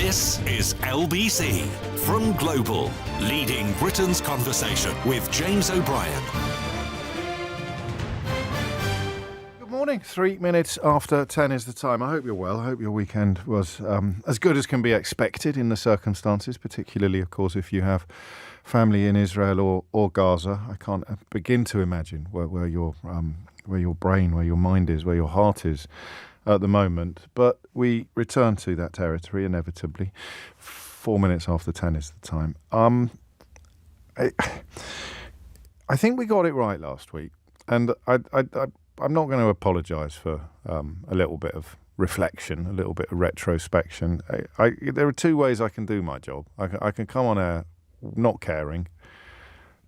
This is LBC from Global, leading Britain's conversation with James O'Brien. Good morning. 3 minutes after 10 is the time. I hope you're well. I hope your weekend was as good as can be expected in the circumstances, particularly, of course, if you have family in Israel or Gaza. I can't begin to imagine where your brain, where your mind is, where your heart is at the moment. But we return to that territory inevitably. 4 minutes after 10 is the time. I think we got it right last week, and I'm not going to apologise for a little bit of reflection, a little bit of retrospection. There are two ways I can do my job. I can come on air not caring,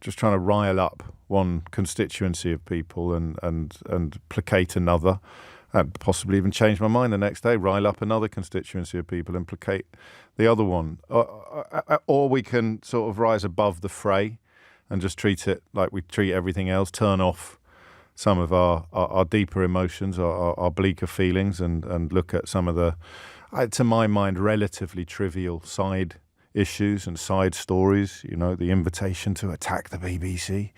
just trying to rile up one constituency of people and placate another, and possibly even change my mind the next day, rile up another constituency of people and placate the other one. Or we can sort of rise above the fray and just treat it like we treat everything else, turn off some of our deeper emotions, our bleaker feelings, and look at some of the, to my mind, relatively trivial side issues and side stories. You know, the invitation to attack the BBC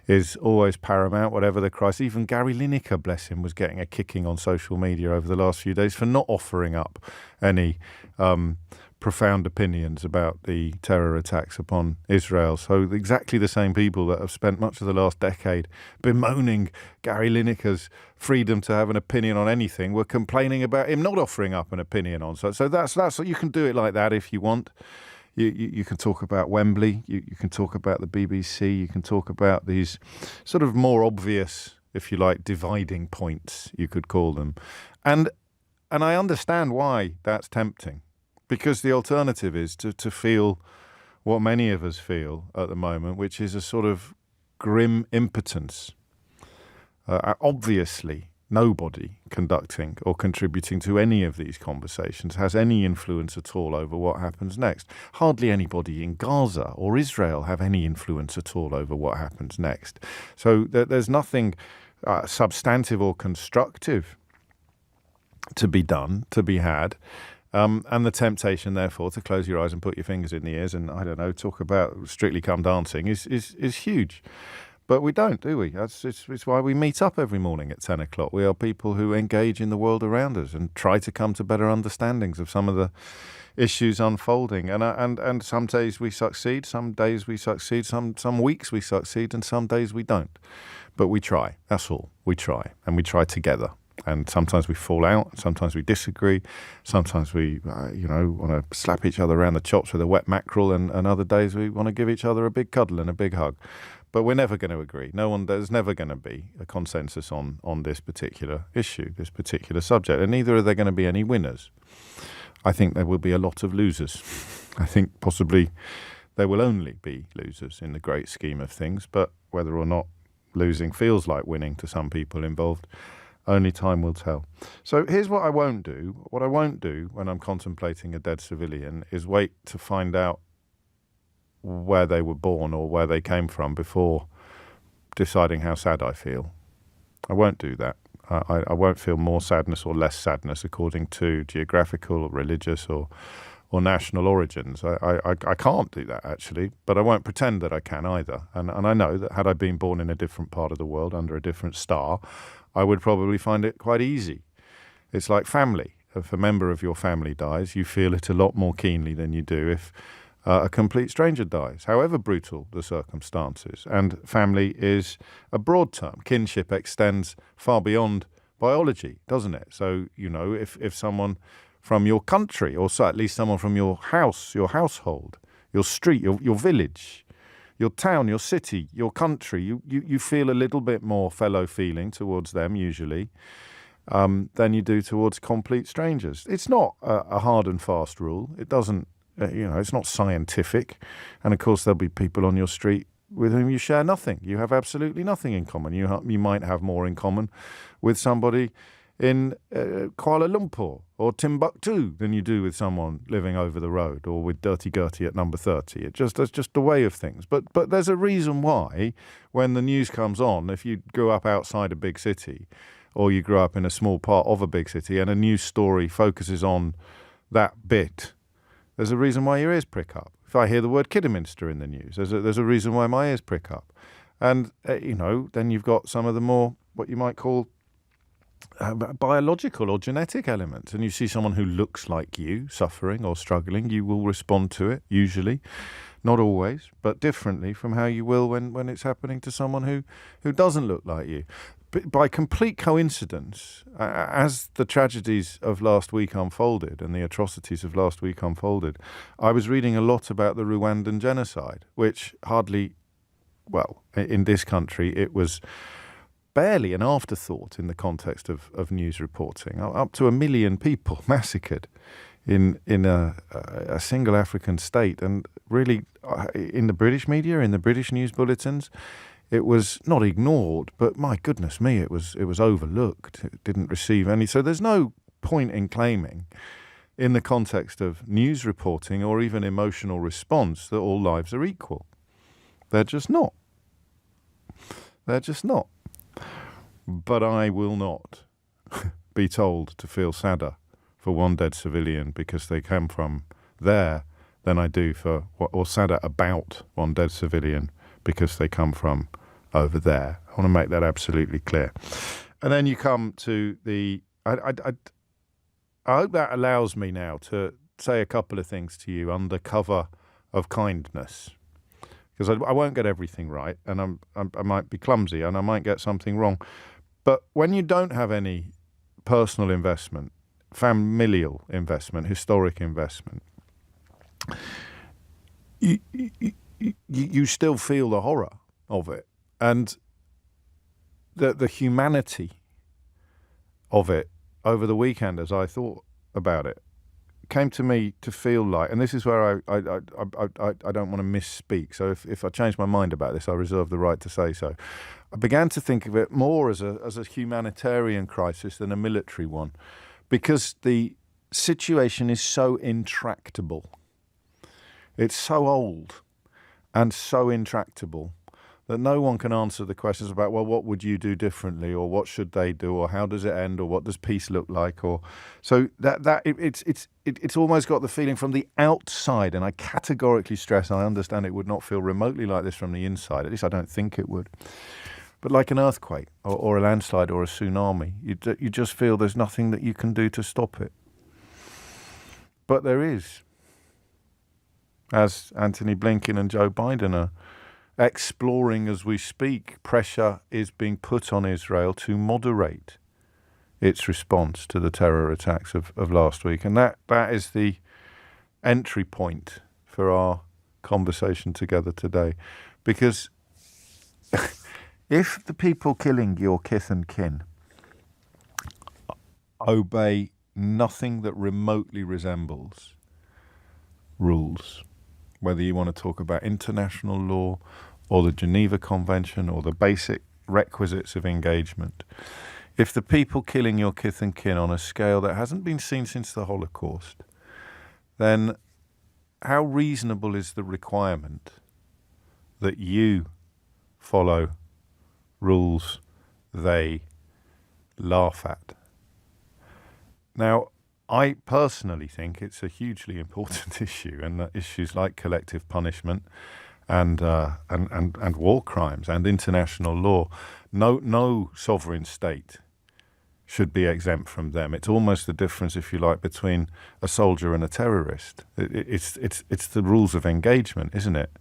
is always paramount, whatever the crisis. Even Gary Lineker, bless him, was getting a kicking on social media over the last few days for not offering up any profound opinions about the terror attacks upon Israel. So exactly the same people that have spent much of the last decade bemoaning Gary Lineker's freedom to have an opinion on anything were complaining about him not offering up an opinion on. So that's you can do it like that if you want. You can talk about Wembley, you can talk about the BBC, you can talk about these sort of more obvious, if you like, dividing points, you could call them. And I understand why that's tempting, because the alternative is to feel what many of us feel at the moment, which is a sort of grim impotence. Obviously, nobody conducting or contributing to any of these conversations has any influence at all over what happens next. Hardly anybody in Gaza or Israel have any influence at all over what happens next. So there's nothing substantive or constructive to be done, to be had. And the temptation, therefore, to close your eyes and put your fingers in the ears and, I don't know, talk about Strictly Come Dancing is huge. But we don't, do we? It's why we meet up every morning at 10 o'clock. We are people who engage in the world around us and try to come to better understandings of some of the issues unfolding. And some days we succeed, some days we succeed, some weeks we succeed, and some days we don't. But we try, that's all. We try, and we try together. And sometimes we fall out, sometimes we disagree, sometimes we, want to slap each other around the chops with a wet mackerel, and other days we want to give each other a big cuddle and a big hug. But we're never going to agree. There's never going to be a consensus on this particular issue, this particular subject, and neither are there going to be any winners. I think there will be a lot of losers. I think possibly there will only be losers in the great scheme of things, but whether or not losing feels like winning to some people involved, only time will tell. So here's what I won't do. What I won't do when I'm contemplating a dead civilian is wait to find out where they were born or where they came from before deciding how sad I feel. I won't do that. I won't feel more sadness or less sadness according to geographical or religious or national origins. I can't do that, actually, but I won't pretend that I can either. And I know that had I been born in a different part of the world under a different star, I would probably find it quite easy. It's like family. If a member of your family dies, you feel it a lot more keenly than you do if a complete stranger dies, however brutal the circumstances. And family is a broad term. Kinship extends far beyond biology, doesn't it? So, if someone from your country, or so at least someone from your house, your household, your street, your village, your town, your city, your country, you feel a little bit more fellow feeling towards them usually than you do towards complete strangers. It's not a hard and fast rule. It doesn't, it's not scientific. And of course, there'll be people on your street with whom you share nothing. You have absolutely nothing in common. You might have more in common with somebody in Kuala Lumpur or Timbuktu than you do with someone living over the road or with Dirty Gertie at number 30. That's just the way of things. But there's a reason why when the news comes on, if you grew up outside a big city or you grew up in a small part of a big city and a news story focuses on that bit there's a reason why your ears prick up. If I hear the word Kidderminster in the news, there's a reason why my ears prick up. And, then you've got some of the more, what you might call, biological or genetic elements. And you see someone who looks like you suffering or struggling, you will respond to it, usually. Not always, but differently from how you will when it's happening to someone who doesn't look like you. But by complete coincidence, as the tragedies of last week unfolded and the atrocities of last week unfolded, I was reading a lot about the Rwandan genocide, which in this country, it was barely an afterthought in the context of news reporting. Up to 1 million people massacred in a single African state. And really, in the British media, in the British news bulletins, it was not ignored, but my goodness me, it was overlooked. It didn't receive any. So there's no point in claiming, in the context of news reporting or even emotional response, that all lives are equal. They're just not. They're just not. But I will not be told to feel sadder for one dead civilian because they came from there than I do or sadder about one dead civilian because they come from over there. I want to make that absolutely clear. And then you come to I hope that allows me now to say a couple of things to you under cover of kindness. Because I won't get everything right, and I might be clumsy, and I might get something wrong. But when you don't have any personal investment, familial investment, historic investment, you still feel the horror of it, and the humanity of it over the weekend, as I thought about it, came to me to feel like, and this is where I don't want to misspeak, so if I change my mind about this, I reserve the right to say so. I began to think of it more as a humanitarian crisis than a military one, because the situation is so intractable. It's so old and so intractable that no one can answer the questions about, well, what would you do differently, or what should they do, or how does it end, or what does peace look like, or so it's almost got the feeling from the outside, and I categorically stress, I understand it would not feel remotely like this from the inside, at least I don't think it would, but like an earthquake or a landslide or a tsunami, you just feel there's nothing that you can do to stop it. But there is, as Antony Blinken and Joe Biden are exploring as we speak. Pressure is being put on Israel to moderate its response to the terror attacks of last week. And that is the entry point for our conversation together today. Because if the people killing your kith and kin obey nothing that remotely resembles rules, whether you want to talk about international law or the Geneva Convention or the basic requisites of engagement, if the people killing your kith and kin on a scale that hasn't been seen since the Holocaust, then how reasonable is the requirement that you follow rules they laugh at? Now, I personally think it's a hugely important issue, and that issues like collective punishment and war crimes and international law, no sovereign state should be exempt from them. It's almost the difference, if you like, between a soldier and a terrorist. It's the rules of engagement, isn't it?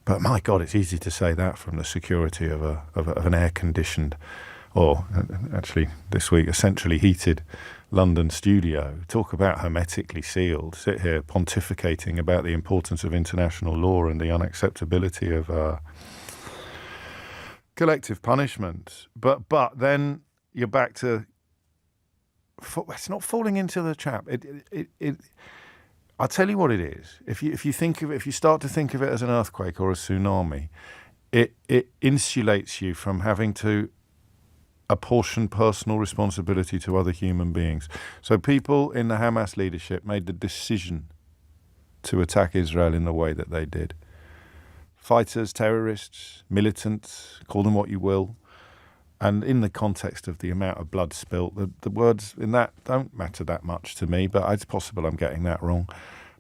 But my God, it's easy to say that from the security of an air-conditioned, or actually this week, a centrally heated London studio. Talk about hermetically sealed. Sit here pontificating about the importance of international law and the unacceptability of collective punishment. But then you're back to, it's not falling into the trap. I'll tell you what it is. If you think of it, if you start to think of it as an earthquake or a tsunami, it insulates you from having to apportion personal responsibility to other human beings. So people in the Hamas leadership made the decision to attack Israel in the way that they did. Fighters, terrorists, militants, call them what you will. And in the context of the amount of blood spilt, the words in that don't matter that much to me, but it's possible I'm getting that wrong.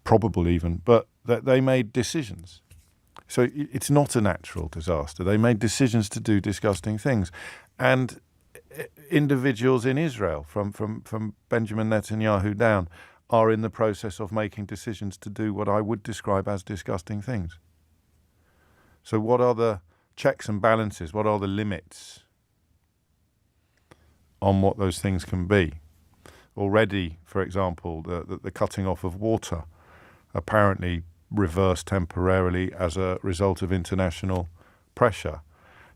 probable even, but that they made decisions. So it's not a natural disaster. They made decisions to do disgusting things. And individuals in Israel, from Benjamin Netanyahu down, are in the process of making decisions to do what I would describe as disgusting things. So what are the checks and balances? What are the limits on what those things can be? Already, for example, the cutting off of water, apparently reversed temporarily as a result of international pressure.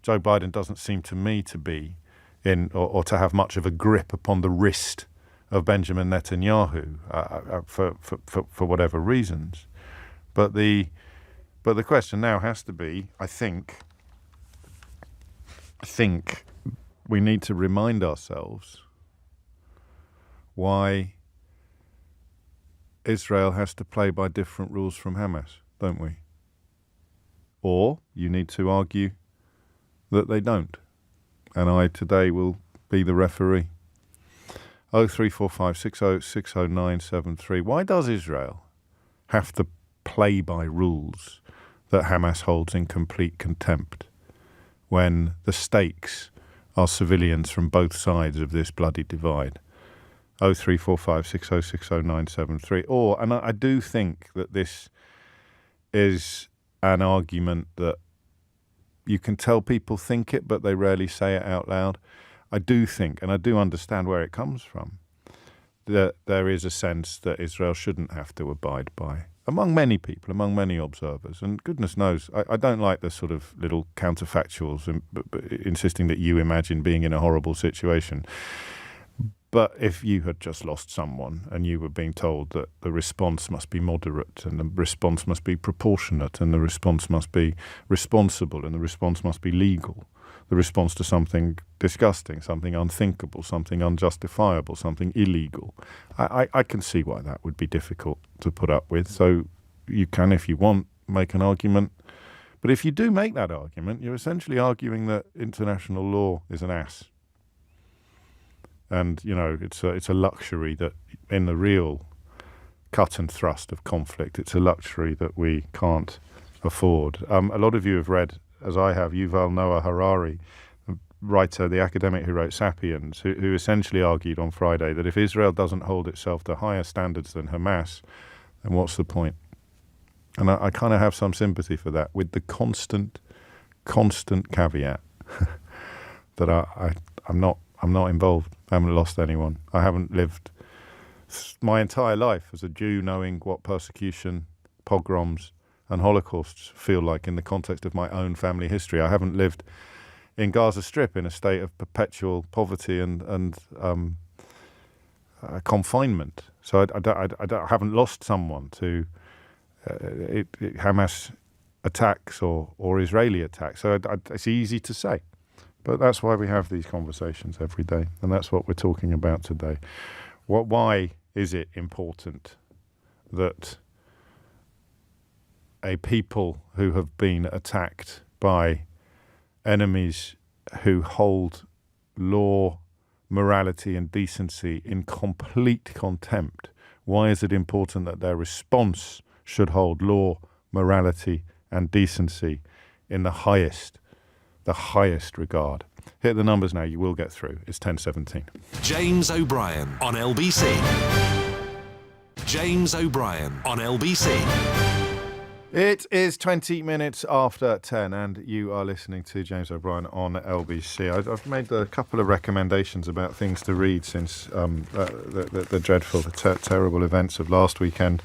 Joe Biden doesn't seem to me to be in or to have much of a grip upon the wrist of Benjamin Netanyahu for whatever reasons. But the question now has to be, I think we need to remind ourselves why Israel has to play by different rules from Hamas, don't we? Or you need to argue that they don't. And I today will be the referee. 0345 60 60973. Why does Israel have to play by rules that Hamas holds in complete contempt when the stakes are civilians from both sides of this bloody divide? 0345 60 60973. Or, and I do think that this is an argument that you can tell people think it, but they rarely say it out loud. I do think, and I do understand where it comes from, that there is a sense that Israel shouldn't have to abide by, among many people, among many observers. And goodness knows, I don't like the sort of little counterfactuals insisting that you imagine being in a horrible situation. But if you had just lost someone and you were being told that the response must be moderate and the response must be proportionate and the response must be responsible and the response must be legal, the response to something disgusting, something unthinkable, something unjustifiable, something illegal, I can see why that would be difficult to put up with. So you can, if you want, make an argument. But if you do make that argument, you're essentially arguing that international law is an ass. And, you know, it's a luxury that in the real cut and thrust of conflict, it's a luxury that we can't afford. A lot of you have read, as I have, Yuval Noah Harari, the writer, the academic who wrote Sapiens, who essentially argued on Friday that if Israel doesn't hold itself to higher standards than Hamas, then what's the point? And I kind of have some sympathy for that, with the constant caveat that I'm not involved. I haven't lost anyone. I haven't lived my entire life as a Jew knowing what persecution, pogroms and holocausts feel like in the context of my own family history. I haven't lived in Gaza Strip in a state of perpetual poverty and confinement. So I haven't lost someone to Hamas attacks or Israeli attacks. So it's easy to say. But that's why we have these conversations every day, and that's what we're talking about today. Why is it important that a people who have been attacked by enemies who hold law, morality, and decency in complete contempt, why is it important that their response should hold law, morality, and decency in the highest regard? Hit the numbers now, you will get through. It's 10:17. James O'Brien on LBC. James O'Brien on LBC. It is 20 minutes after 10 and you are listening to James O'Brien on LBC. I've made a couple of recommendations about things to read since the dreadful, terrible events of last weekend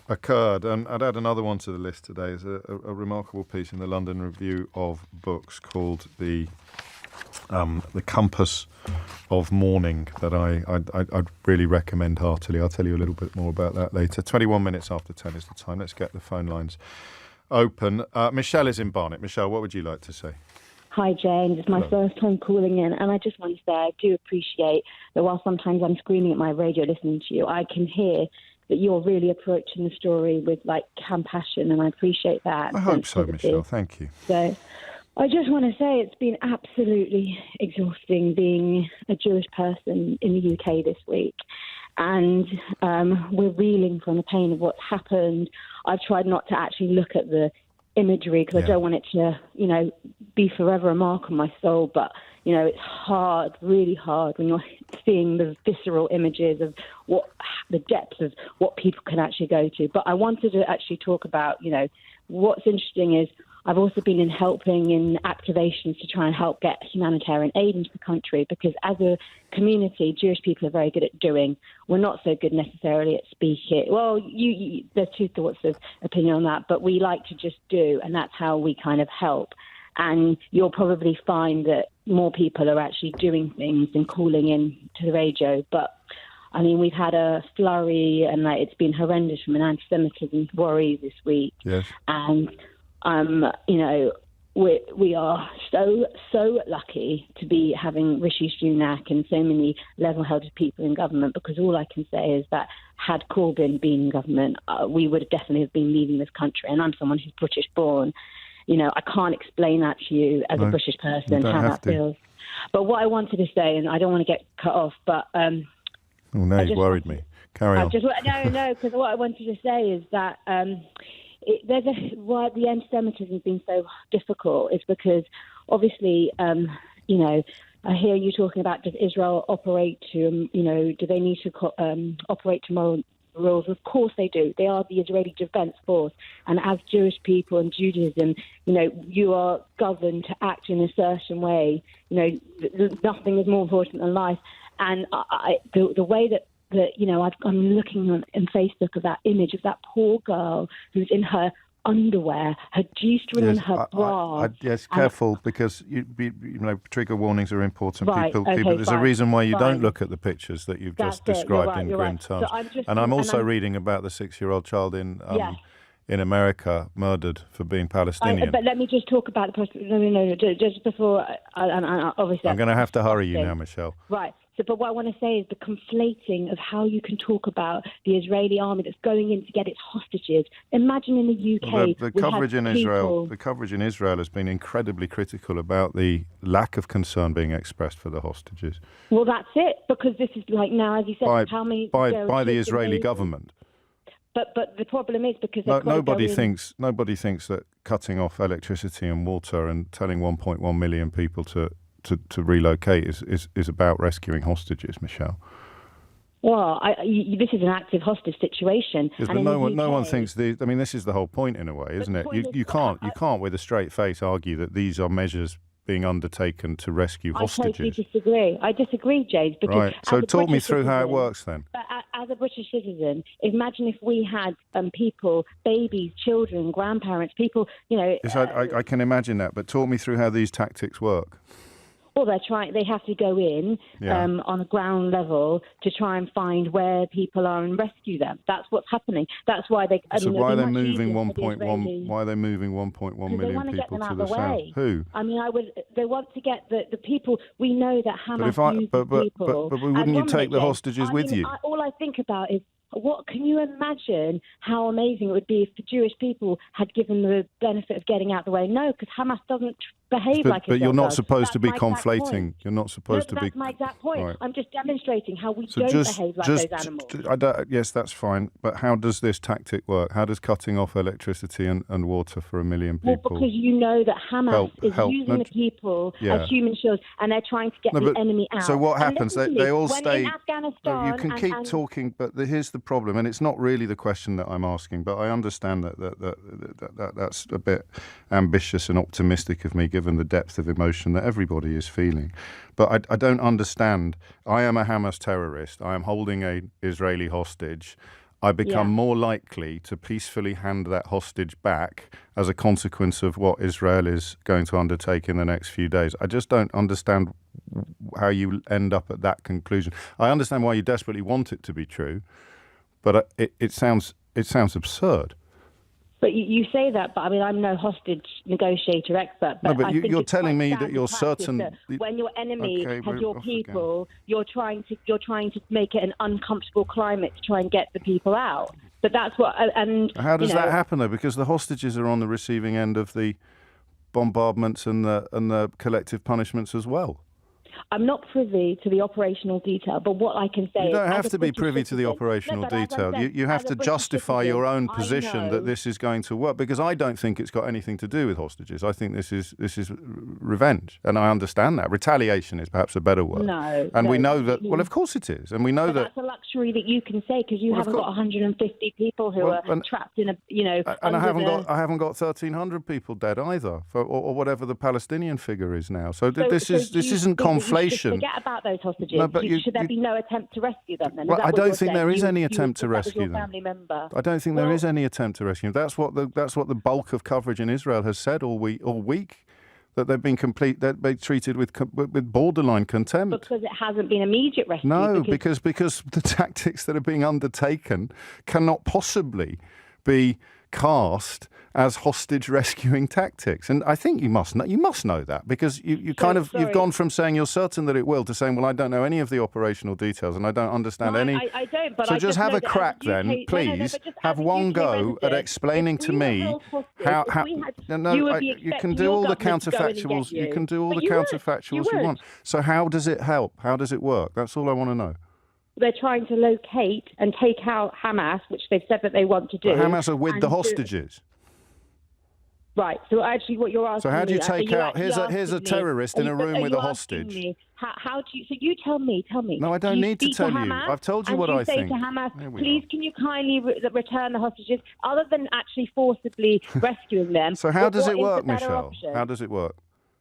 occurred, and I'd add another one to the list today. Is a remarkable piece in the London Review of Books called the Compass of Mourning that I'd really recommend heartily. I'll tell you a little bit more about that later. 21 minutes after 10 is the time. Let's get the phone lines open. Michelle is in Barnet. Michelle, what would you like to say? Hi, James. It's my first time calling in, and I just want to say I do appreciate that while sometimes I'm screaming at my radio listening to you, I can hear that you're really approaching the story with, like, compassion, and I appreciate that. I hope so, Michelle. Thank you. So I just want to say it's been absolutely exhausting being a Jewish person in the UK this week. and we're reeling from the pain of what's happened. I've tried not to actually look at the imagery because I don't want it to, be forever a mark on my soul. But, it's hard, really hard when you're seeing the visceral images of the depth of what people can actually go to. But I wanted to actually talk about, what's interesting is I've also been helping in activations to try and help get humanitarian aid into the country, because as a community, Jewish people are very good at doing. We're not so good necessarily at speaking. Well, there's two thoughts of opinion on that, but we like to just do, and that's how we kind of help. And you'll probably find that more people are actually doing things and calling in to the radio. But, we've had a flurry, and it's been horrendous from an anti-Semitism worry this week. Yes. And we are so lucky to be having Rishi Sunak and so many level-headed people in government, because all I can say is that had Corbyn been in government, we would have definitely been leaving this country. And I'm someone who's British-born. I can't explain that to you as a British person, how that feels. But what I wanted to say, and I don't want to get cut off, but... you worried me. Carry on. No, because what I wanted to say is that... why the anti-Semitism has been so difficult is because, obviously, I hear you talking about, does Israel operate to, do they need to operate to moral rules? Of course they do. They are the Israeli Defense Force. And as Jewish people and Judaism, you are governed to act in a certain way. Nothing is more important than life. And the way that I'm looking on Facebook of that image of that poor girl who's in her underwear, her G-string and her bra. Yes, careful, because trigger warnings are important. Right, There's a reason why you don't look at the pictures that you've just described in grim terms. So I'm also reading about the 6-year-old child in America murdered for being Palestinian. But let me just talk about the no, just before. Obviously, I'm going to have to hurry you now, Michelle. Right. But what I want to say is the conflating of how you can talk about the Israeli army that's going in to get its hostages. Imagine in the UK, the coverage in Israel has been incredibly critical about the lack of concern being expressed for the hostages. Well, that's it, because this is now, as you said, how many by the Israeli government. But the problem is because nobody thinks that cutting off electricity and water and telling 1.1 million people to relocate is about rescuing hostages, Michelle. Well, this is an active hostage situation. Yes, but no one thinks this is the whole point in a way, isn't it? You can't with a straight face argue that these are measures being undertaken to rescue hostages. I totally disagree, James. Because right. So talk me through how it works then. But as a British citizen, imagine if we had people, babies, children, grandparents, people, Yes, I can imagine that. But talk me through how these tactics work. Well, they have to go in on a ground level to try and find where people are and rescue them. That's what's happening. That's why they. So why are they moving 1.1? Why are they moving 1.1 million people to the south? Who? They want to get the people. We know that Hamas uses people. But wouldn't you take the hostages with you? All I think about is, what can you imagine how amazing it would be if the Jewish people had given the benefit of getting out the way? No, because Hamas doesn't behave like it does. But you're not supposed to be conflating. You're not supposed to be. That's my exact point. Right. I'm just demonstrating how we don't behave like those animals. Yes, that's fine. But how does this tactic work? How does cutting off electricity and water for 1 million people? Well, because you know that Hamas is using the people as human shields, and they're trying to get the enemy out. So what happens? They all stay. In Afghanistan, you can keep talking, but here's the problem, and it's not really the question that I'm asking. But I understand that's a bit ambitious and optimistic of me, given the depth of emotion that everybody is feeling. But I don't understand. I am a Hamas terrorist. I am holding an Israeli hostage. I become more likely to peacefully hand that hostage back as a consequence of what Israel is going to undertake in the next few days. I just don't understand how you end up at that conclusion. I understand why you desperately want it to be true, but it sounds absurd. But you say that, but I'm no hostage negotiator expert. But no, but you're telling me that you're certain that when your enemy has your people, you're trying to make it an uncomfortable climate to try and get the people out. But that's what. And how does that happen though? Because the hostages are on the receiving end of the bombardments and the collective punishments as well. I'm not privy to the operational detail, but what I can say you is... don't have to be privy to the operational detail. You have to justify your own position that this is going to work, because I don't think it's got anything to do with hostages. I think this is revenge, and I understand that. Retaliation is perhaps a better word. We know that... Well, of course it is, and we know that... That's a luxury that you can say, because you haven't got 150 people who are trapped in a... And I haven't got 1,300 people dead either, or whatever the Palestinian figure is now. So this isn't conflation. Forget about those hostages. No, should there be no attempt to rescue them then? Well, I don't think there is any attempt to rescue them. I don't think there is any attempt to rescue them. That's what the bulk of coverage in Israel has said all week. That they've been treated with borderline contempt. Because it hasn't been immediate rescue. No, because the tactics that are being undertaken cannot possibly be cast as hostage rescuing tactics, and I think you must know that, because you've gone from saying you're certain that it will to saying, well, I don't know any of the operational details and I don't understand any. I don't. But so just have a crack then, please. Have one go at explaining to me how. You can do all the counterfactuals. You can do all the counterfactuals you want. So how does it help? How does it work? That's all I want to know. They're trying to locate and take out Hamas, which they've said that they want to do. But Hamas are with the hostages. Right. So actually, what you're asking me... So how do you take out... Here's a terrorist in a room with a hostage. How do you... So you tell me. No, I don't need to tell you. I've told you what I think. And you say to Hamas, please, can you kindly return the hostages, other than actually forcibly rescuing them? So how does it work, Michelle? How does it work?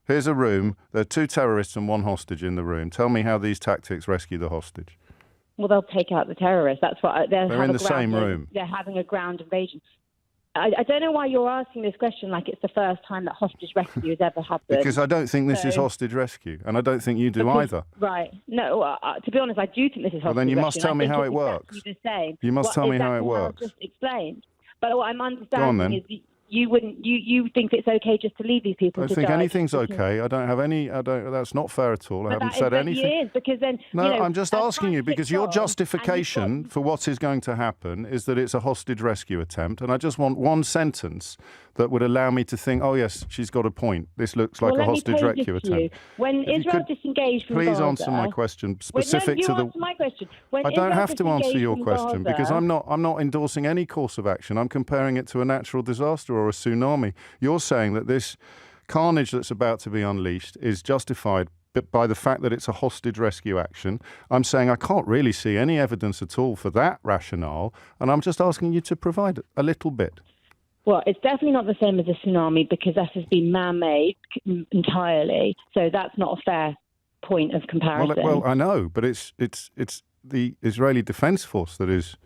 Here's a room. There are 2 terrorists and 1 hostage in the room. Tell me how these tactics rescue the hostage. Well, they'll take out the terrorists. That's what they're in the same room. They're having a ground invasion. I don't know why you're asking this question like it's the first time that hostage rescue has ever happened. Because I don't think this is hostage rescue, and I don't think you do either. Right. No, to be honest, I do think this is hostage rescue. Well, then you must tell me how it works. Exactly the same. You must tell me how it works. I just explained. But what I'm understanding is you think it's okay just to leave these people to die. I think anything's okay. I don't have any... That's not fair at all. I haven't said anything. It is, because then... No, I'm just asking you, because your justification for what is going to happen is that it's a hostage rescue attempt, and I just want one sentence that would allow me to think, oh, yes, she's got a point. This looks like a hostage rescue attempt. When Israel disengaged from Gaza... Please answer my question, specific to the... Answer my question. I don't have to answer your question, because I'm not endorsing any course of action. I'm comparing it to a natural disaster or a tsunami. You're saying that this carnage that's about to be unleashed is justified by the fact that it's a hostage rescue action. I'm saying I can't really see any evidence at all for that rationale, and I'm just asking you to provide a little bit. Well, it's definitely not the same as a tsunami, because that has been man-made entirely. So that's not a fair point of comparison. Well, I know, but it's the Israeli Defense Force that is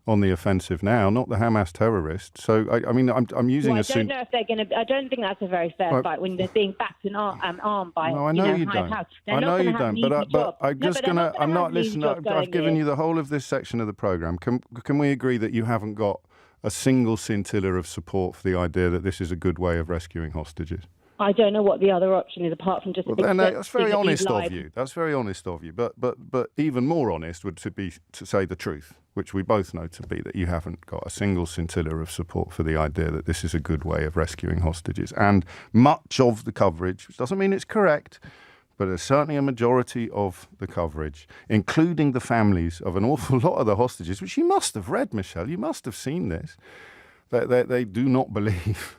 on the offensive now, not the Hamas terrorists. So I'm using I don't know if they're going to. I don't think that's a very fair fight when they're being backed and armed by. No, I know you don't. I know you don't. But I'm just gonna. I'm not listening. I've given you the whole of this section of the program. Can we agree that you haven't got a single scintilla of support for the idea that this is a good way of rescuing hostages? I don't know what the other option is apart from just... that's very honest of you. That's very honest of you. But even more honest would be to say the truth, which we both know to be that you haven't got a single scintilla of support for the idea that this is a good way of rescuing hostages. And much of the coverage, which doesn't mean it's correct, but there's certainly a majority of the coverage, including the families of an awful lot of the hostages, which you must have read, Michelle. You must have seen this. They do not believe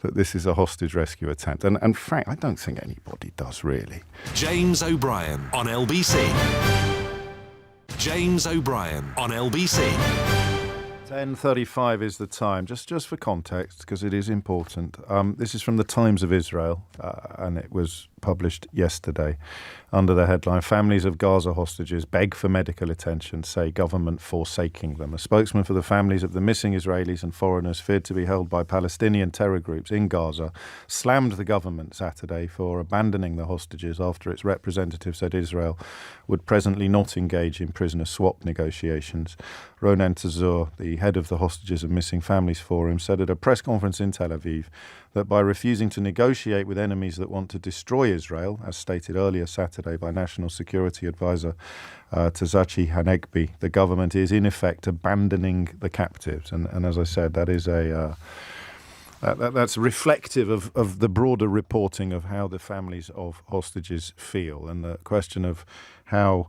that this is a hostage rescue attempt. And Frank, I don't think anybody does, really. James O'Brien on LBC. James O'Brien on LBC. 10:35 is the time, just for context, because it is important. This is from the Times of Israel, and it was published yesterday under the headline, "Families of Gaza hostages beg for medical attention, say government forsaking them." A spokesman for the families of the missing Israelis and foreigners feared to be held by Palestinian terror groups in Gaza slammed the government Saturday for abandoning the hostages after its representative said Israel would presently not engage in prisoner swap negotiations. Ronen Tazur, the head of the Hostages and Missing Families Forum, said at a press conference in Tel Aviv that by refusing to negotiate with enemies that want to destroy Israel, as stated earlier Saturday by National Security Advisor Tzachi Hanegbi, the government is in effect abandoning the captives. And as I said, that is That's reflective of the broader reporting of how the families of hostages feel, and the question of how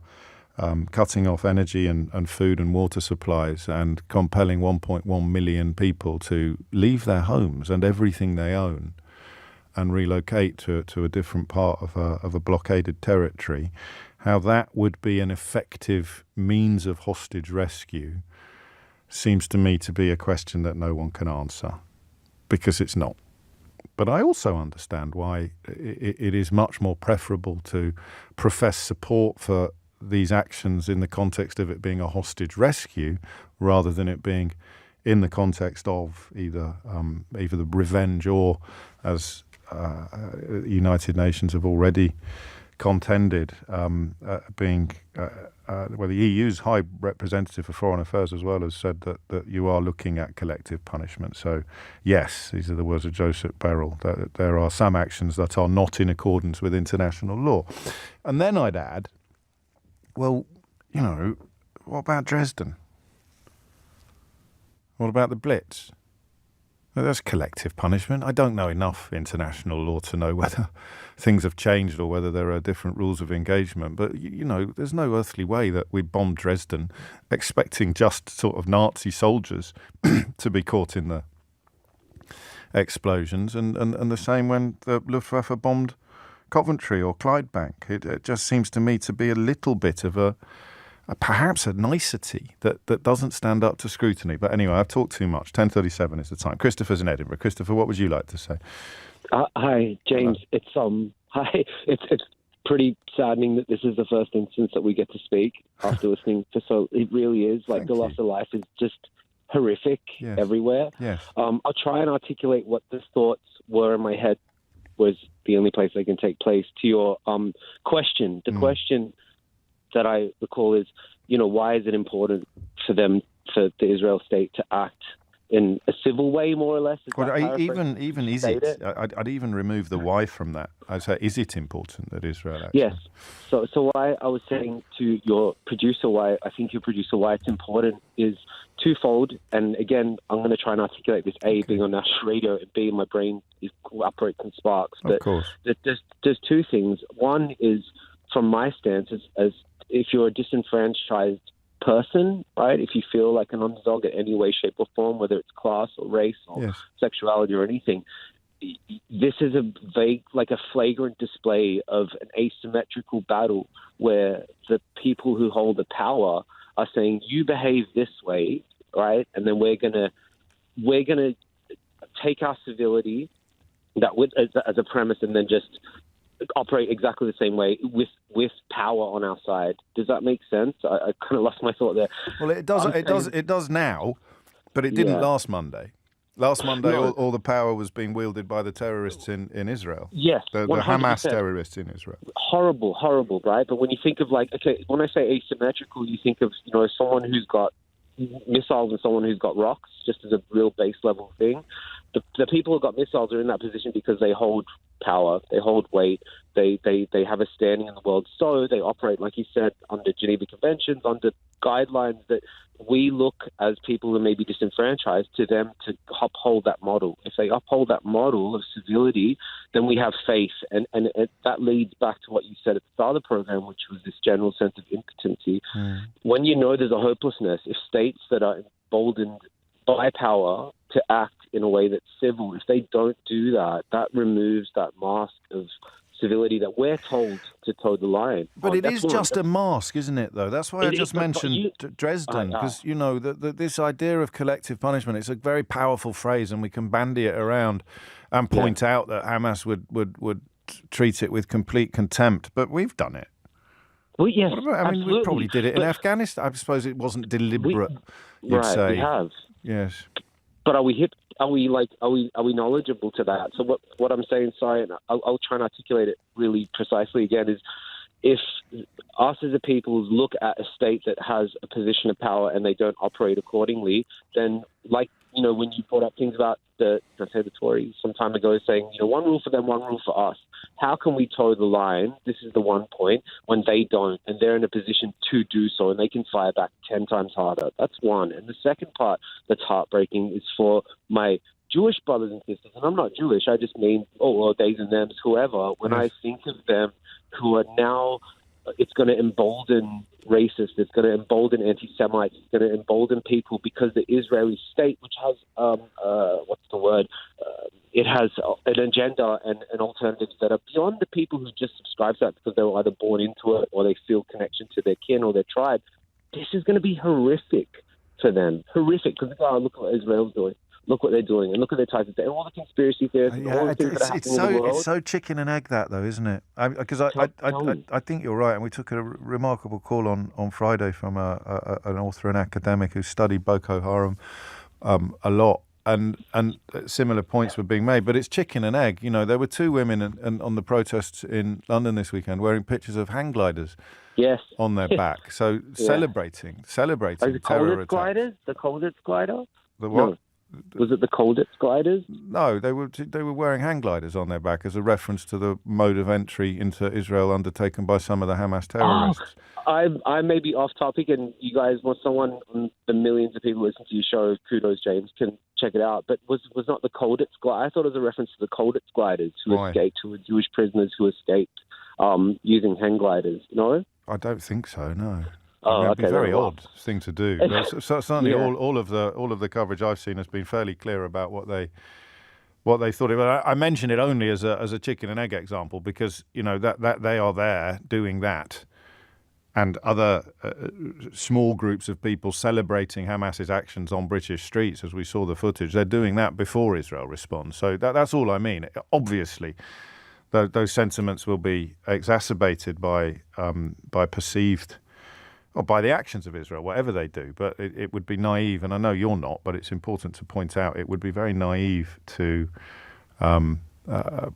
cutting off energy and food and water supplies and compelling 1.1 million people to leave their homes and everything they own and relocate to a different part of a blockaded territory, how that would be an effective means of hostage rescue seems to me to be a question that no one can answer, because it's not. But I also understand why it is much more preferable to profess support for these actions in the context of it being a hostage rescue rather than it being in the context of either the revenge or, as the United Nations have already contended, being the EU's High Representative for Foreign Affairs as well has said that you are looking at collective punishment. So yes, these are the words of Joseph Borrell, that there are some actions that are not in accordance with international law. And then I'd add, well, what about Dresden? What about the Blitz? Well, that's collective punishment. I don't know enough international law to know whether things have changed or whether there are different rules of engagement. But, there's no earthly way that we bombed Dresden expecting just sort of Nazi soldiers to be caught in the explosions. And the same when the Luftwaffe bombed Coventry or Clydebank. It just seems to me to be a little bit of perhaps a nicety that doesn't stand up to scrutiny. But anyway, I've talked too much. 10:37 is the time. Christopher's in Edinburgh. Christopher, what would you like to say? Hi, James. Hello. It's pretty saddening that this is the first instance that we get to speak after listening to. So it really is the loss of life is just horrific everywhere. Yes. I'll try and articulate what the thoughts were in my head. Was the only place they can take place. To your question, the question that I recall is, why is it important for the Israel state to act in a civil way, more or less? Even is it? I'd even remove the why from that. I'd say, is it important that Israel acts? Yes. So why I was saying to your producer, why it's important is twofold. And again, I'm going to try and articulate this, A, being on national radio, and B, my brain operates in sparks. But of course. There's two things. One is, from my stance, as if you're a disenfranchised person, right? If you feel like an underdog in any way, shape, or form, whether it's class or race or sexuality or anything, this is a flagrant display of an asymmetrical battle where the people who hold the power are saying, you behave this way, right? And then we're gonna take our civility as a premise and then just operate exactly the same way with power on our side. Does that make sense? I kind of lost my thought there. Well, it does. It does now, but it didn't last Monday. Last Monday, all the power was being wielded by the terrorists in Israel. Yes, the Hamas terrorists in Israel. Horrible, right? But when you think of when I say asymmetrical, you think of someone who's got missiles and someone who's got rocks, just as a real base level thing. The people who got missiles are in that position because they hold power, they hold weight, they have a standing in the world. So they operate, like you said, under Geneva Conventions, under guidelines that we look as people who may be disenfranchised to them to uphold that model. If they uphold that model of civility, then we have faith. And that leads back to what you said at the start of the program, which was this general sense of impotency. When there's a hopelessness, if states that are emboldened by power to act in a way that's civil, if they don't do that, that removes that mask of civility that we're told to toe the line. But it is just a mask, isn't it, though? That's why I just mentioned Dresden, because, this idea of collective punishment, it's a very powerful phrase, and we can bandy it around and point out that Hamas would treat it with complete contempt, but we've done it. Well, yes, we probably did it in Afghanistan. I suppose it wasn't deliberate, you'd say. We have. Yes. But are we knowledgeable to that? So what I'm saying, sorry, and I'll try and articulate it really precisely again, is if us as a people look at a state that has a position of power and they don't operate accordingly, then when you brought up things about the Tories some time ago saying, one rule for them, one rule for us. How can we toe the line? This is the one point when they don't, and they're in a position to do so, and they can fire back 10 times harder. That's one. And the second part that's heartbreaking is for my Jewish brothers and sisters, and I'm not Jewish, I just mean, theys and thems, whoever, when I think of them who are now, it's going to embolden racists, it's going to embolden anti-Semites, it's going to embolden people because the Israeli state, which has, it has an agenda and alternatives that are beyond the people who just subscribe to that because they were either born into it or they feel connection to their kin or their tribe. This is going to be horrific for them. Horrific, because look at what Israel's doing. Look what they're doing, and look at their ties and all the conspiracy theories and all the things that are happening in the world. It's so chicken and egg that, though, isn't it? Because I think you're right, and we took a remarkable call on Friday from an author and academic who studied Boko Haram a lot, and similar points were being made. But it's chicken and egg. You know, there were two women on the protests in London this weekend wearing pictures of hang gliders. Yes. On their back. So celebrating terror attacks. The Colditz glider? The what? No. Was it the Colditz gliders? No, they were wearing hang gliders on their back as a reference to the mode of entry into Israel undertaken by some of the Hamas terrorists. I may be off topic, and you guys, someone on the millions of people listening to your show, kudos, James, can check it out. But was not the Colditz glider? I thought it was a reference to the Colditz gliders who escaped, who were Jewish prisoners who escaped using hang gliders. No? I don't think so, no. It'd be a very odd thing to do. So certainly, all of the coverage I've seen has been fairly clear about what they thought. But I mention it only as a chicken and egg example because that they are there doing that, and other small groups of people celebrating Hamas's actions on British streets, as we saw the footage. They're doing that before Israel responds. So that's all I mean. Obviously, those sentiments will be exacerbated by perceived. Or by the actions of Israel, whatever they do. But it would be naive, and I know you're not, but it's important to point out, it would be very naive to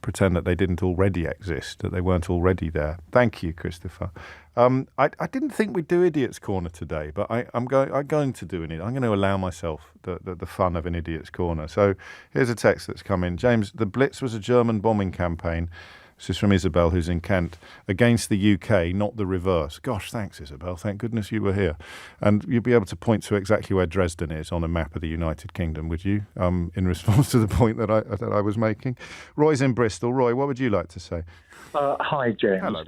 pretend that they didn't already exist, that they weren't already there. Thank you, Christopher. I didn't think we'd do Idiot's Corner today, but I'm going to do it. I'm going to allow myself the fun of an Idiot's Corner. So here's a text that's come in. James, the Blitz was a German bombing campaign. This is from Isabel, who's in Kent, against the UK, not the reverse. Gosh, thanks, Isabel. Thank goodness you were here. And you'll be able to point to exactly where Dresden is on a map of the United Kingdom, would you, in response to the point that I was making? Roy's in Bristol. Roy, what would you like to say? Hi, James. Hello.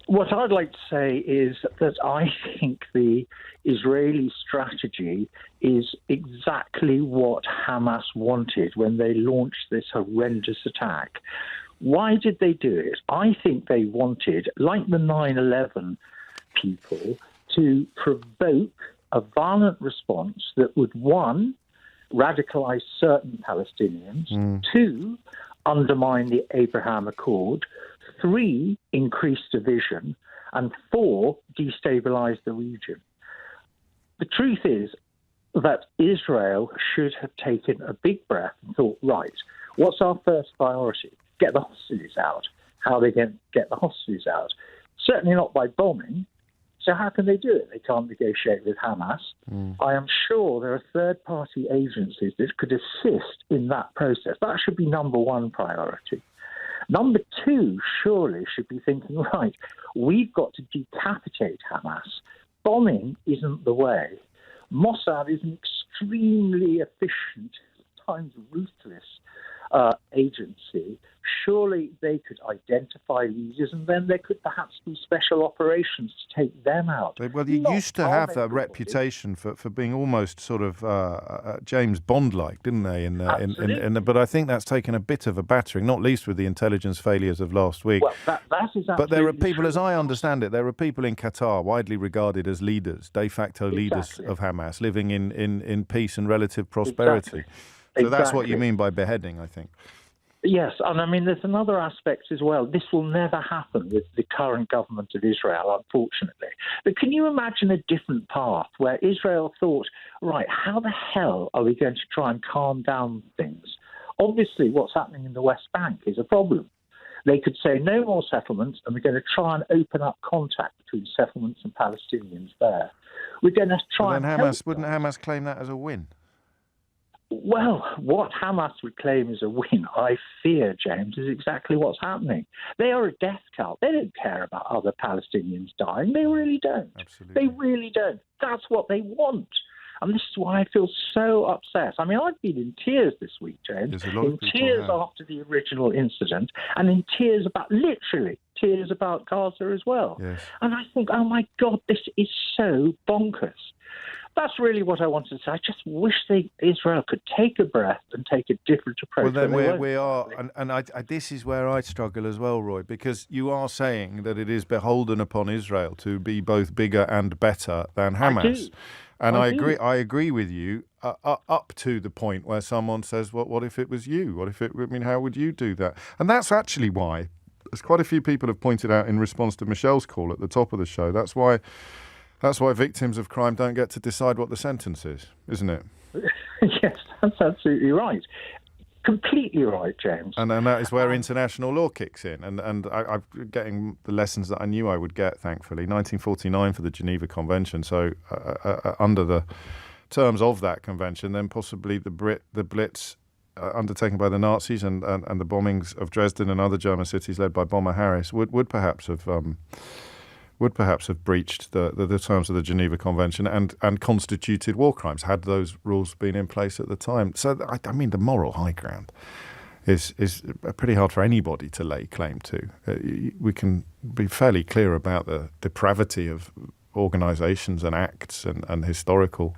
What I'd like to say is that I think the Israeli strategy is exactly what Hamas wanted when they launched this horrendous attack. Why did they do it? I think they wanted, like the 9/11 people, to provoke a violent response that would, one, radicalize certain Palestinians, two, undermine the Abraham Accord, three, increase division, and four, destabilize the region. The truth is that Israel should have taken a big breath and thought, right, what's our first priority? Get the hostages out. How are they going to get the hostages out? Certainly not by bombing. So how can they do it? They can't negotiate with Hamas. I am sure there are third-party agencies that could assist in that process. That should be number one priority. Number two, surely, should be thinking, right, we've got to decapitate Hamas. Bombing isn't the way. Mossad is an extremely efficient, at times ruthless, agency. Surely they could identify leaders, and then there could perhaps be special operations to take them out. Well, you used to have that reputation for being almost sort of James Bond-like, didn't they? But I think that's taken a bit of a battering, not least with the intelligence failures of last week. Well, that is absolutely But there are people, true. as I understand it, there are people in Qatar widely regarded as leaders, de facto leaders of Hamas, living in peace and relative prosperity. Exactly. So that's what you mean by beheading, I think. Yes, and I mean, there's another aspect as well. This will never happen with the current government of Israel, unfortunately. But can you imagine a different path where Israel thought, right, how the hell are we going to try and calm down things? Obviously, what's happening in the West Bank is a problem. They could say no more settlements, and we're going to try and open up contact between settlements and Palestinians there. We're going to try and wouldn't Hamas claim that as a win? Well, what Hamas would claim as a win, I fear, James, is exactly what's happening. They are a death cult. They don't care about other Palestinians dying. They really don't. Absolutely. They really don't. That's what they want. And this is why I feel so upset. I mean, I've been in tears this week, James. In tears after the original incident, and in tears about, literally, tears about Gaza as well. Yes. And I think, oh my God, this is so bonkers. That's really what I wanted to say. I just wish Israel could take a breath and take a different approach. Well, then we are, and this is where I struggle as well, Roy, because you are saying that it is beholden upon Israel to be both bigger and better than Hamas. And I agree. I agree with you up to the point where someone says, "Well, what if it was you? How would you do that?" And that's actually why, as quite a few people have pointed out in response to Michelle's call at the top of the show, that's why victims of crime don't get to decide what the sentence is, isn't it? Yes, that's absolutely right. Completely right, James. And that is where international law kicks in. And I'm getting the lessons that I knew I would get, thankfully. 1949 for the Geneva Convention. So under the terms of that convention, then possibly the Blitz undertaken by the Nazis and the bombings of Dresden and other German cities led by Bomber Harris would perhaps have breached the terms of the Geneva Convention and constituted war crimes had those rules been in place at the time. So, I mean, the moral high ground is pretty hard for anybody to lay claim to. We can be fairly clear about the depravity of organisations and acts and historical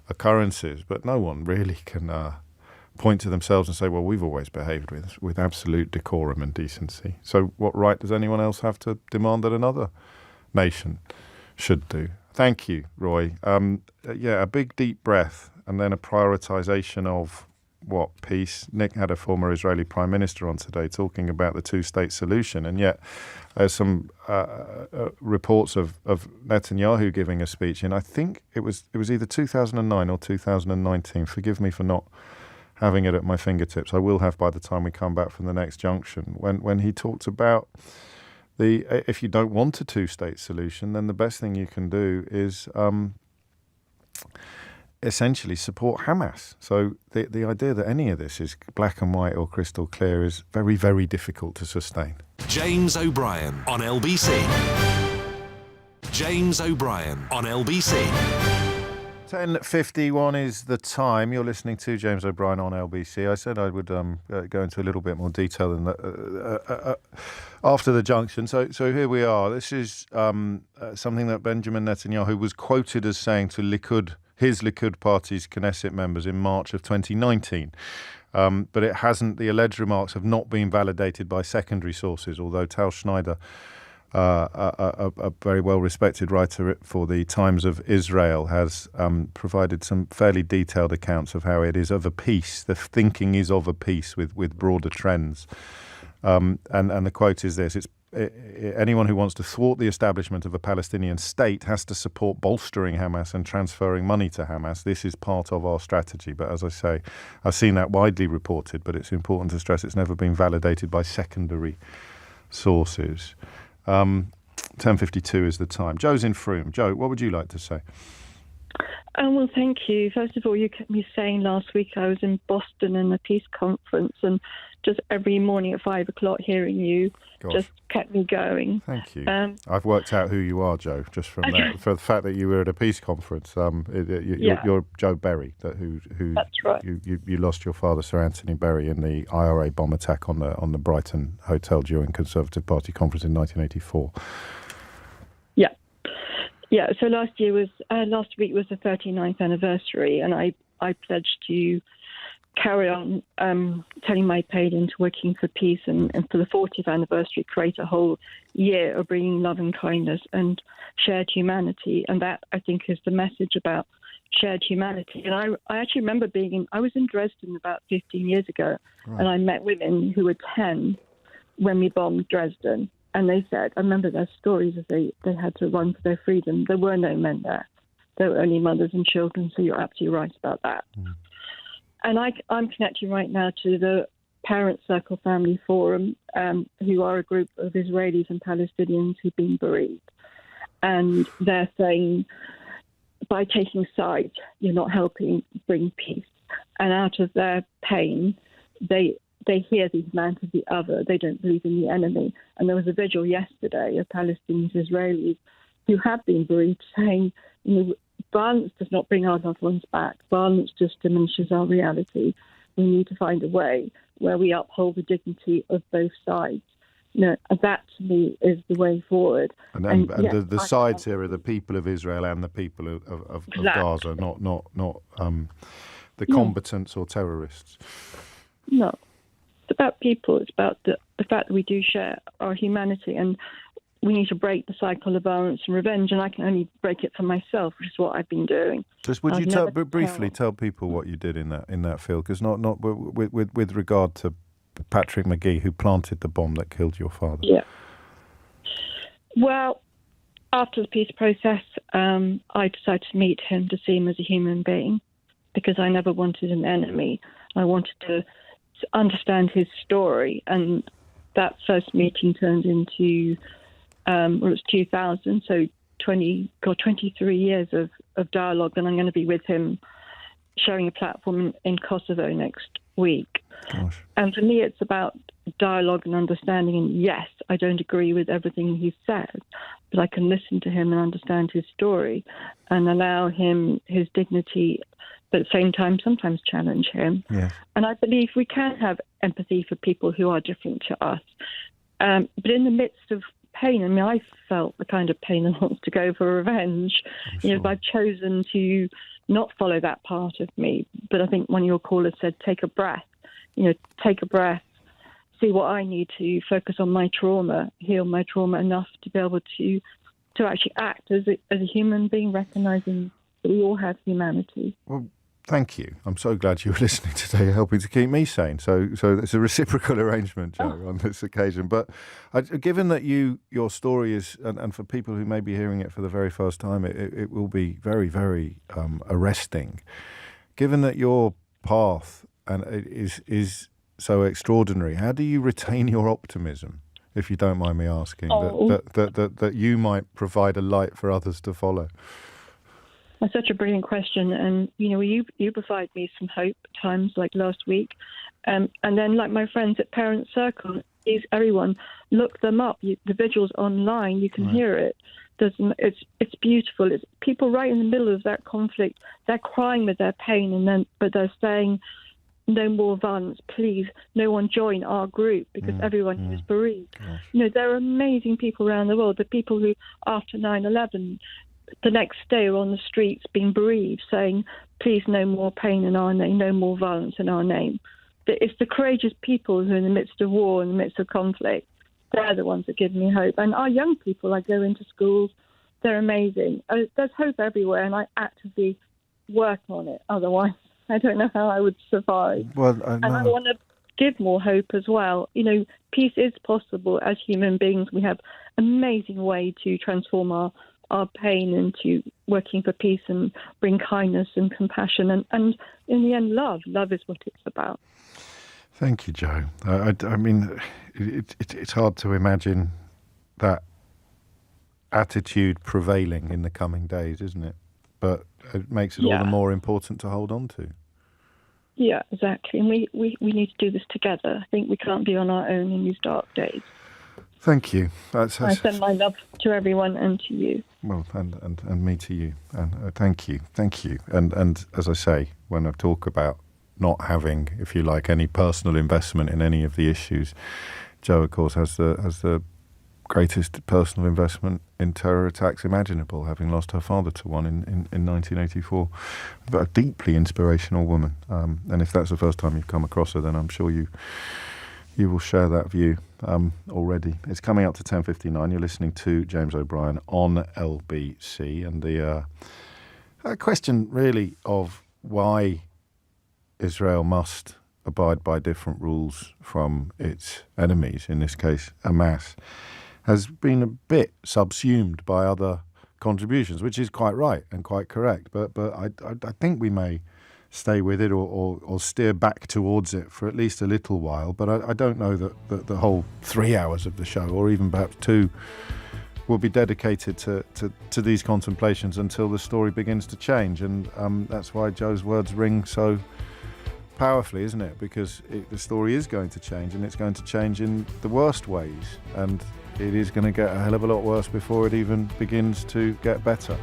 occurrences, but no one really can point to themselves and say, well, we've always behaved with absolute decorum and decency. So what right does anyone else have to demand that another nation should do? Thank you, Roy. A big deep breath and then a prioritisation of what? Peace. Nick had a former Israeli Prime Minister on today talking about the two-state solution, and yet there's some reports of Netanyahu giving a speech in, I think it was either 2009 or 2019. Forgive me for not having it at my fingertips. I will have by the time we come back from the next junction, when he talked about if you don't want a two-state solution, then the best thing you can do is essentially support Hamas. So the idea that any of this is black and white or crystal clear is very, very difficult to sustain. James O'Brien on LBC. James O'Brien on LBC. 10:51 is the time. You're listening to James O'Brien on LBC. I said I would go into a little bit more detail than that after the junction. So here we are. This is something that Benjamin Netanyahu was quoted as saying to his Likud party's Knesset members in March of 2019. But it hasn't. The alleged remarks have not been validated by secondary sources, although Tal Schneider, a very well-respected writer for the Times of Israel, has provided some fairly detailed accounts of how it is of a piece. The thinking is of a piece with broader trends. And the quote is this: anyone who wants to thwart the establishment of a Palestinian state has to support bolstering Hamas and transferring money to Hamas. This is part of our strategy. But as I say, I've seen that widely reported, but it's important to stress it's never been validated by secondary sources. 10:52 is the time. Joe's in Frome. Joe, what would you like to say? Well, thank you. First of all, you kept me saying last week I was in Boston in a peace conference, and just every morning at 5 o'clock hearing you just kept me going. Thank you. I've worked out who you are, Joe, just from that. For the fact that you were at a peace conference. You're Joe Berry, who that's right. You lost your father, Sir Anthony Berry, in the IRA bomb attack on the Brighton Hotel during Conservative Party conference in 1984. Yeah, so last week was the 39th anniversary, and I pledged to carry on turning my pain into working for peace, and for the 40th anniversary, create a whole year of bringing love and kindness and shared humanity. And that, I think, is the message about shared humanity. And I actually remember I was in Dresden about 15 years ago, right, and I met women who were 10 when we bombed Dresden. And they said, I remember their stories as they had to run for their freedom. There were no men there. There were only mothers and children, so you're absolutely right about that. Mm. And I'm connecting right now to the Parent Circle Family Forum, who are a group of Israelis and Palestinians who've been bereaved. And they're saying, by taking sides, you're not helping bring peace. And out of their pain, they hear the man of the other. They don't believe in the enemy. And there was a vigil yesterday of Palestinians, Israelis who have been bereaved, saying, violence does not bring our loved ones back. Violence just diminishes our reality. We need to find a way where we uphold the dignity of both sides. And that to me is the way forward. And the sides here are the people of Israel and the people of Gaza, not the combatants or terrorists. No, it's about people. It's about the fact that we do share our humanity, and we need to break the cycle of violence and revenge. And I can only break it for myself, which is what I've been doing. Just would you briefly tell people what you did in that field? Because not with regard to Patrick McGee, who planted the bomb that killed your father. Yeah. Well, after the peace process, I decided to meet him to see him as a human being, because I never wanted an enemy. I wanted to understand his story, and that first meeting turned into, it was 2000, so 23 years of dialogue, and I'm going to be with him sharing a platform in Kosovo next week. Gosh. And for me, it's about dialogue and understanding. And yes, I don't agree with everything he says, but I can listen to him and understand his story and allow him his dignity, but at the same time, sometimes challenge him. Yes. And I believe we can have empathy for people who are different to us. But in the midst of pain, I mean, I felt the kind of pain that wants to go for revenge. Sure. I've chosen to not follow that part of me. But I think one of your callers said, take a breath. Take a breath, see what I need to focus on my trauma, heal my trauma enough to be able to actually act as a human being, recognizing that we all have humanity. Well, thank you. I'm so glad you were listening today, helping to keep me sane. So it's a reciprocal arrangement, Joe, on this occasion. But given that your story is, and for people who may be hearing it for the very first time, it will be very, very arresting. Given that your path and it is so extraordinary, how do you retain your optimism, if you don't mind me asking, that you might provide a light for others to follow? That's such a brilliant question. And, you provide me some hope at times, like last week. And then, like my friends at Parent Circle, everyone, look them up. The vigil's online. You can hear it. It's beautiful. It's people right in the middle of that conflict. They're crying with their pain, but they're saying, no more violence, please. No one join our group, because everyone is bereaved. There are amazing people around the world. The people who, after 9/11, the next day are on the streets being bereaved, saying, please, no more pain in our name, no more violence in our name. It's the courageous people who are in the midst of war, in the midst of conflict. They're the ones that give me hope. And our young people, I go into schools, they're amazing. There's hope everywhere, and I actively work on it. Otherwise, I don't know how I would survive. Well, and I want to give more hope as well. Peace is possible. As human beings, we have an amazing way to transform our pain into working for peace and bring kindness and compassion. And in the end, love. Love is what it's about. Thank you, Joe. I mean, it's hard to imagine that attitude prevailing in the coming days, isn't it? But it makes it all the more important to hold on to. Yeah, exactly. And we need to do this together. I think we can't be on our own in these dark days. Thank you. I send my love to everyone and to you. Well, and me to you. And thank you. And as I say, when I talk about not having, if you like, any personal investment in any of the issues, Joe, of course, has the greatest personal investment in terror attacks imaginable, having lost her father to one in 1984. But a deeply inspirational woman. And if that's the first time you've come across her, then I'm sure you will share that view already. It's coming up to 10:59. You're listening to James O'Brien on LBC. And the question really of why Israel must abide by different rules from its enemies, in this case Hamas, has been a bit subsumed by other contributions, which is quite right and quite correct. But I think we may stay with it or steer back towards it for at least a little while. But I don't know that the whole 3 hours of the show, or even perhaps 2, will be dedicated to these contemplations until the story begins to change. And that's why Joe's words ring so powerfully, isn't it? Because the story is going to change, and it's going to change in the worst ways. And it is going to get a hell of a lot worse before it even begins to get better.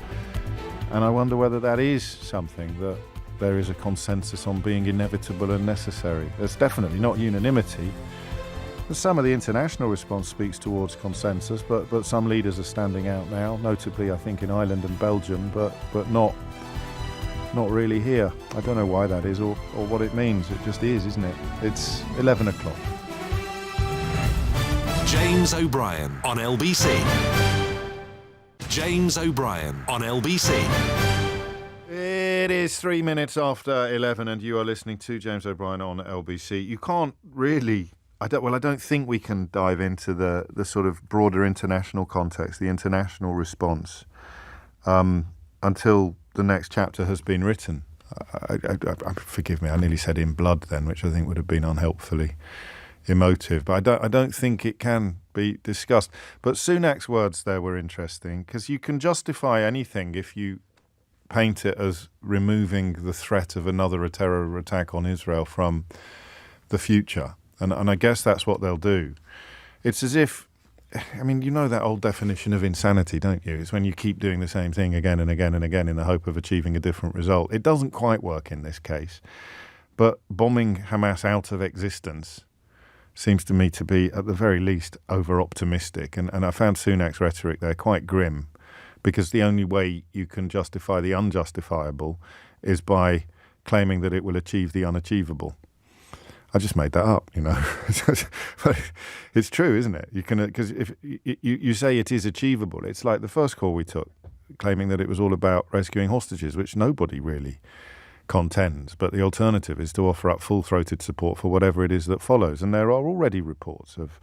And I wonder whether that is something that there is a consensus on being inevitable and necessary. There's definitely not unanimity. Some of the international response speaks towards consensus, but some leaders are standing out now, notably I think in Ireland and Belgium, but not really here. I don't know why that is or what it means. It just is, isn't it? It's 11 o'clock. James O'Brien on LBC. James O'Brien on LBC. It is 3 minutes after 11 and you are listening to James O'Brien on LBC. You can't really... I don't think we can dive into the sort of broader international context, the international response, until the next chapter has been written. Forgive me, I nearly said in blood then, which I think would have been unhelpfully emotive. But I don't think it can be discussed. But Sunak's words there were interesting, because you can justify anything if you paint it as removing the threat of another terror attack on Israel from the future. And I guess that's what they'll do. It's as if, I mean, you know that old definition of insanity, don't you? It's when you keep doing the same thing again and again and again in the hope of achieving a different result. It doesn't quite work in this case. But bombing Hamas out of existence seems to me to be, at the very least, over-optimistic. And I found Sunak's rhetoric there quite grim, because the only way you can justify the unjustifiable is by claiming that it will achieve the unachievable. I just made that up, you know. It's true, isn't it? You can, because if you say it is achievable, it's like the first call we took, claiming that it was all about rescuing hostages, which nobody really contends. But the alternative is to offer up full-throated support for whatever it is that follows. And there are already reports of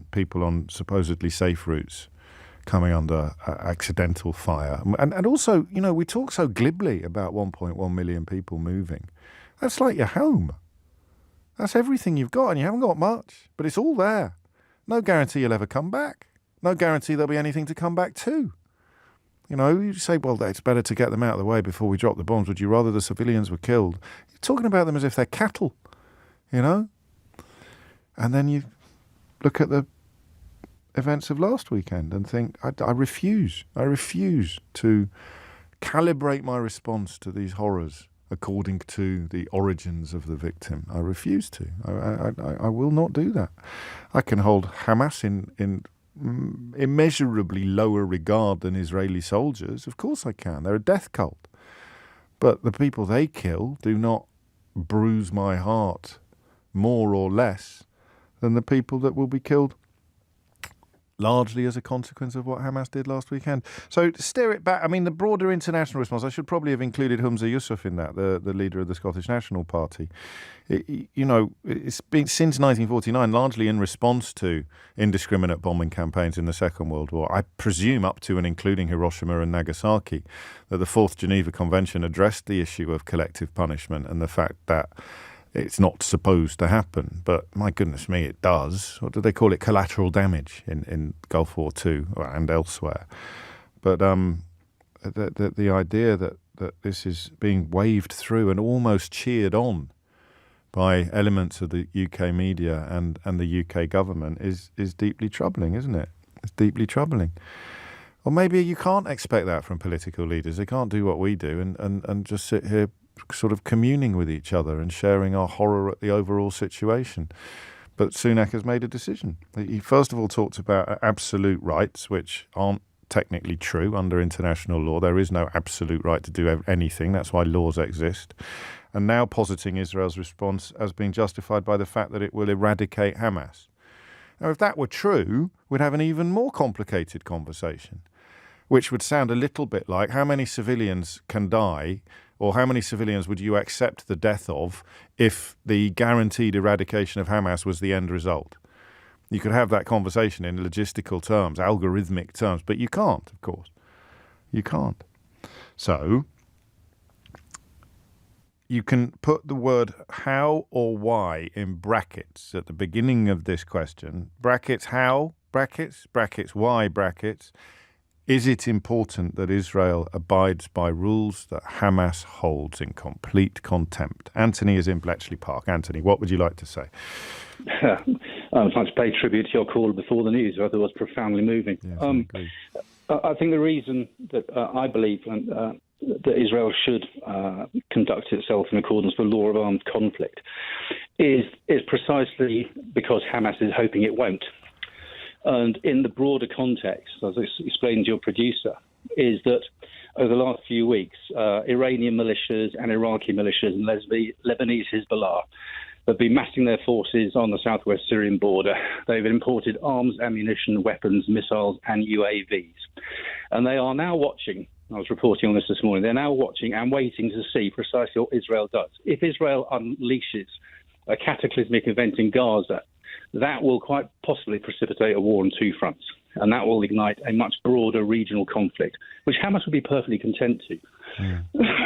people on supposedly safe routes coming under accidental fire. And also, you know, we talk so glibly about 1.1 million people moving. That's like your home. That's everything you've got, and you haven't got much, but it's all there. No guarantee you'll ever come back. No guarantee there'll be anything to come back to. You know, you say, well, it's better to get them out of the way before we drop the bombs. Would you rather the civilians were killed? You're talking about them as if they're cattle, you know? And then you look at the events of last weekend and think, I refuse to calibrate my response to these horrors according to the origins of the victim. I refuse to. I will not do that. I can hold Hamas in immeasurably lower regard than Israeli soldiers. Of course I can. They're a death cult. But the people they kill do not bruise my heart more or less than the people that will be killed largely as a consequence of what Hamas did last weekend. So to steer it back, I mean, the broader international response, I should probably have included Humza Yousaf in that, the leader of the Scottish National Party. It's been since 1949 largely in response to indiscriminate bombing campaigns in the Second World War. I presume up to and including Hiroshima and Nagasaki, that the Fourth Geneva Convention addressed the issue of collective punishment and the fact that it's not supposed to happen, but my goodness me, it does. What do they call it? Collateral damage in Gulf War II and elsewhere. But the idea that this is being waved through and almost cheered on by elements of the UK media and the UK government is deeply troubling, isn't it? It's deeply troubling. Or maybe you can't expect that from political leaders. They can't do what we do and just sit here sort of communing with each other and sharing our horror at the overall situation. But Sunak has made a decision. He first of all talked about absolute rights, which aren't technically true under international law. There is no absolute right to do anything. That's why laws exist. And now positing Israel's response as being justified by the fact that it will eradicate Hamas. Now, if that were true, we'd have an even more complicated conversation, which would sound a little bit like how many civilians can die, or how many civilians would you accept the death of if the guaranteed eradication of Hamas was the end result? You could have that conversation in logistical terms, algorithmic terms, but you can't, of course. You can't. So you can put the word how or why in brackets at the beginning of this question. Brackets how, brackets why, brackets. Is it important that Israel abides by rules that Hamas holds in complete contempt? Anthony is in Bletchley Park. Anthony, what would you like to say? I was trying to pay tribute to your call before the news. I thought it was profoundly moving. Yes, I think the reason that I believe that Israel should conduct itself in accordance with the law of armed conflict is precisely because Hamas is hoping it won't. And in the broader context, as I explained to your producer, is that over the last few weeks, Iranian militias and Iraqi militias and Lebanese Hezbollah have been massing their forces on the southwest Syrian border. They've imported arms, ammunition, weapons, missiles, and UAVs. And they are now watching. I was reporting on this morning. They're now watching and waiting to see precisely what Israel does. If Israel unleashes a cataclysmic event in Gaza, that will quite possibly precipitate a war on two fronts. And that will ignite a much broader regional conflict, which Hamas would be perfectly content to.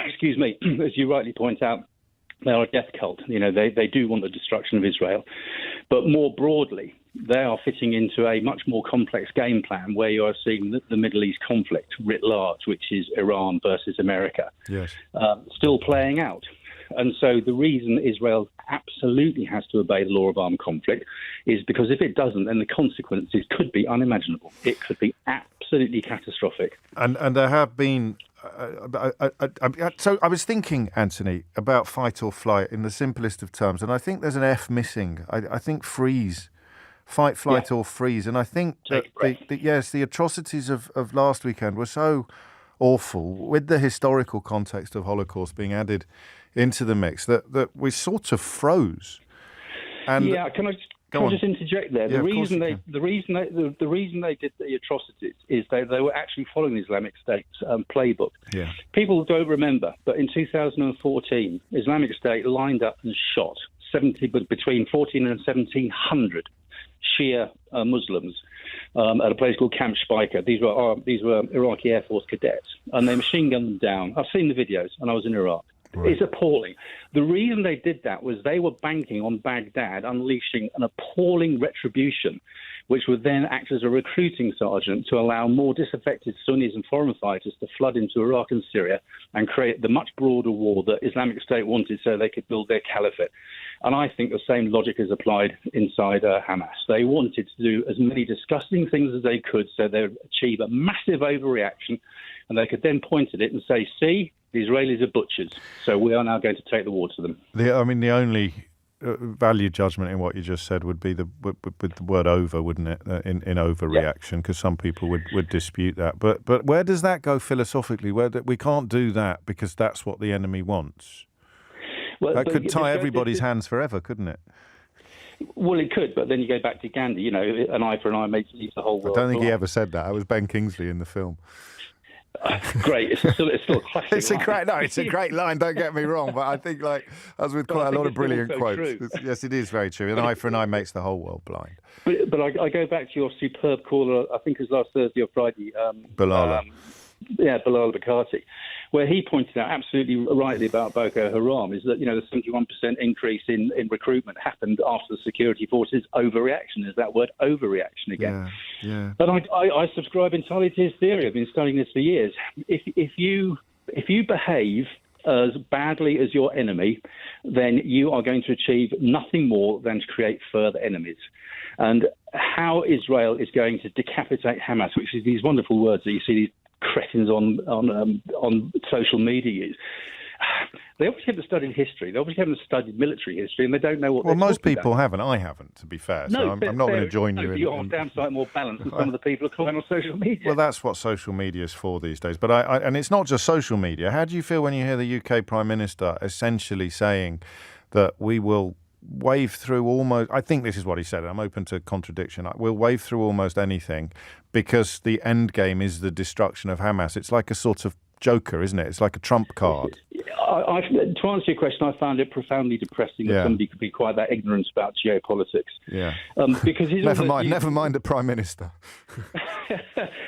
Excuse me. As you rightly point out, they are a death cult. You know, they do want the destruction of Israel. But more broadly, they are fitting into a much more complex game plan where you are seeing the Middle East conflict writ large, which is Iran versus America, still playing out. And so the reason Israel absolutely has to obey the law of armed conflict is because if it doesn't, then the consequences could be unimaginable. It could be absolutely catastrophic. And there have been... so I was thinking, Anthony, about fight or flight in the simplest of terms, and I think there's an F missing. I think freeze. Fight, flight or freeze. And I think that the atrocities of last weekend were so awful, with the historical context of Holocaust being added into the mix, that we sort of froze. And can I just interject there? The reason they did the atrocities is they were actually following the Islamic State's playbook. Yeah. People don't remember, but in 2014, Islamic State lined up and shot between 14 and 1,700 Shia Muslims at a place called Camp Speicher. These were Iraqi Air Force cadets, and they machine gunned them down. I've seen the videos, and I was in Iraq. Right. It's appalling. The reason they did that was they were banking on Baghdad unleashing an appalling retribution, which would then act as a recruiting sergeant to allow more disaffected Sunnis and foreign fighters to flood into Iraq and Syria and create the much broader war that Islamic State wanted so they could build their caliphate. And I think the same logic is applied inside Hamas. They wanted to do as many disgusting things as they could so they would achieve a massive overreaction, and they could then point at it and say, see, the Israelis are butchers, so we are now going to take the war to them. The only value judgment in what you just said would be with the word over, wouldn't it, in overreaction, because some people would dispute that. But where does that go philosophically? We can't do that because that's what the enemy wants. Well, that could tie everybody's hands forever, couldn't it? Well, it could, but then you go back to Gandhi, an eye for an eye makes the whole world. I don't think he ever said that. It was Ben Kingsley in the film. Great, it's still a classic. It's a great line. Don't get me wrong, but I think, as with quite a lot of brilliant quotes, yes, it is very true. An eye for an eye makes the whole world blind. But I go back to your superb caller. I think it was last Thursday or Friday. Bilal. Bilal Bakati, where he pointed out absolutely rightly about Boko Haram is that the 71% increase in recruitment happened after the security forces overreaction. Is that word overreaction again? Yeah. But I subscribe entirely to his theory. I've been studying this for years. If you behave as badly as your enemy, then you are going to achieve nothing more than to create further enemies. And how Israel is going to decapitate Hamas, which is these wonderful words that you see these cretins on social media use. They obviously haven't studied history. They obviously haven't studied military history, and they don't know what. Well, most people haven't. I haven't, to be fair. So I'm not going to join you. You're on damn sight more balanced than some of the people who are calling on social media. Well, that's what social media is for these days. But and it's not just social media. How do you feel when you hear the UK Prime Minister essentially saying that we will wave through almost, I think this is what he said, I'm open to contradiction, we'll wave through almost anything because the end game is the destruction of Hamas. It's like a sort of joker, isn't it? It's like a trump card. To answer your question, I found it profoundly depressing that somebody could be quite that ignorant about geopolitics. Yeah. Because never mind the Prime Minister.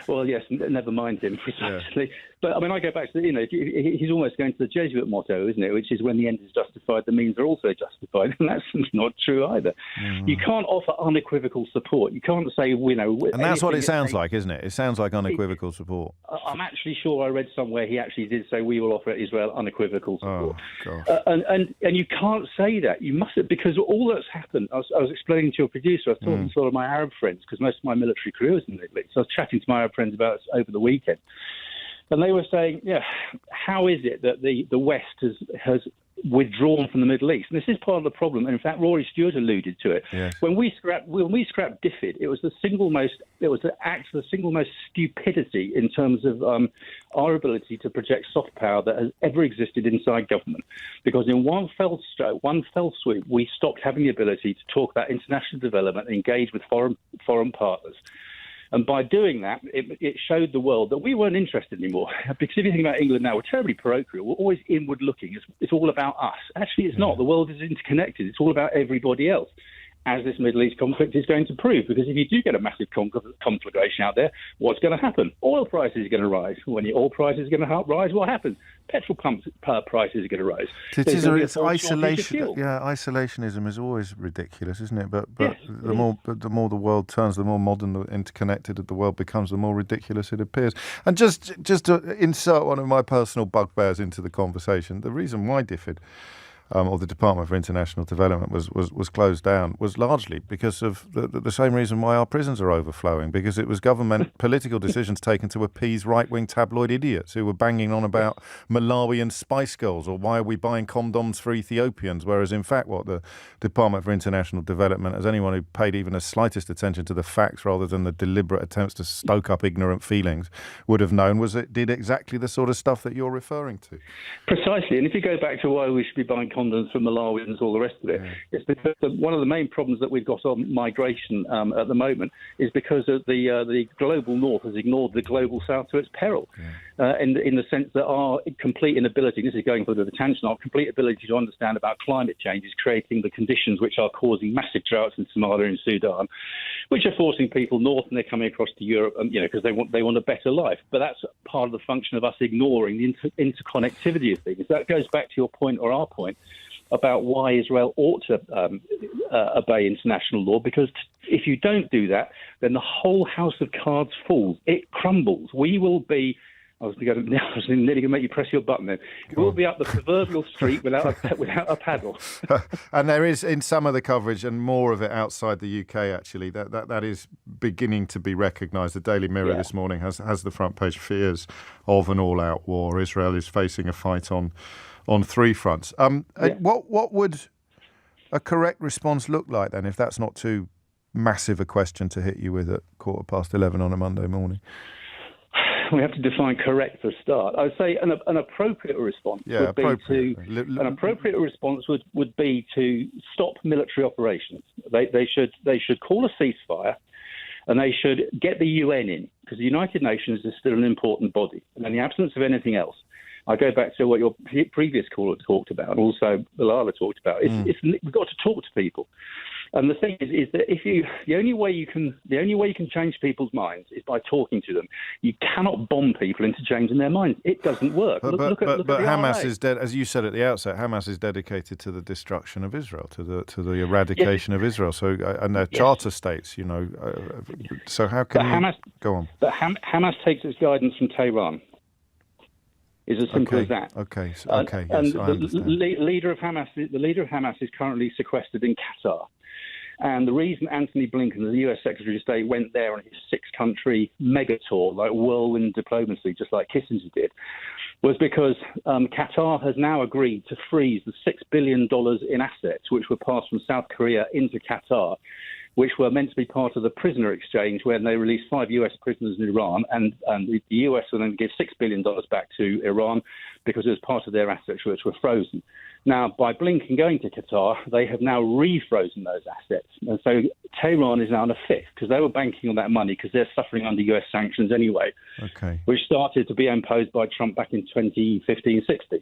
Well, yes, never mind him, precisely. Yeah. But, I go back to, he's almost going to the Jesuit motto, isn't it, which is when the end is justified, the means are also justified. And that's not true either. Mm. You can't offer unequivocal support. You can't say, And that's what it sounds like, isn't it? It sounds like unequivocal support. I'm actually sure I read somewhere where he actually did say we will offer Israel unequivocal support. Oh, gosh. And you can't say that. You mustn't, because all that's happened, I was explaining to your producer, I was talking to a lot of my Arab friends, because most of my military career was in the Middle East. So I was chatting to my Arab friends about it over the weekend. And they were saying, how is it that the West has withdrawn from the Middle East? And this is part of the problem. And in fact, Rory Stewart alluded to it. Yes. When we scrapped DFID, it was the act of the single most stupidity in terms of our ability to project soft power that has ever existed inside government. Because in one fell swoop, we stopped having the ability to talk about international development and engage with foreign partners. And by doing that, it showed the world that we weren't interested anymore. Because if you think about England now, we're terribly parochial. We're always inward-looking. It's all about us. Actually, it's not. The world is interconnected. It's all about everybody else, as this Middle East conflict is going to prove. Because if you do get a massive conflagration out there, what's going to happen? Oil prices are going to rise. When the oil prices are going to rise, what happens? Petrol pump prices are going to rise. It's isolation. Yeah, isolationism is always ridiculous, isn't it? But the more the world turns, the more modern, interconnected the world becomes, the more ridiculous it appears. And just to insert one of my personal bugbears into the conversation, the reason why DFID, or the Department for International Development was closed down was largely because of the same reason why our prisons are overflowing, because it was government political decisions taken to appease right-wing tabloid idiots who were banging on about Malawian Spice Girls, or why are we buying condoms for Ethiopians, whereas in fact what the Department for International Development, as anyone who paid even the slightest attention to the facts rather than the deliberate attempts to stoke up ignorant feelings would have known, was it did exactly the sort of stuff that you're referring to. Precisely, and if you go back to why we should be buying condoms for Malawians, all the rest of it, it's because one of the main problems that we've got on migration at the moment is because of the global north has ignored the global south to its peril, in the sense that our complete inability, this is going for the tangent, our complete ability to understand about climate change is creating the conditions which are causing massive droughts in Somalia and Sudan, which are forcing people north, and they're coming across to Europe, because they want a better life. But that's part of the function of us ignoring the interconnectivity of things. That goes back to your point, or our point, about why Israel ought to obey international law, because if you don't do that, then the whole house of cards falls. It crumbles. We will be... I was nearly going to make you press your button then. We'll be up the proverbial street without a paddle. And there is, in some of the coverage, and more of it outside the UK actually, that is beginning to be recognised. The Daily Mirror this morning has the front page, fears of an all-out war. Israel is facing a fight on three fronts. What would a correct response look like then, if that's not too massive a question to hit you with at 11:15 on a Monday morning? We have to define correct for a start. I would say an appropriate response would be to stop military operations. They should call a ceasefire, and they should get the UN in, because the United Nations is still an important body. And in the absence of anything else, I go back to what your previous caller talked about, and also Bilala talked about. We've got to talk to people. And the thing is that the only way you can change people's minds is by talking to them. You cannot bomb people into changing their minds. It doesn't work. But Hamas is dead, as you said at the outset. Hamas is dedicated to the destruction of Israel, to the eradication of Israel. So, and they're charter states, So how can go on? But Hamas takes its guidance from Tehran. It's as simple as that. Okay. Yes, and I understand. The leader of Hamas is currently sequestered in Qatar. And the reason Anthony Blinken, the US Secretary of State, went there on his 6-country mega tour, like whirlwind diplomacy, just like Kissinger did, was because Qatar has now agreed to freeze the $6 billion in assets which were passed from South Korea into Qatar, which were meant to be part of the prisoner exchange when they released 5 US prisoners in Iran, and the US will then give $6 billion back to Iran because it was part of their assets which were frozen. Now, by Blinken going to Qatar, they have now refrozen those assets. And so Tehran is now in a fix, because they were banking on that money because they're suffering under US sanctions anyway, which started to be imposed by Trump back in 2015-16.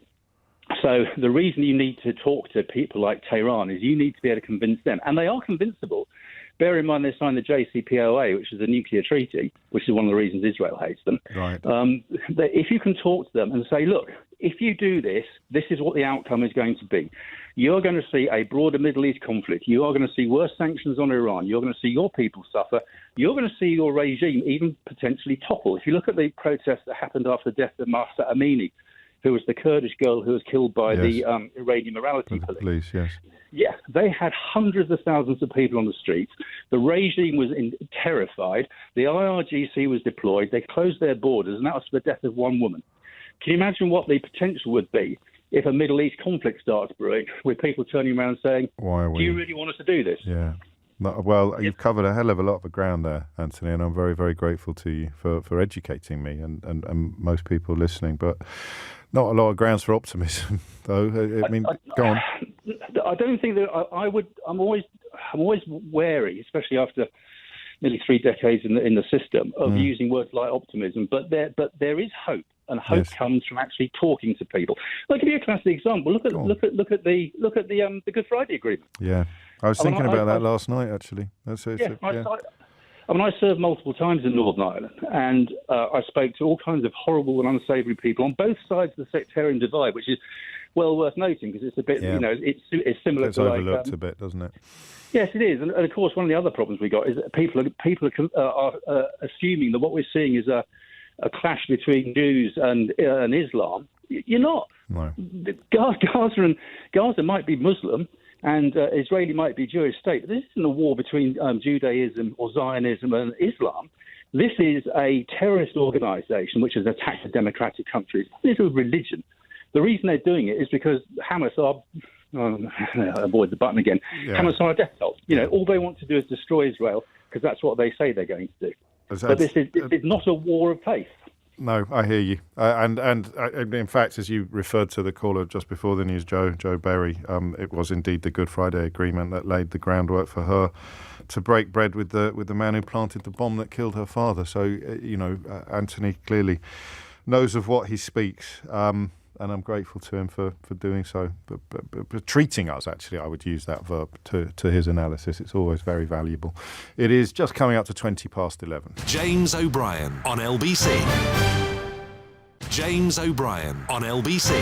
So the reason you need to talk to people like Tehran is you need to be able to convince them. And they are convincible. Bear in mind they signed the JCPOA, which is a nuclear treaty, which is one of the reasons Israel hates them. Right. If you can talk to them and say, look, if you do this, this is what the outcome is going to be. You're going to see a broader Middle East conflict. You are going to see worse sanctions on Iran. You're going to see your people suffer. You're going to see your regime even potentially topple. If you look at the protests that happened after the death of Mahsa Amini, who was the Kurdish girl who was killed by the Iranian morality police. Yes. Yeah, they had hundreds of thousands of people on the streets. The regime was terrified. The IRGC was deployed. They closed their borders, and that was for the death of one woman. Can you imagine what the potential would be if a Middle East conflict starts brewing, with people turning around saying, do you really want us to do this? Yeah. Well, you've covered a hell of a lot of ground there, Anthony, and I'm very, very grateful to you for educating me and most people listening. But not a lot of grounds for optimism, though. Go on. I don't think that I would. I'm always wary, especially after nearly 3 decades in the system, of using words like optimism. But there is hope, and hope comes from actually talking to people. I'll give you a classic example. Look at the Good Friday Agreement. Yeah, I was thinking about that last night. Actually, I served multiple times in Northern Ireland, and I spoke to all kinds of horrible and unsavoury people on both sides of the sectarian divide, which is well worth noting because it's a bit, it's similar. It's to overlooked a bit, doesn't it? Yes, it is, and of course, one of the other problems we got is that people are assuming that what we're seeing is a clash between Jews and Islam. You're not. No. Gaza might be Muslim, and Israeli might be Jewish state, but this isn't a war between Judaism or Zionism and Islam. This is a terrorist organisation which has attacked a democratic country. It's a religion. The reason they're doing it is because Hamas are, avoid the button again, Hamas are a death cult. All they want to do is destroy Israel because that's what they say they're going to do. But this is not a war of faith. No, I hear you. And in fact, as you referred to the caller just before the news, Joe Berry, it was indeed the Good Friday Agreement that laid the groundwork for her to break bread with the man who planted the bomb that killed her father. So, Anthony clearly knows of what he speaks. And I'm grateful to him for doing so. But treating us, actually, I would use that verb to his analysis. It's always very valuable. It is just coming up to 11:20. James O'Brien on LBC. James O'Brien on LBC.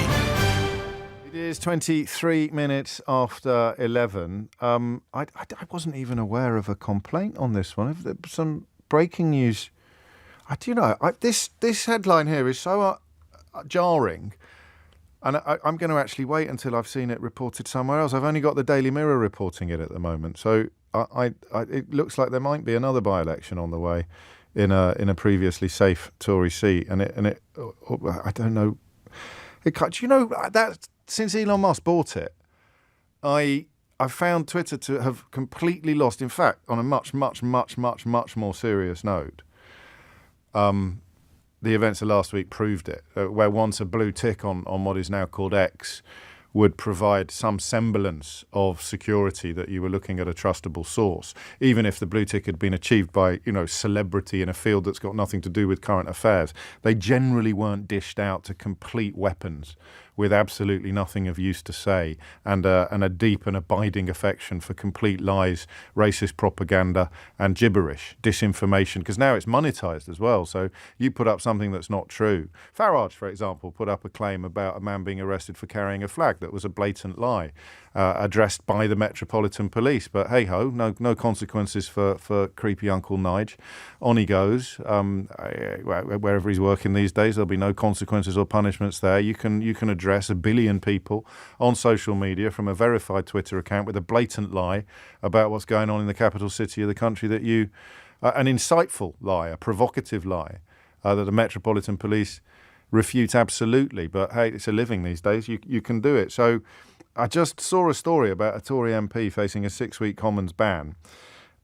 It is 23 minutes after 11. I wasn't even aware of a complaint on this one. Some breaking news. This headline here is so jarring. And I'm going to actually wait until I've seen it reported somewhere else. I've only got the Daily Mirror reporting it at the moment. So it looks like there might be another by-election on the way in a previously safe Tory seat. And I don't know. That since Elon Musk bought it, I found Twitter to have completely lost. In fact, on a much, much, much, much, much more serious note, the events of last week proved it, where once a blue tick on what is now called X would provide some semblance of security that you were looking at a trustable source, even if the blue tick had been achieved by, celebrity in a field that's got nothing to do with current affairs. They generally weren't dished out to complete weapons with absolutely nothing of use to say and a deep and abiding affection for complete lies, racist propaganda and gibberish, disinformation, because now it's monetized as well. So you put up something that's not true. Farage, for example, put up a claim about a man being arrested for carrying a flag that was a blatant lie, addressed by the Metropolitan Police. But hey-ho, no consequences for creepy Uncle Nige. On he goes. Wherever he's working these days, there'll be no consequences or punishments there. You can address 1 billion people on social media from a verified Twitter account with a blatant lie about what's going on in the capital city of the country that an insightful lie, a provocative lie that the Metropolitan Police refute absolutely. But hey, it's a living these days. You can do it. So I just saw a story about a Tory MP facing a 6-week Commons ban.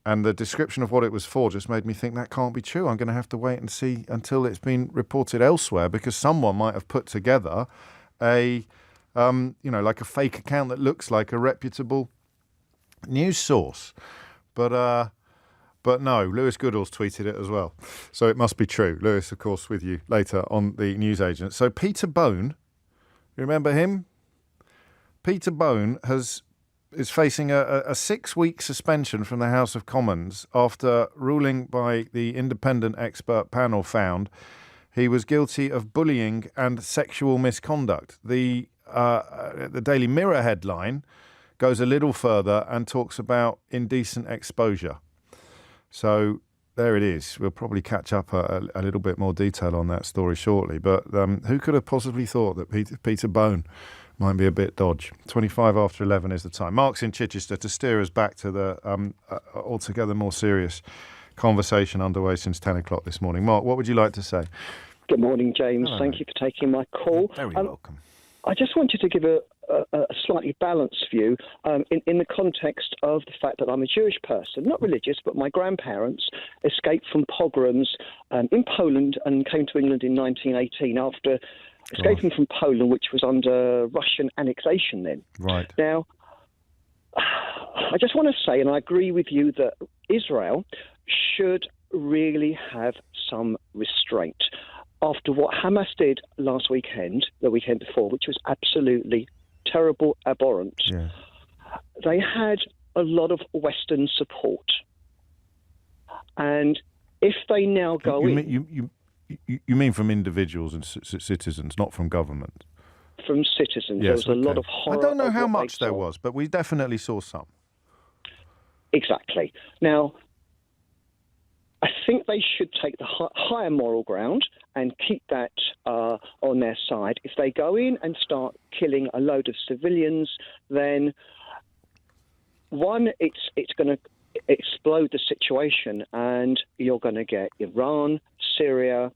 And the description of what it was for just made me think that can't be true. I'm going to have to wait and see until it's been reported elsewhere, because someone might have put together like a fake account that looks like a reputable news source. But no, Lewis Goodall's tweeted it as well. So it must be true. Lewis, of course, with you later on the newsagent. So Peter Bone, you remember him? Peter Bone is facing a 6-week suspension from the House of Commons after ruling by the independent expert panel found he was guilty of bullying and sexual misconduct. The Daily Mirror headline goes a little further and talks about indecent exposure. So there it is. We'll probably catch up a little bit more detail on that story shortly. But who could have possibly thought that Peter Bone might be a bit dodge? 25 after 11 is the time. Mark's in Chichester to steer us back to the altogether more serious conversation underway since 10 o'clock this morning. Mark, what would you like to say? Good morning, James. Hello. Thank you for taking my call. Very welcome. I just wanted to give a slightly balanced view in the context of the fact that I'm a Jewish person, not religious, but my grandparents escaped from pogroms in Poland and came to England in 1918 after escaping from Poland, which was under Russian annexation then. Right. Now, I just want to say, and I agree with you, that Israel should really have some restraint. After what Hamas did last weekend, the weekend before, which was absolutely terrible, abhorrent, Yeah. they had a lot of Western support. And if they now go You mean from individuals and citizens, not from government? from citizens, Yes, there was a lot okay. of horror. I don't know of how what much they there saw. was, but we definitely saw some. Exactly. Now, I think they should take the higher moral ground and keep that on their side. If they go in and start killing a load of civilians, then one, it's going to explode the situation, and you're going to get Iran, Syria,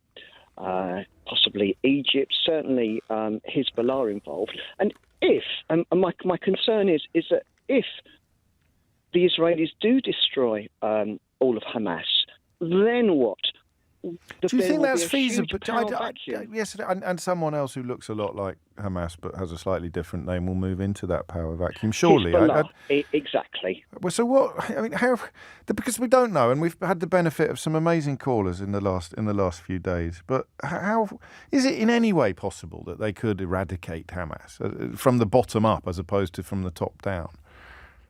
possibly Egypt, certainly Hezbollah involved. And if, and my concern is that if the Israelis do destroy all of Hamas, then what? Do you think that's feasible? Yes. And someone else who looks a lot like Hamas but has a slightly different name will move into that power vacuum. Surely, Exactly. Well, so what? I mean, how? Because we don't know, and we've had the benefit of some amazing callers in the last few days. But how is it in any way possible that they could eradicate Hamas from the bottom up as opposed to from the top down,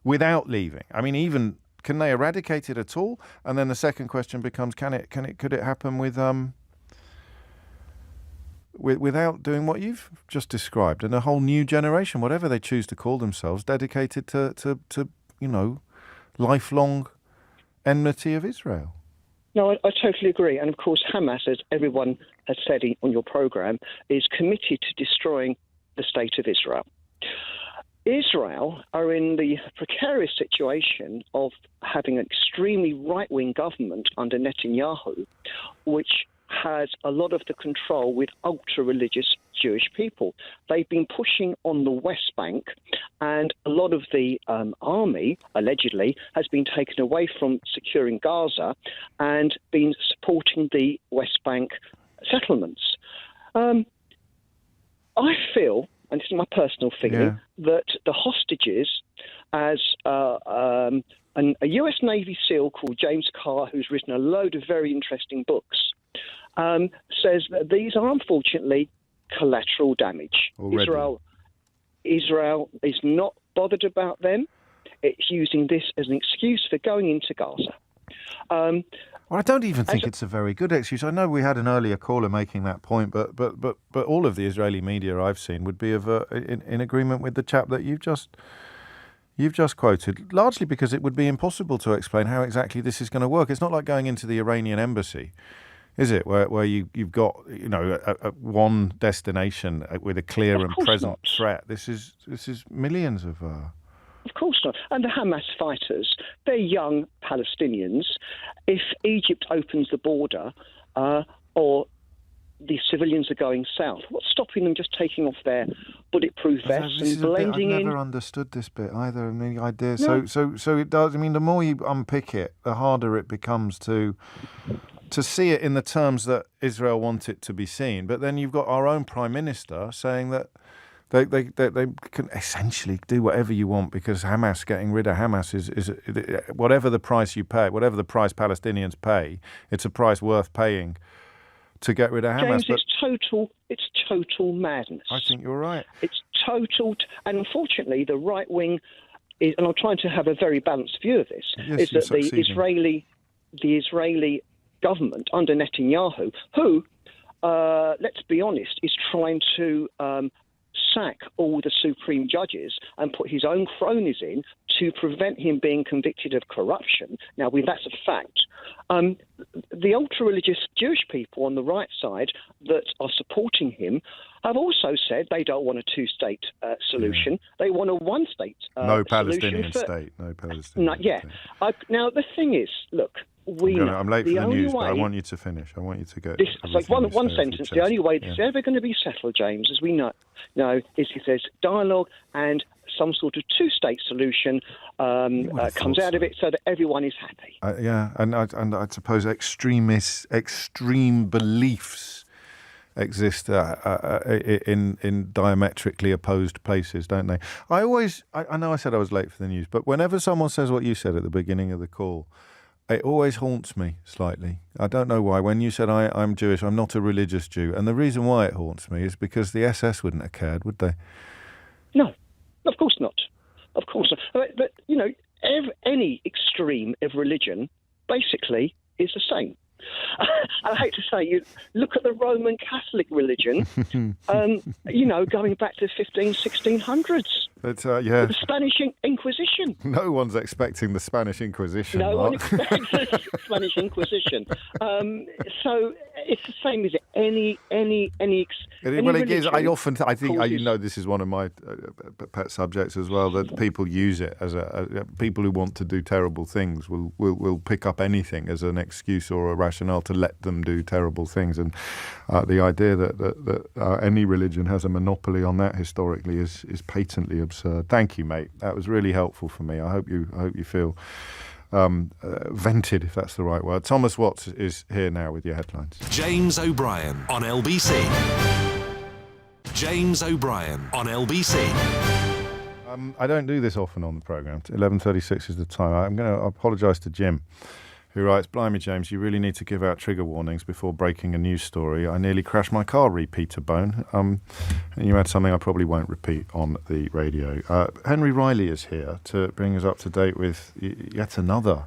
without leaving? I mean, even. Can they eradicate it at all? And then the second question becomes: could it happen without doing what you've just described, and a whole new generation, whatever they choose to call themselves, dedicated to lifelong enmity of Israel? No, I totally agree. And of course, Hamas, as everyone has said on your programme, is committed to destroying the state of Israel. Israel are in the precarious situation of having an extremely right-wing government under Netanyahu, which has a lot of the control with ultra-religious Jewish people. They've been pushing on the West Bank, and a lot of the army, allegedly, has been taken away from securing Gaza and been supporting the West Bank settlements. I feel, and this is my personal feeling, that the hostages, as a US Navy SEAL called James Carr, who's written a load of very interesting books, says that these are unfortunately collateral damage. Already. Israel is not bothered about them. It's using this as an excuse for going into Gaza. Well, I don't even think it's a very good excuse. I know we had an earlier caller making that point, but all of the Israeli media I've seen would be in agreement with the chap that you've just quoted, largely because it would be impossible to explain how exactly this is going to work. It's not like going into the Iranian embassy, is it? Where you've got one destination with a clear and present threat. This is millions of. Of course not. And the Hamas fighters, they're young Palestinians. If Egypt opens the border or the civilians are going south, what's stopping them just taking off their bulletproof vests and blending in? I've never understood this bit either. I mean, the idea. No. So it does. I mean, the more you unpick it, the harder it becomes to see it in the terms that Israel want it to be seen. But then you've got our own Prime Minister saying that They can essentially do whatever you want because Hamas, getting rid of Hamas is whatever the price you pay, whatever the price Palestinians pay, it's a price worth paying to get rid of Hamas. James, it's total madness. I think you're right. It's total, and unfortunately, the right wing is, and I'm trying to have a very balanced view of this, is that the Israeli government under Netanyahu, who let's be honest, is trying to sack all the supreme judges and put his own cronies in to prevent him being convicted of corruption. Now, that's a fact. The ultra-religious Jewish people on the right side that are supporting him have also said they don't want a two-state solution. They want a one-state no solution. Palestinian state. No Palestinian state. Now, the thing is, look, I'm late for the news, but I want you to finish. I want you to go. One sentence. The only way this is ever going to be settled, James, as we know, is if there's dialogue and some sort of two-state solution comes out of it, so that everyone is happy. And I suppose extreme beliefs exist in diametrically opposed places, don't they? I know I said I was late for the news, but whenever someone says what you said at the beginning of the call, it always haunts me slightly. I don't know why. When you said I'm Jewish, I'm not a religious Jew. And the reason why it haunts me is because the SS wouldn't have cared, would they? No, of course not. Of course not. But any extreme of religion basically is the same. I hate to say, you look at the Roman Catholic religion, going back to the 1600s. But, the Spanish Inquisition. No one's expecting the Spanish Inquisition. No one expects the Spanish Inquisition. So it's the same as any it is. I think this is one of my pet subjects as well. That people use it as people who want to do terrible things will pick up anything as an excuse or a rationale to let them do terrible things. And the idea that any religion has a monopoly on that historically is patently absurd. Thank you, mate. That was really helpful for me. I hope you feel vented, if that's the right word. Thomas Watts is here now with your headlines. James O'Brien on LBC. James O'Brien on LBC. I don't do this often on the programme. 11:36 is the time. I'm going to apologise to Jim, who writes, "Blimey, James, you really need to give out trigger warnings before breaking a news story. I nearly crashed my car, Peter Bone." And you had something I probably won't repeat on the radio. Henry Riley is here to bring us up to date with yet another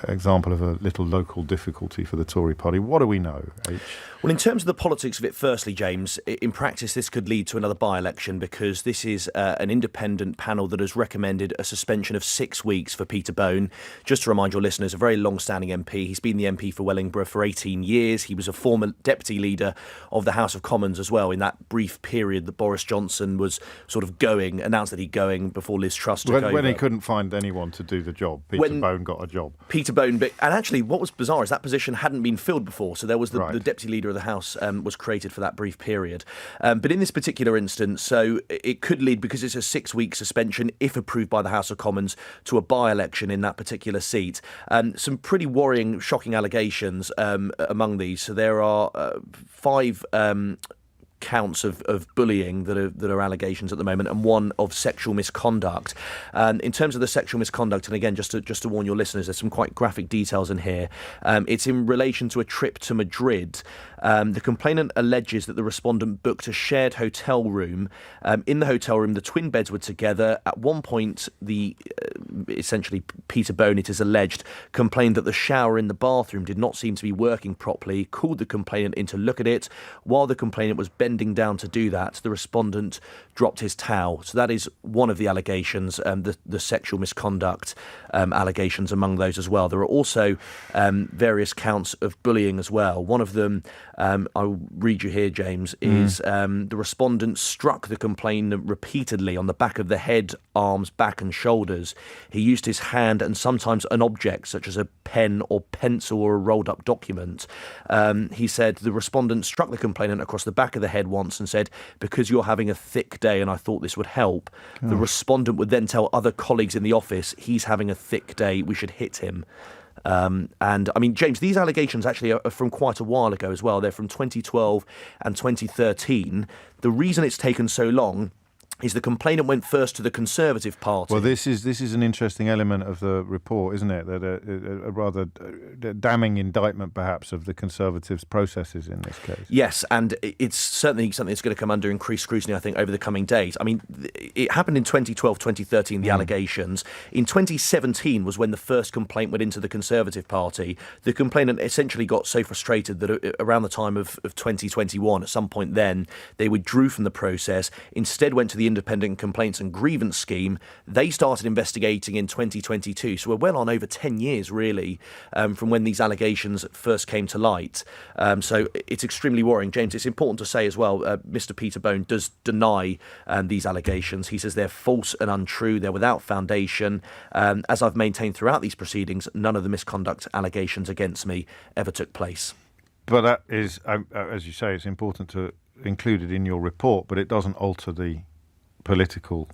example of a little local difficulty for the Tory party. What do we know, H? Well, in terms of the politics of it, firstly, James, in practice, this could lead to another by-election because this is an independent panel that has recommended a suspension of 6 weeks for Peter Bone. Just to remind your listeners, a very long-standing MP. He's been the MP for Wellingborough for 18 years. He was a former deputy leader of the House of Commons as well in that brief period that Boris Johnson was sort of announced that he'd going before Liz Truss took over. When he couldn't find anyone to do the job, Peter Bone got a job. Peter Bone, and actually what was bizarre is that position hadn't been filled before, so there was the deputy leader of the House was created for that brief period. But in this particular instance, so it could lead, because it's a 6-week suspension, if approved by the House of Commons, to a by-election in that particular seat. Some pretty worrying, shocking allegations among these. So there are 5 counts of bullying that are allegations at the moment, and 1 of sexual misconduct. In terms of the sexual misconduct, and again, just to warn your listeners, there's some quite graphic details in here. It's in relation to a trip to Madrid. The complainant alleges that the respondent booked a shared hotel room. In the hotel room, the twin beds were together. At one point, essentially Peter Bone, it is alleged, complained that the shower in the bathroom did not seem to be working properly, called the complainant in to look at it. While the complainant was bending down to do that, the respondent dropped his towel. So that is one of the allegations, the sexual misconduct allegations among those as well. There are also various counts of bullying as well. One of them, I'll read you here, James, is the respondent struck the complainant repeatedly on the back of the head, arms, back and shoulders. He used his hand and sometimes an object such as a pen or pencil or a rolled up document. He said the respondent struck the complainant across the back of the head once and said, "Because you're having a thick day and I thought this would help." The respondent would then tell other colleagues in the office, "He's having a thick day, we should hit him." And I mean, James, these allegations actually are from quite a while ago as well. They're from 2012 and 2013. The reason it's taken so long is the complainant went first to the Conservative Party. Well, this is an interesting element of the report, isn't it? That a rather damning indictment, perhaps, of the Conservatives' processes in this case. Yes, and it's certainly something that's going to come under increased scrutiny, I think, over the coming days. I mean, it happened in 2012, 2013, the allegations. In 2017 was when the first complaint went into the Conservative Party. The complainant essentially got so frustrated that around the time of 2021, at some point then, they withdrew from the process, instead went to the Independent Complaints and Grievance Scheme. They started investigating in 2022, so we're well on over 10 years, really, from when these allegations first came to light. So it's extremely worrying. James, it's important to say as well, Mr. Peter Bone does deny these allegations. He says they're false and untrue, they're without foundation. As I've maintained throughout these proceedings, none of the misconduct allegations against me ever took place. But that is, as you say, it's important to include it in your report, but it doesn't alter the political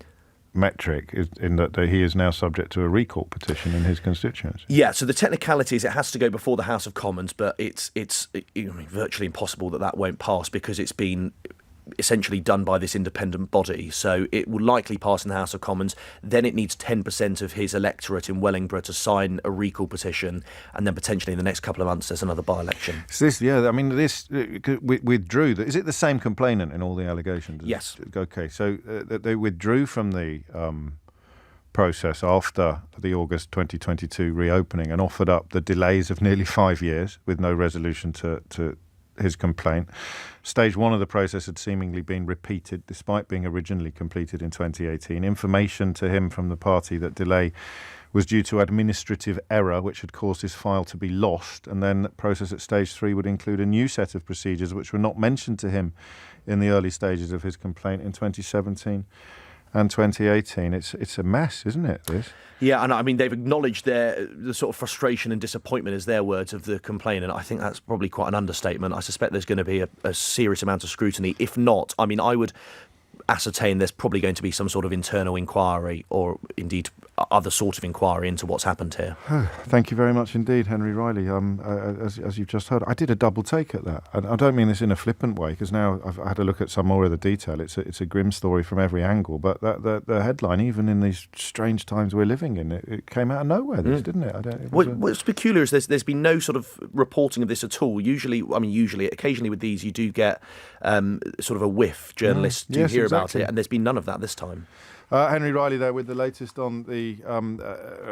metric in that he is now subject to a recall petition in his constituency. Yeah, so the technicality is it has to go before the House of Commons, but it's virtually impossible that won't pass because it's been essentially done by this independent body. So it will likely pass in the House of Commons. Then it needs 10% of his electorate in Wellingborough to sign a recall petition, and then potentially in the next couple of months there's another by-election. So this withdrew. Is it the same complainant in all the allegations? Yes. Okay, so they withdrew from the process after the August 2022 reopening and offered up the delays of nearly 5 years with no resolution to his complaint. Stage 1 of the process had seemingly been repeated despite being originally completed in 2018. Information to him from the party that delay was due to administrative error which had caused his file to be lost, and then the process at stage 3 would include a new set of procedures which were not mentioned to him in the early stages of his complaint in 2017 and 2018. It's a mess, isn't it, this? Yeah, and I mean, they've acknowledged the sort of frustration and disappointment, as their words, of the complainant. I think that's probably quite an understatement. I suspect there's going to be a serious amount of scrutiny. If not, I mean, I would ascertain there's probably going to be some sort of internal inquiry or indeed other sort of inquiry into what's happened here. Thank you very much indeed, Henry Riley. As you've just heard, I did a double take at that. I don't mean this in a flippant way, because now I've had a look at some more of the detail. It's a grim story from every angle, but the headline, even in these strange times we're living in, it came out of nowhere, didn't it? What's peculiar is there's been no sort of reporting of this at all. Usually, occasionally with these you do get sort of a whiff. Journalists do hear about it, and there's been none of that this time. Henry Riley there with the latest on the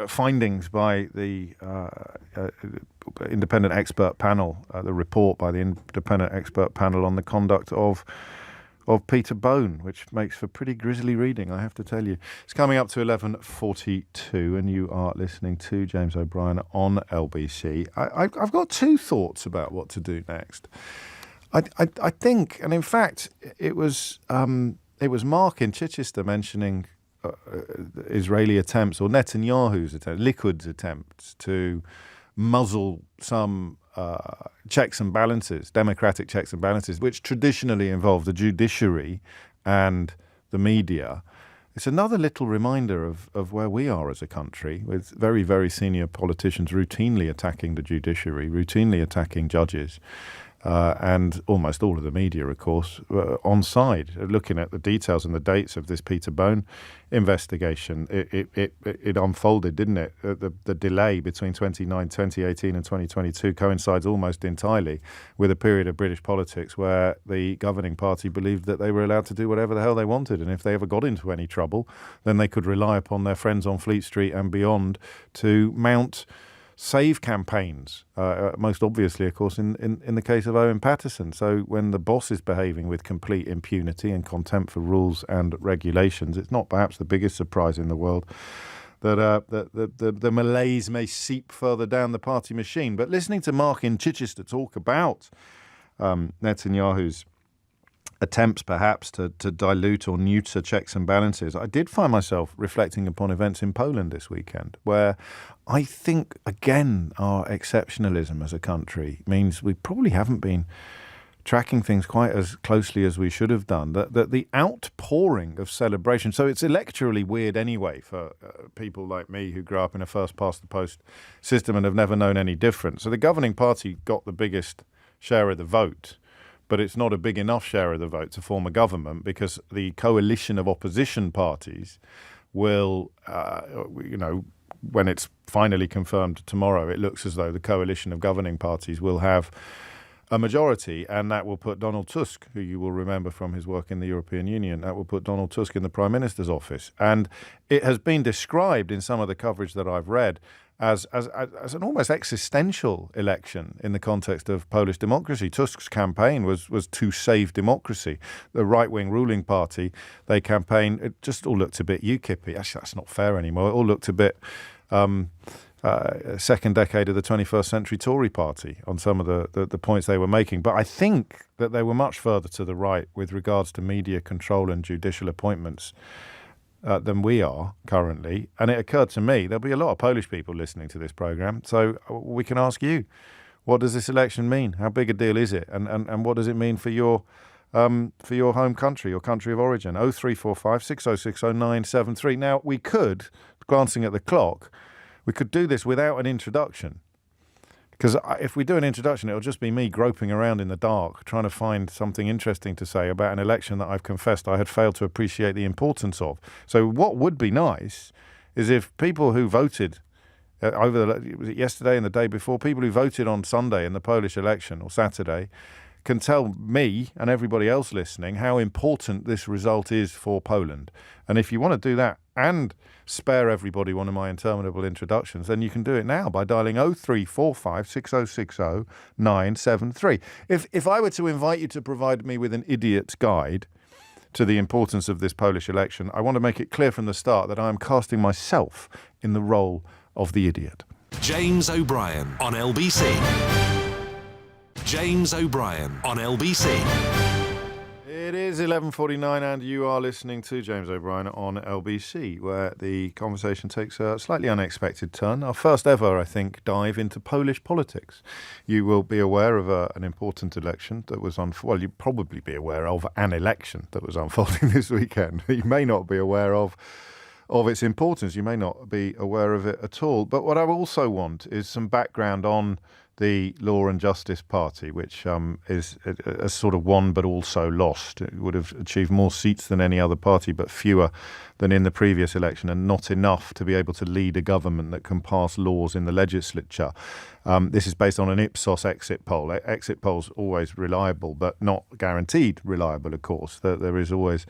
findings by the independent expert panel, the report by the independent expert panel on the conduct of Peter Bone, which makes for pretty grisly reading, I have to tell you. It's coming up to 11:42, and you are listening to James O'Brien on LBC. I've got two thoughts about what to do next. I think, and in fact, it was Mark in Chichester mentioning Israeli attempts, or Netanyahu's attempts, Liquid's attempts to muzzle some checks and balances, democratic checks and balances, which traditionally involve the judiciary and the media. It's another little reminder of where we are as a country, with very, very senior politicians routinely attacking the judiciary, routinely attacking judges. And almost all of the media, of course, on side, looking at the details and the dates of this Peter Bone investigation. It unfolded, didn't it? The delay between 2018 and 2022 coincides almost entirely with a period of British politics where the governing party believed that they were allowed to do whatever the hell they wanted, and if they ever got into any trouble, then they could rely upon their friends on Fleet Street and beyond to mount save campaigns, most obviously, of course, in the case of Owen Paterson. So when the boss is behaving with complete impunity and contempt for rules and regulations, it's not perhaps the biggest surprise in the world that the malaise may seep further down the party machine. But listening to Mark in Chichester talk about Netanyahu's attempts perhaps to dilute or neuter checks and balances, I did find myself reflecting upon events in Poland this weekend, where I think, again, our exceptionalism as a country means we probably haven't been tracking things quite as closely as we should have done. That the outpouring of celebration, so it's electorally weird anyway for people like me who grew up in a first-past-the-post system and have never known any difference. So the governing party got the biggest share of the vote, but it's not a big enough share of the vote to form a government, because the coalition of opposition parties will, when it's finally confirmed tomorrow, it looks as though the coalition of governing parties will have a majority, and that will put Donald Tusk, who you will remember from his work in the European Union, that will put Donald Tusk in the Prime Minister's office. And it has been described in some of the coverage that I've read as an almost existential election in the context of Polish democracy. Tusk's campaign was to save democracy. The right-wing ruling party, they campaign, it just all looked a bit UKIP-y. Actually, that's not fair anymore. It all looked a bit second decade of the 21st century Tory party on some of the points they were making. But I think that they were much further to the right with regards to media control and judicial appointments than we are currently. And it occurred to me, there'll be a lot of Polish people listening to this programme, so we can ask you, what does this election mean? How big a deal is it? And what does it mean for your home country, your country of origin? 0345 6060 973. Now, we could, glancing at the clock, we could do this without an introduction. Because if we do an introduction, it'll just be me groping around in the dark, trying to find something interesting to say about an election that I've confessed I had failed to appreciate the importance of. So what would be nice is if people who voted was it yesterday and the day before, people who voted on Sunday in the Polish election, or Saturday, can tell me and everybody else listening how important this result is for Poland. And if you want to do that and spare everybody one of my interminable introductions, then you can do it now by dialing 0345 6060 973. If I were to invite you to provide me with an idiot's guide to the importance of this Polish election, I want to make it clear from the start that I am casting myself in the role of the idiot. James O'Brien on LBC. James O'Brien on LBC. It is 11:49 and you are listening to James O'Brien on LBC, where the conversation takes a slightly unexpected turn. Our first ever, I think, dive into Polish politics. You will be aware of an important election that was you'll probably be aware of an election that was unfolding this weekend. You may not be aware of its importance. You may not be aware of it at all. But what I also want is some background on the Law and Justice Party, which is a sort of won but also lost. It would have achieved more seats than any other party, but fewer than in the previous election, and not enough to be able to lead a government that can pass laws in the legislature. This is based on an Ipsos exit poll. Exit polls always reliable, but not guaranteed reliable, of course. There is always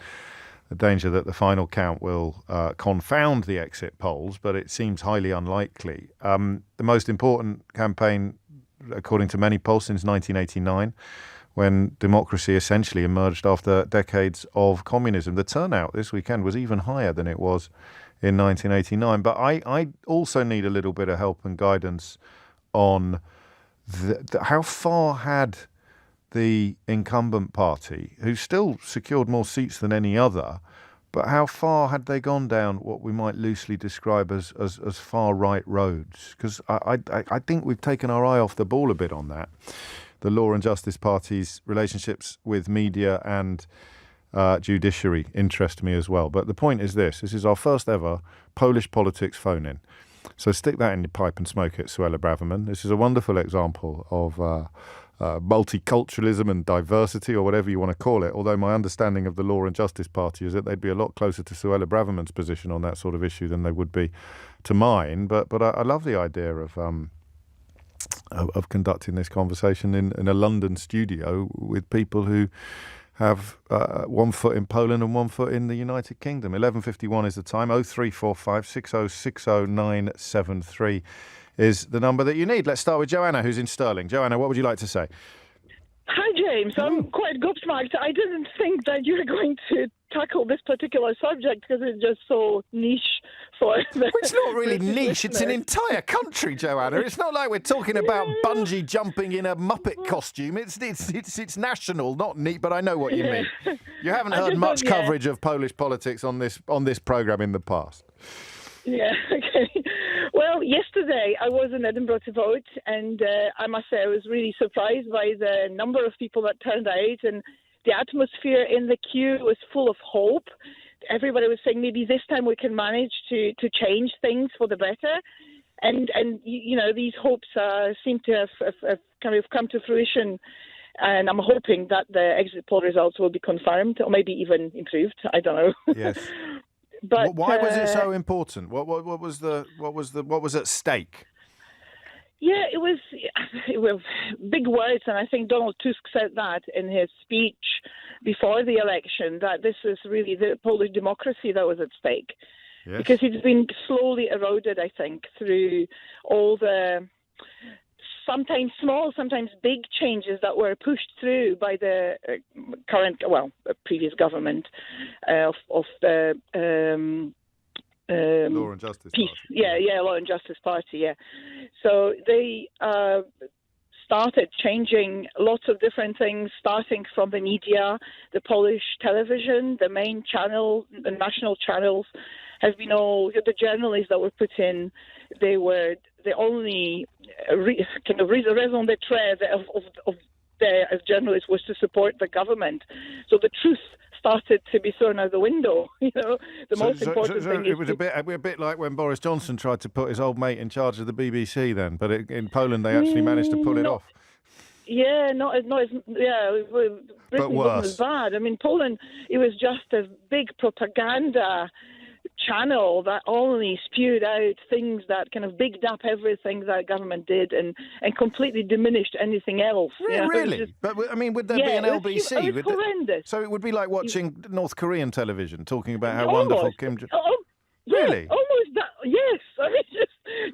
a danger that the final count will confound the exit polls, but it seems highly unlikely. The most important campaign, according to many polls, since 1989, when democracy essentially emerged after decades of communism. The turnout this weekend was even higher than it was in 1989. But I also need a little bit of help and guidance on how far had the incumbent party, who still secured more seats than any other, but how far had they gone down what we might loosely describe as far-right roads? Because I think we've taken our eye off the ball a bit on that. The Law and Justice Party's relationships with media and judiciary interest me as well. But the point is this is our first ever Polish politics phone-in. So stick that in your pipe and smoke it, Suella Braverman. This is a wonderful example of multiculturalism and diversity, or whatever you want to call it, although my understanding of the Law and Justice Party is that they'd be a lot closer to Suella Braverman's position on that sort of issue than they would be to mine. But I love the idea of conducting this conversation in a London studio with people who have one foot in Poland and one foot in the United Kingdom. 11:51 is the time. 0345 6060 973 is the number that you need. Let's start with Joanna, who's in Stirling. Joanna, what would you like to say? Hi, James. I'm quite gobsmacked. I didn't think that you were going to tackle this particular subject because it's just so niche for It's not really niche. It's an entire country, Joanna. It's not like we're talking about bungee jumping in a Muppet costume. It's national, not neat, but I know what you mean. You haven't heard much coverage of Polish politics on this programme in the past. Yeah, okay. Well, yesterday I was in Edinburgh to vote, and I must say I was really surprised by the number of people that turned out, and the atmosphere in the queue was full of hope. Everybody was saying maybe this time we can manage to change things for the better. And you know, these hopes seem to have kind of come to fruition And I'm hoping that the exit poll results will be confirmed or maybe even improved. I don't know. Yes. But why was it so important? What was at stake? Yeah, it was big words, and I think Donald Tusk said that in his speech before the election, that this is really the Polish democracy that was at stake. Yes. Because it's been slowly eroded, I think, through all the sometimes small, sometimes big changes that were pushed through by the previous government of the Law and Justice Peace. Party. Law and Justice Party, yeah. So they started changing lots of different things, starting from the media, the Polish television, the main channel, the national channels, has been all, the journalists that were put in, they were the only raison d'etre of there as journalists was to support the government. So the truth started to be thrown out the window. Most important thing it was a bit like when Boris Johnson tried to put his old mate in charge of the BBC then, but in Poland they actually managed to pull it off. Yeah, Britain wasn't as bad. I mean, Poland, it was just a big propaganda channel that only spewed out things that kind of bigged up everything that government did and completely diminished anything else. Really? But I mean, would there be an LBC? It was horrendous. So it would be like watching North Korean television, talking about how wonderful Kim Jong. Really? Almost that. Yes. I mean,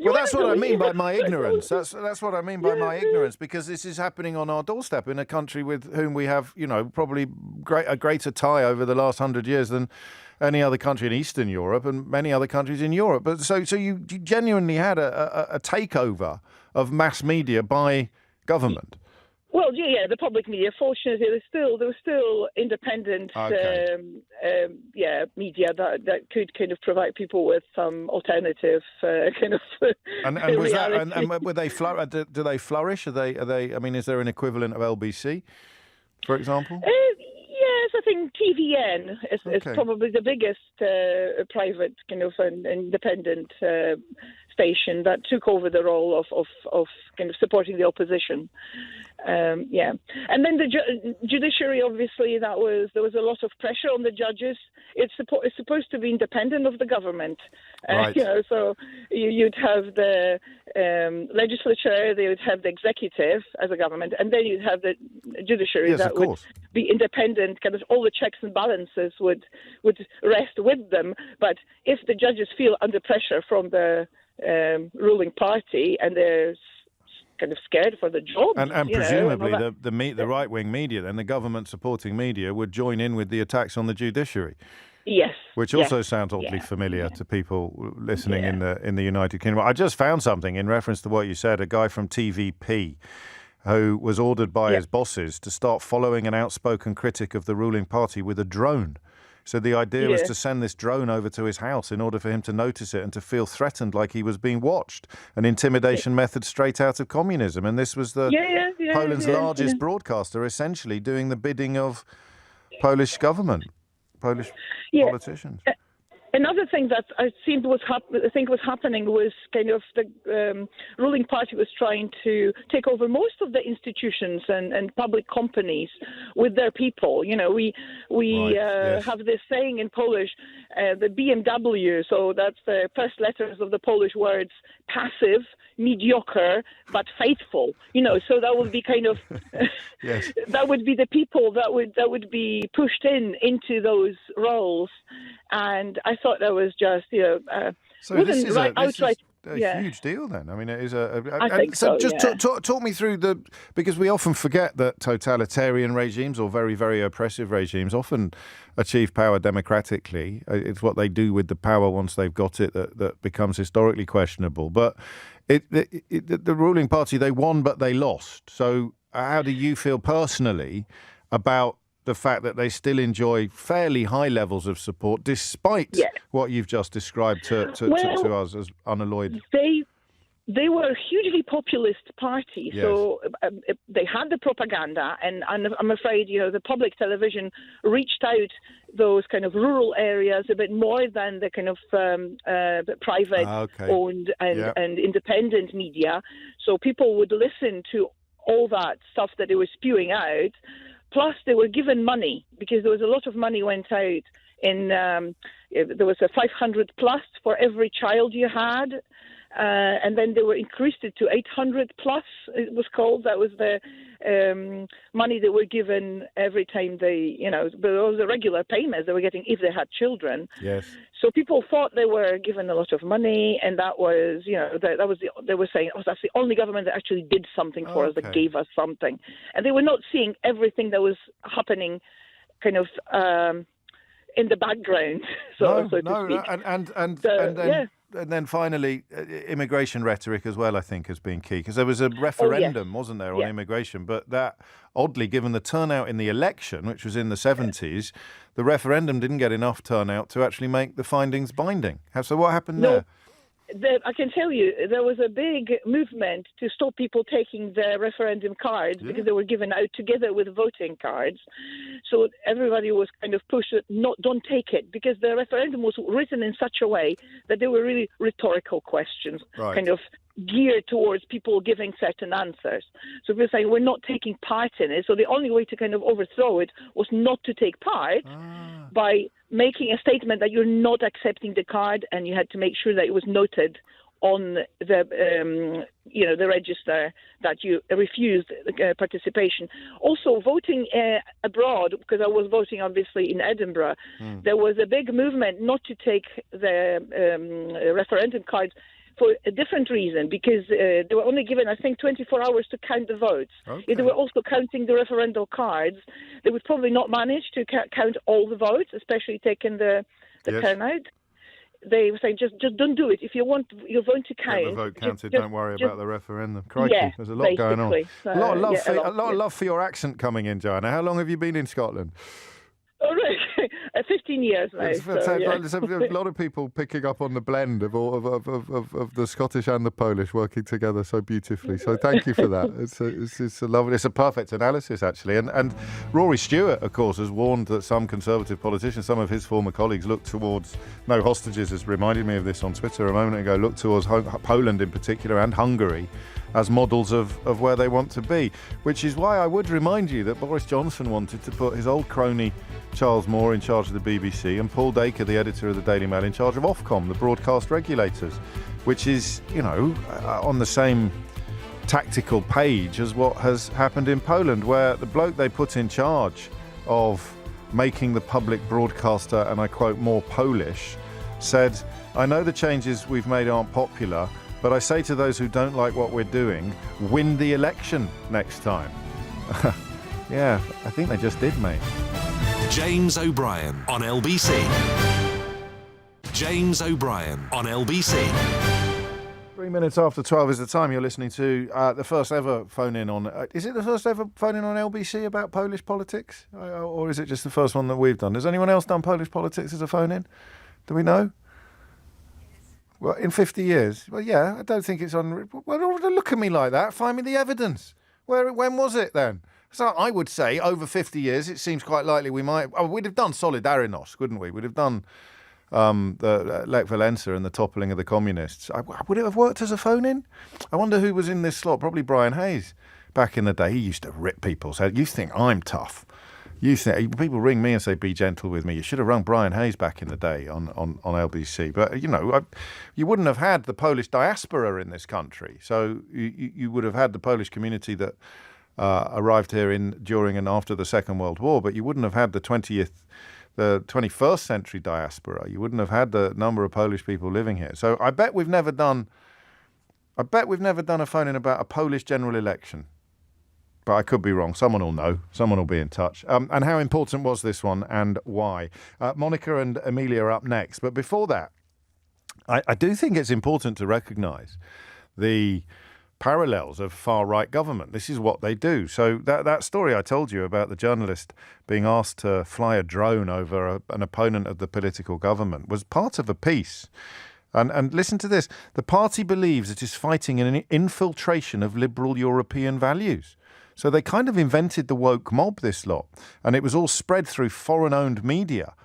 well, that's what I mean by my ignorance. That's what I mean by my ignorance, because this is happening on our doorstep in a country with whom we have, probably a greater tie over the last 100 years than any other country in Eastern Europe and many other countries in Europe. But so you genuinely had a takeover of mass media by government. Well, yeah, the public media. Fortunately, there was still independent, media that could kind of provide people with some alternative kind of. And was that? And were they do they flourish? Are they? I mean, is there an equivalent of LBC, for example? Yes, I think TVN is probably the biggest private kind of independent station that took over the role of kind of supporting the opposition. And then the judiciary, obviously, there was a lot of pressure on the judges. It's supposed to be independent of the government, right. So you'd have the legislature, they would have the executive as a government, and then you'd have the judiciary that would be independent. Kind of all the checks and balances would rest with them. But if the judges feel under pressure from the ruling party and they're kind of scared for the job, and presumably the right-wing media, then the government-supporting media, would join in with the attacks on the judiciary. Yes, which also sounds oddly familiar to people listening in the United Kingdom. I just found something in reference to what you said. A guy from TVP who was ordered by his bosses to start following an outspoken critic of the ruling party with a drone. So the idea was to send this drone over to his house in order for him to notice it and to feel threatened, like he was being watched. An intimidation method straight out of communism. And this was Poland's largest broadcaster, essentially doing the bidding of Polish government, Polish politicians. Another thing that I think was happening was kind of the ruling party was trying to take over most of the institutions and public companies with their people. We have this saying in Polish, the BMW, so that's the first letters of the Polish words, passive, mediocre, but faithful. So that would be kind of that would be the people that would be pushed into those roles. And I thought that was just, so this is a huge deal then. I mean, it is I think so. Just talk me through because we often forget that totalitarian regimes or very, very oppressive regimes often achieve power democratically. It's what they do with the power once they've got it that becomes historically questionable. But the ruling party, they won, but they lost. So how do you feel personally about the fact that they still enjoy fairly high levels of support, despite what you've just described to us as unalloyed? They were a hugely populist party, so they had the propaganda, and I'm afraid the public television reached out those kind of rural areas a bit more than the kind of private owned and independent media. So people would listen to all that stuff that they were spewing out. Plus, they were given money because there was a lot of money went out in. There was a 500 plus for every child you had. And then they were increased it to 800 plus, it was called. That was the money they were given every time they, but it was a regular payment they were getting if they had children. Yes. So people thought they were given a lot of money, and that was, they were saying, oh, that's the only government that actually did something for us, that gave us something. And they were not seeing everything that was happening kind of in the background, so to speak. And then finally, immigration rhetoric as well, I think, has been key. Because there was a referendum, wasn't there, on immigration? But that, oddly, given the turnout in the election, which was in the 70s, the referendum didn't get enough turnout to actually make the findings binding. So what happened there? I can tell you, there was a big movement to stop people taking their referendum cards because they were given out together with voting cards. So everybody was kind of pushed, don't take it, because the referendum was written in such a way that they were really rhetorical questions, kind of geared towards people giving certain answers. So people saying, we're not taking part in it. So the only way to kind of overthrow it was not to take part by making a statement that you're not accepting the card, and you had to make sure that it was noted on the the register that you refused participation. Also, voting abroad, because I was voting obviously in Edinburgh, there was a big movement not to take the referendum cards for a different reason, because they were only given, I think, 24 hours to count the votes. If they were also counting the referendal cards, they would probably not manage to count all the votes, especially taking the turnout. They were saying, just don't do it. If you want your vote to count, the vote counted. Don't worry about the referendum. Crikey, there's a lot going on. So, a lot of love for your accent coming in, Joanna. How long have you been in Scotland? Oh, right. 15 years now. There's a lot of people picking up on the blend of the Scottish and the Polish working together so beautifully. So thank you for that. It's a lovely, it's a perfect analysis, actually. And Rory Stewart, of course, has warned that some Conservative politicians, some of his former colleagues, look towards no hostages. Has reminded me of this on Twitter a moment ago. Look towards Poland in particular and Hungary as models of where they want to be, which is why I would remind you that Boris Johnson wanted to put his old crony Charles Moore in charge of the BBC and Paul Dacre, the editor of the Daily Mail, in charge of Ofcom, the broadcast regulators, which is, on the same tactical page as what has happened in Poland, where the bloke they put in charge of making the public broadcaster, and I quote, more Polish, said, "I know the changes we've made aren't popular, but I say to those who don't like what we're doing, win the election next time." Yeah, I think they just did, mate. James O'Brien on LBC. James O'Brien on LBC. 3 minutes after 12 is the time. You're listening to the first ever phone-in on... is it the first ever phone-in on LBC about Polish politics? Or is it just the first one that we've done? Has anyone else done Polish politics as a phone-in? Do we know? Well, in 50 years? Well, yeah, I don't think it's on... Well, don't look at me like that. Find me the evidence. When was it then? So I would say over 50 years, it seems quite likely we might... we'd have done Solidarność, wouldn't we? We'd have done the Lech Walesa and the toppling of the communists. Would it have worked as a phone-in? I wonder who was in this slot. Probably Brian Hayes. Back in the day, he used to rip people's head. You think I'm tough. You think people ring me and say, "Be gentle with me." You should have rung Brian Hayes back in the day on LBC. But you wouldn't have had the Polish diaspora in this country. So you would have had the Polish community that arrived here during and after the Second World War. But you wouldn't have had the 21st century diaspora. You wouldn't have had the number of Polish people living here. So I bet we've never done a phone-in about a Polish general election. But I could be wrong. Someone will know. Someone will be in touch. And how important was this one and why? Monica and Amelia are up next. But before that, I do think it's important to recognise the parallels of far-right government. This is what they do. So that story I told you about the journalist being asked to fly a drone over an opponent of the political government was part of a piece. And listen to this. The party believes it is fighting an infiltration of liberal European values. So they kind of invented the woke mob, this lot, and it was all spread through foreign-owned media.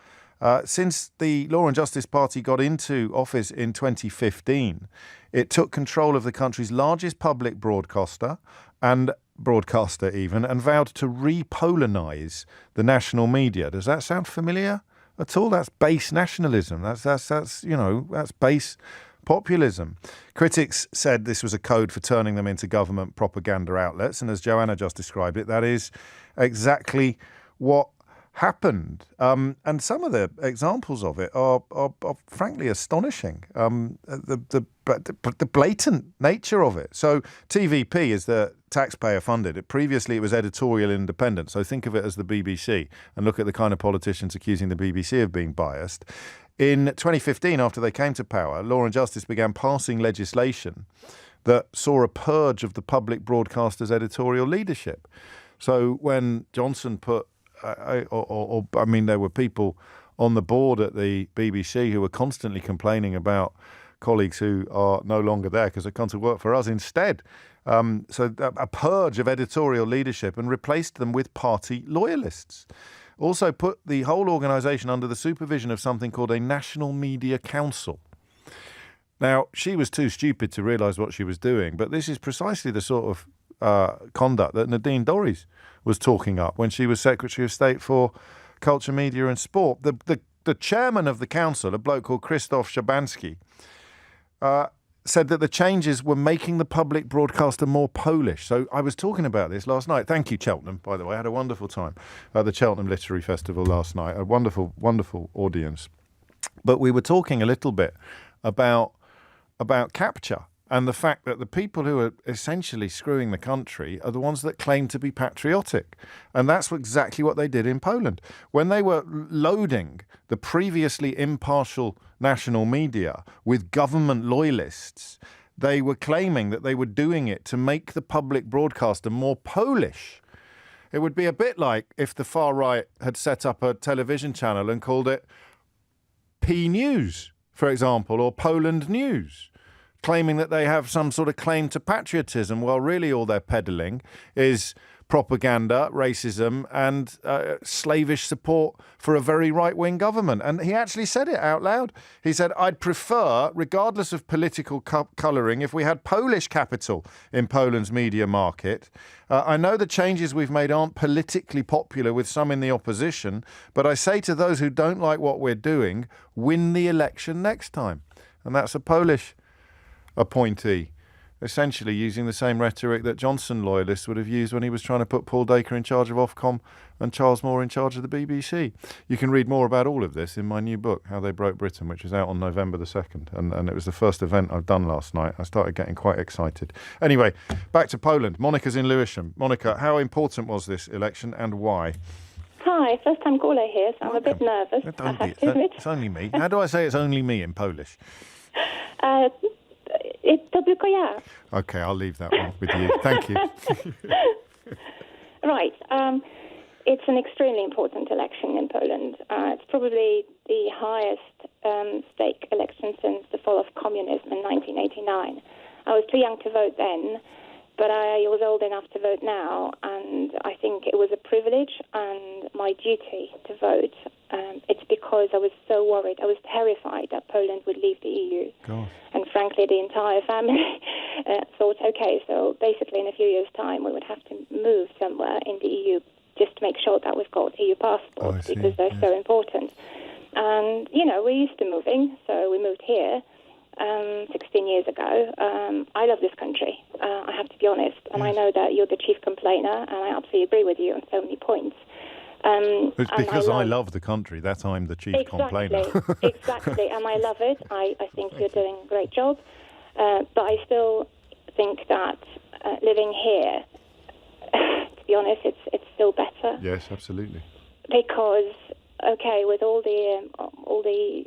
Since the Law and Justice Party got into office in 2015, it took control of the country's largest public broadcaster and broadcaster even, and vowed to re-Polonise the national media. Does that sound familiar at all? That's base nationalism. That's base populism. Critics said this was a code for turning them into government propaganda outlets, and as Joanna just described it, that is exactly what happened. And some of the examples of it are frankly astonishing. The blatant nature of it. So TVP is the taxpayer funded. Previously it was editorial independent. So think of it as the BBC and look at the kind of politicians accusing the BBC of being biased. In 2015, after they came to power, Law and Justice began passing legislation that saw a purge of the public broadcaster's editorial leadership. So when Johnson put there were people on the board at the BBC who were constantly complaining about colleagues who are no longer there because they come to work for us instead. So a purge of editorial leadership and replaced them with party loyalists. Also put the whole organisation under the supervision of something called a National Media Council. Now, she was too stupid to realise what she was doing, but this is precisely the sort of conduct that Nadine Dorries was talking up when she was Secretary of State for Culture, Media and Sport. The chairman of the council, a bloke called Krzysztof Szabański, said that the changes were making the public broadcaster more Polish. So I was talking about this last night. Thank you, Cheltenham, by the way. I had a wonderful time at the Cheltenham Literary Festival last night. A wonderful, wonderful audience. But we were talking a little bit about capture and the fact that the people who are essentially screwing the country are the ones that claim to be patriotic. And that's exactly what they did in Poland. When they were loading the previously impartial national media with government loyalists, they were claiming that they were doing it to make the public broadcaster more Polish. It would be a bit like if the far right had set up a television channel and called it P News, for example, or Poland News, claiming that they have some sort of claim to patriotism, while really all they're peddling is propaganda, racism, and slavish support for a very right-wing government. And he actually said it out loud. He said, I'd prefer, regardless of political colouring, if we had Polish capital in Poland's media market. I know the changes we've made aren't politically popular with some in the opposition, but I say to those who don't like what we're doing, win the election next time. And that's a Polish appointee, essentially using the same rhetoric that Johnson loyalists would have used when he was trying to put Paul Dacre in charge of Ofcom and Charles Moore in charge of the BBC. You can read more about all of this in my new book, How They Broke Britain, which is out on November the 2nd. And it was the first event I've done last night. I started getting quite excited. Anyway, back to Poland. Monica's in Lewisham. Monica, how important was this election and why? Hi, first time caller here, so I'm a bit nervous. It's only me. How do I say it's only me in Polish? To tylko ja. Okay, I'll leave that one with you. Thank you. Right. It's an extremely important election in Poland. It's probably the highest stake election since the fall of communism in 1989. I was too young to vote then, but I was old enough to vote now, and I think it was a privilege and my duty to vote. It's because I was so worried. I was terrified that Poland would leave the EU. God. And frankly, the entire family thought, okay, so basically in a few years' time we would have to move somewhere in the EU just to make sure that we've got EU passports because they're so important. And, we're used to moving, so we moved here 16 years ago. I love this country, I have to be honest, and I know that you're the chief complainer, and I absolutely agree with you on so many points. It's because I love the country that I'm the chief complainer. Exactly, and I love it. I think you're doing a great job, but I still think that living here, to be honest, it's still better. Yes, absolutely. Because, okay, with all the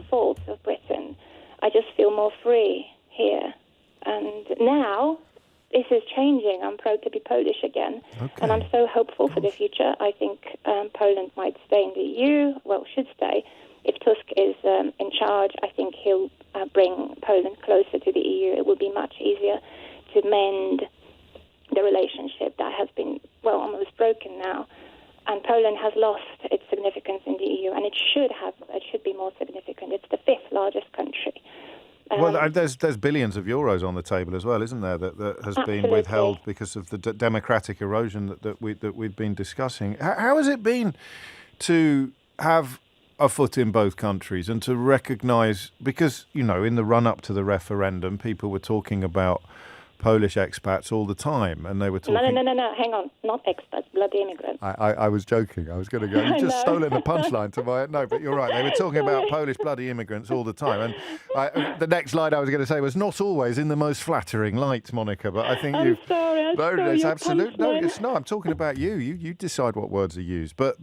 faults of Britain, I just feel more free here. And now this is changing. I'm proud to be Polish again. Okay. And I'm so hopeful for the future. I think Poland might stay in the EU, should stay. If Tusk is in charge, I think he'll bring Poland closer to the EU. It will be much easier to mend the relationship that has been, almost broken now. And Poland has lost its significance in the EU, and it should be more significant. It's the 5th largest country. Well, there's billions of euros on the table as well, isn't there? That has been withheld because of the democratic erosion that we've been discussing. How has it been to have a foot in both countries and to recognise? Because in the run up to the referendum, people were talking about Polish expats all the time, and they were talking... No, hang on. Not expats, bloody immigrants. I was joking. I was going to go... You just stolen a punchline to my... No, but you're right. They were talking about Polish bloody immigrants all the time. And the next line I was going to say was not always in the most flattering light, Monica, but I think I'm sorry. It's absolute... No, it's not. I'm talking about you. You decide what words are used. But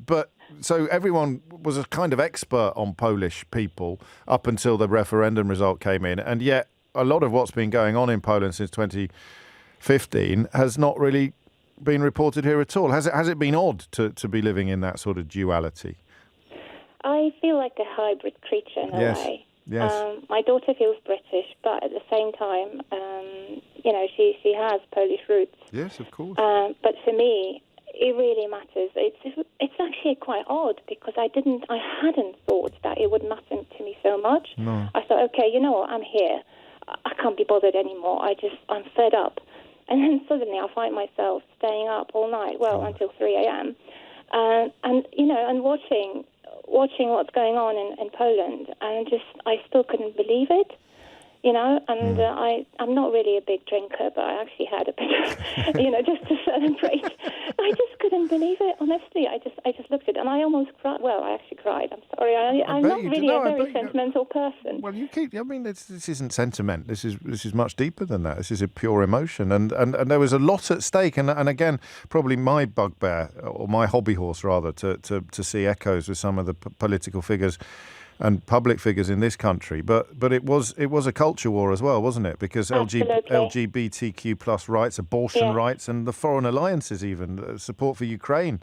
so everyone was a kind of expert on Polish people up until the referendum result came in, and yet a lot of what's been going on in Poland since 2015 has not really been reported here at all. Has it been odd to be living in that sort of duality? I feel like a hybrid creature in a way. Yes. My daughter feels British, but at the same time, she has Polish roots. Yes, of course. But for me, it really matters. It's actually quite odd because I hadn't thought that it would matter to me so much. No. I thought, okay, you know what, I'm here. I can't be bothered anymore. I'm fed up. And then suddenly I find myself staying up all night, until 3 a.m. And watching what's going on in Poland, and I still couldn't believe it. I'm not really a big drinker, but I actually had a bit, just to celebrate. I just couldn't believe it, honestly. I just looked at it, and I almost cried. Well, I actually cried. I'm sorry. I'm not really a very sentimental person. Well, this isn't sentiment. This is much deeper than that. This is a pure emotion, and there was a lot at stake. And again, probably my bugbear, or my hobby horse rather, to see echoes with some of the political figures and public figures in this country, but it was a culture war as well, wasn't it? Because LGBTQ plus rights, abortion rights, and the foreign alliances, even support for Ukraine,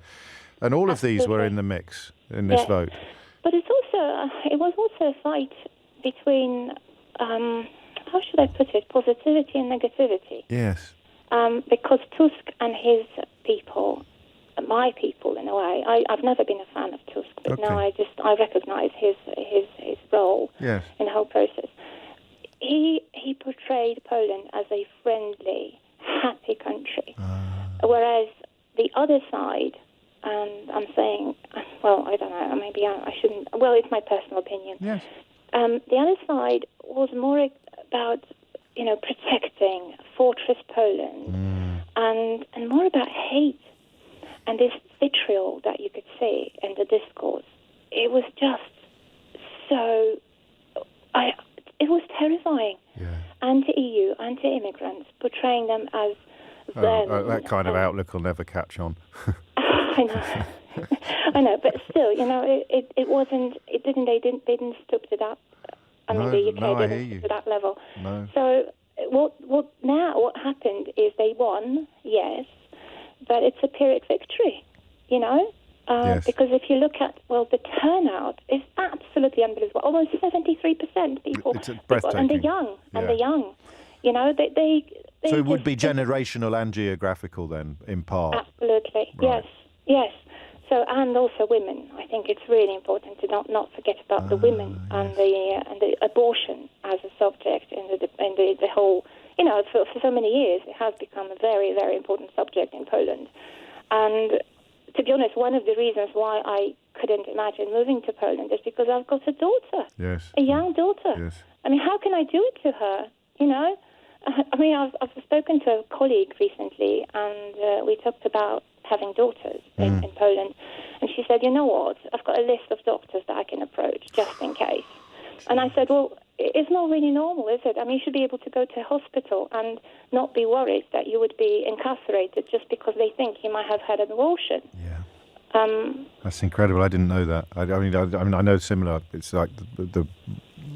and all of these were in the mix in this vote. But it was also a fight between how should I put it, positivity and negativity. Yes. Because Tusk and his people, my people in a way, I've never been a fan of Tusk, but now I recognise his role in the whole process. He portrayed Poland as a friendly, happy country, whereas the other side, and I'm saying, well, I don't know, maybe I shouldn't. Well, it's my personal opinion. Yes. The other side was more about protecting Fortress Poland, and more about hate. And this vitriol that you could see in the discourse, it was just so... it was terrifying. Yeah. Anti-EU, anti-immigrants, portraying them as them. That kind of outlook will never catch on. I know. I know, but still, it wasn't... They didn't stoop to that... the UK didn't stoop to that level. No. So what happened is they won, yes, but it's a Pyrrhic victory, because if you look at, the turnout is absolutely unbelievable. Almost 73% people, it's breathtaking. And they're young, they so it would be generational and geographical then, in part. Absolutely, right. Yes. So, and also women. I think it's really important to not forget about the women and the abortion as a subject in the whole. For so many years, it has become a very, very important subject in Poland. And to be honest, one of the reasons why I couldn't imagine moving to Poland is because I've got a daughter, a young daughter. Yes. I mean, how can I do it to her? I've spoken to a colleague recently, and we talked about having daughters in Poland. And she said, you know what, I've got a list of doctors that I can approach just in case. And I said, well, it's not really normal, is it? I mean, you should be able to go to a hospital and not be worried that you would be incarcerated just because they think you might have had an abortion. Yeah. That's incredible. I didn't know that. I mean, I know similar. It's like the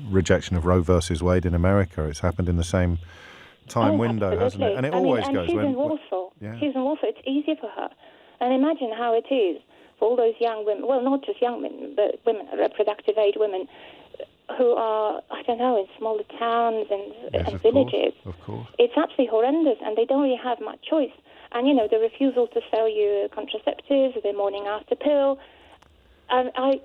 rejection of Roe versus Wade in America. It's happened in the same time window, hasn't it? And it always goes. She's in Warsaw. Yeah. She's in Warsaw. It's easier for her. And imagine how it is for all those young women. Well, not just young women, but women, reproductive age women, who are, I don't know, in smaller towns and villages. Of course. It's absolutely horrendous, and they don't really have much choice. And, the refusal to sell you contraceptives, the morning after pill. And I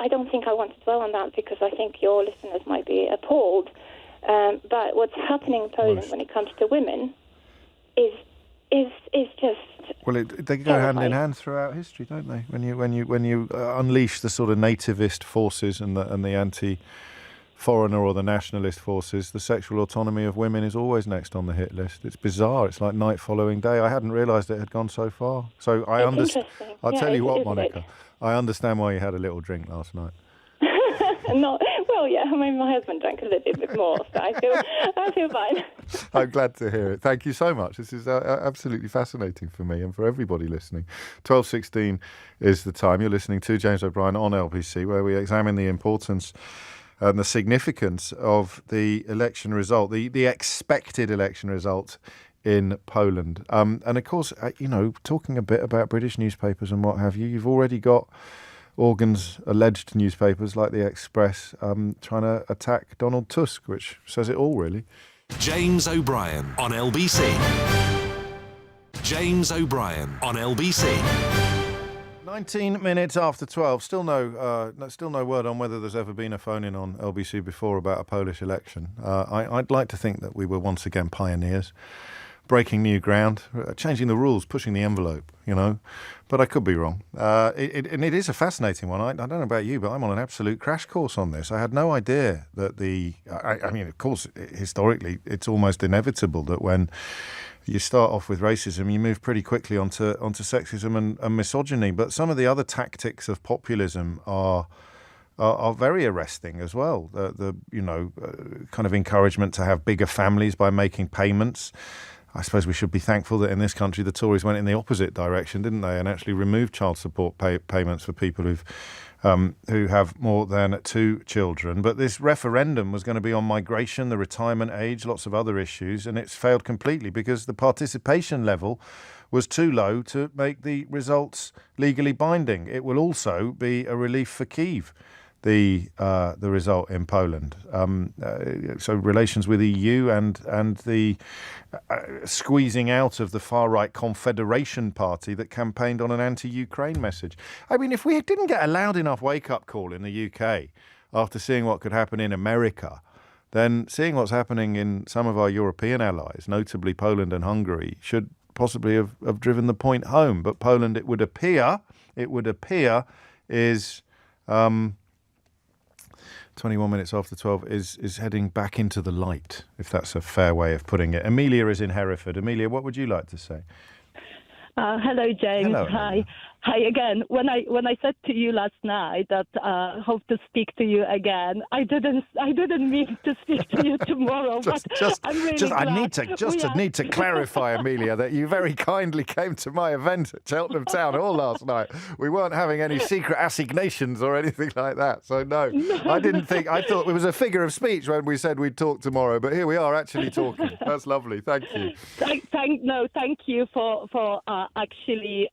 don't think I want to dwell on that because I think your listeners might be appalled. But what's happening in Poland when it comes to women is just they go hand in hand throughout history, don't they? When you unleash the sort of nativist forces and the anti-foreigner or the nationalist forces, the sexual autonomy of women is always next on the hit list. It's bizarre. It's like night following day. I hadn't realised it had gone so far. So I understand. I'll tell you what, Monica. I understand why you had a little drink last night. My husband drank a little bit more, so I feel fine. I'm glad to hear it. Thank you so much. This is absolutely fascinating for me and for everybody listening. 12:16 is the time. You're listening to James O'Brien on LBC, where we examine the importance and the significance of the election result, the expected election result in Poland. And of course, talking a bit about British newspapers and what have you, you've already got alleged newspapers like the Express trying to attack Donald Tusk, which says it all, really. James O'Brien on LBC. James O'Brien on LBC. 19 minutes after 12. Still no word on whether there's ever been a phone-in on LBC before about a Polish election. I'd like to think that we were once again pioneers, breaking new ground, changing the rules, pushing the envelope, But I could be wrong. And it is a fascinating one. I don't know about you, but I'm on an absolute crash course on this. I had no idea that of course, historically, it's almost inevitable that when you start off with racism, you move pretty quickly onto sexism and misogyny. But some of the other tactics of populism are very arresting as well. The kind of encouragement to have bigger families by making payments. I suppose we should be thankful that in this country the Tories went in the opposite direction, didn't they, and actually removed child support payments for people who have more than 2 children. But this referendum was going to be on migration, the retirement age, lots of other issues, and it's failed completely because the participation level was too low to make the results legally binding. It will also be a relief for Kyiv, the result in Poland. So relations with EU and the squeezing out of the far-right Confederation Party that campaigned on an anti-Ukraine message. I mean, if we didn't get a loud enough wake-up call in the UK after seeing what could happen in America, then seeing what's happening in some of our European allies, notably Poland and Hungary, should possibly have driven the point home. But Poland, it would appear, is 21 minutes after 12 is heading back into the light, if that's a fair way of putting it. Amelia is in Hereford. Amelia, what would you like to say? Hello, James. Hello. Hi again. When I said to you last night that hope to speak to you again, I didn't mean to speak to you tomorrow. I'm really glad. I need to clarify, Amelia, that you very kindly came to my event at Cheltenham Town Hall last night. We weren't having any secret assignations or anything like that. So no. I thought it was a figure of speech when we said we'd talk tomorrow. But here we are actually talking. That's lovely. Thank you. Thank you for actually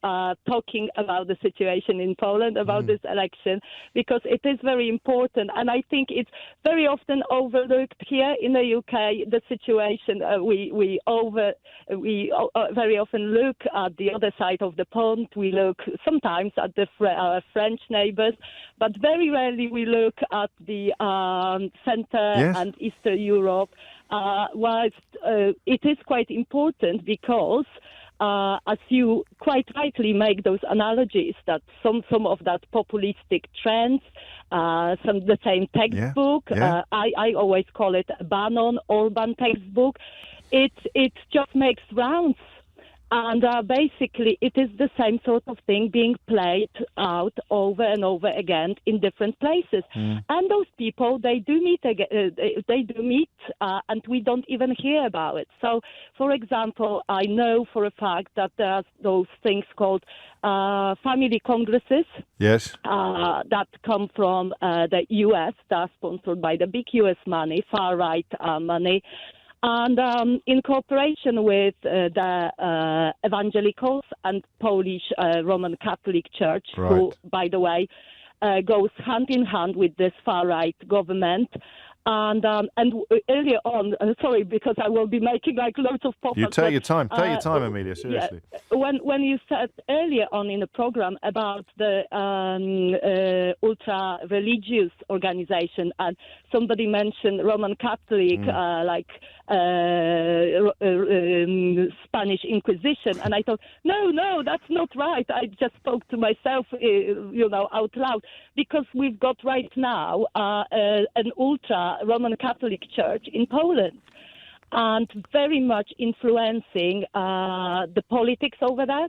talking about the situation in Poland, about this election, because it is very important. And I think it's very often overlooked here in the UK, the situation. We very often look at the other side of the pond. We look sometimes at our French neighbours, but very rarely we look at the centre and Eastern Europe. Whilst it is quite important because as you quite rightly make those analogies, that some of that populistic trends, the same textbook, I always call it a Bannon-Orban textbook, it just makes rounds. And basically, it is the same sort of thing being played out over and over again in different places. And those people, they do meet, and we don't even hear about it. So, for example, I know for a fact that there are those things called family congresses. Yes. That come from the U.S., that are sponsored by the big U.S. money, far-right money. And in cooperation with the evangelicals and Polish Roman Catholic Church, who, by the way, goes hand in hand with this far-right government, And earlier on, sorry, because I will be making like loads of pop-ups. You take your time. Take your time, Amelia, seriously. Yeah, when you said earlier on in the program about the ultra-religious organization, and somebody mentioned Roman Catholic, Spanish Inquisition, and I thought, no, that's not right. I just spoke to myself, out loud, because we've got right now an ultra-Roman Catholic Church in Poland, and very much influencing the politics over there,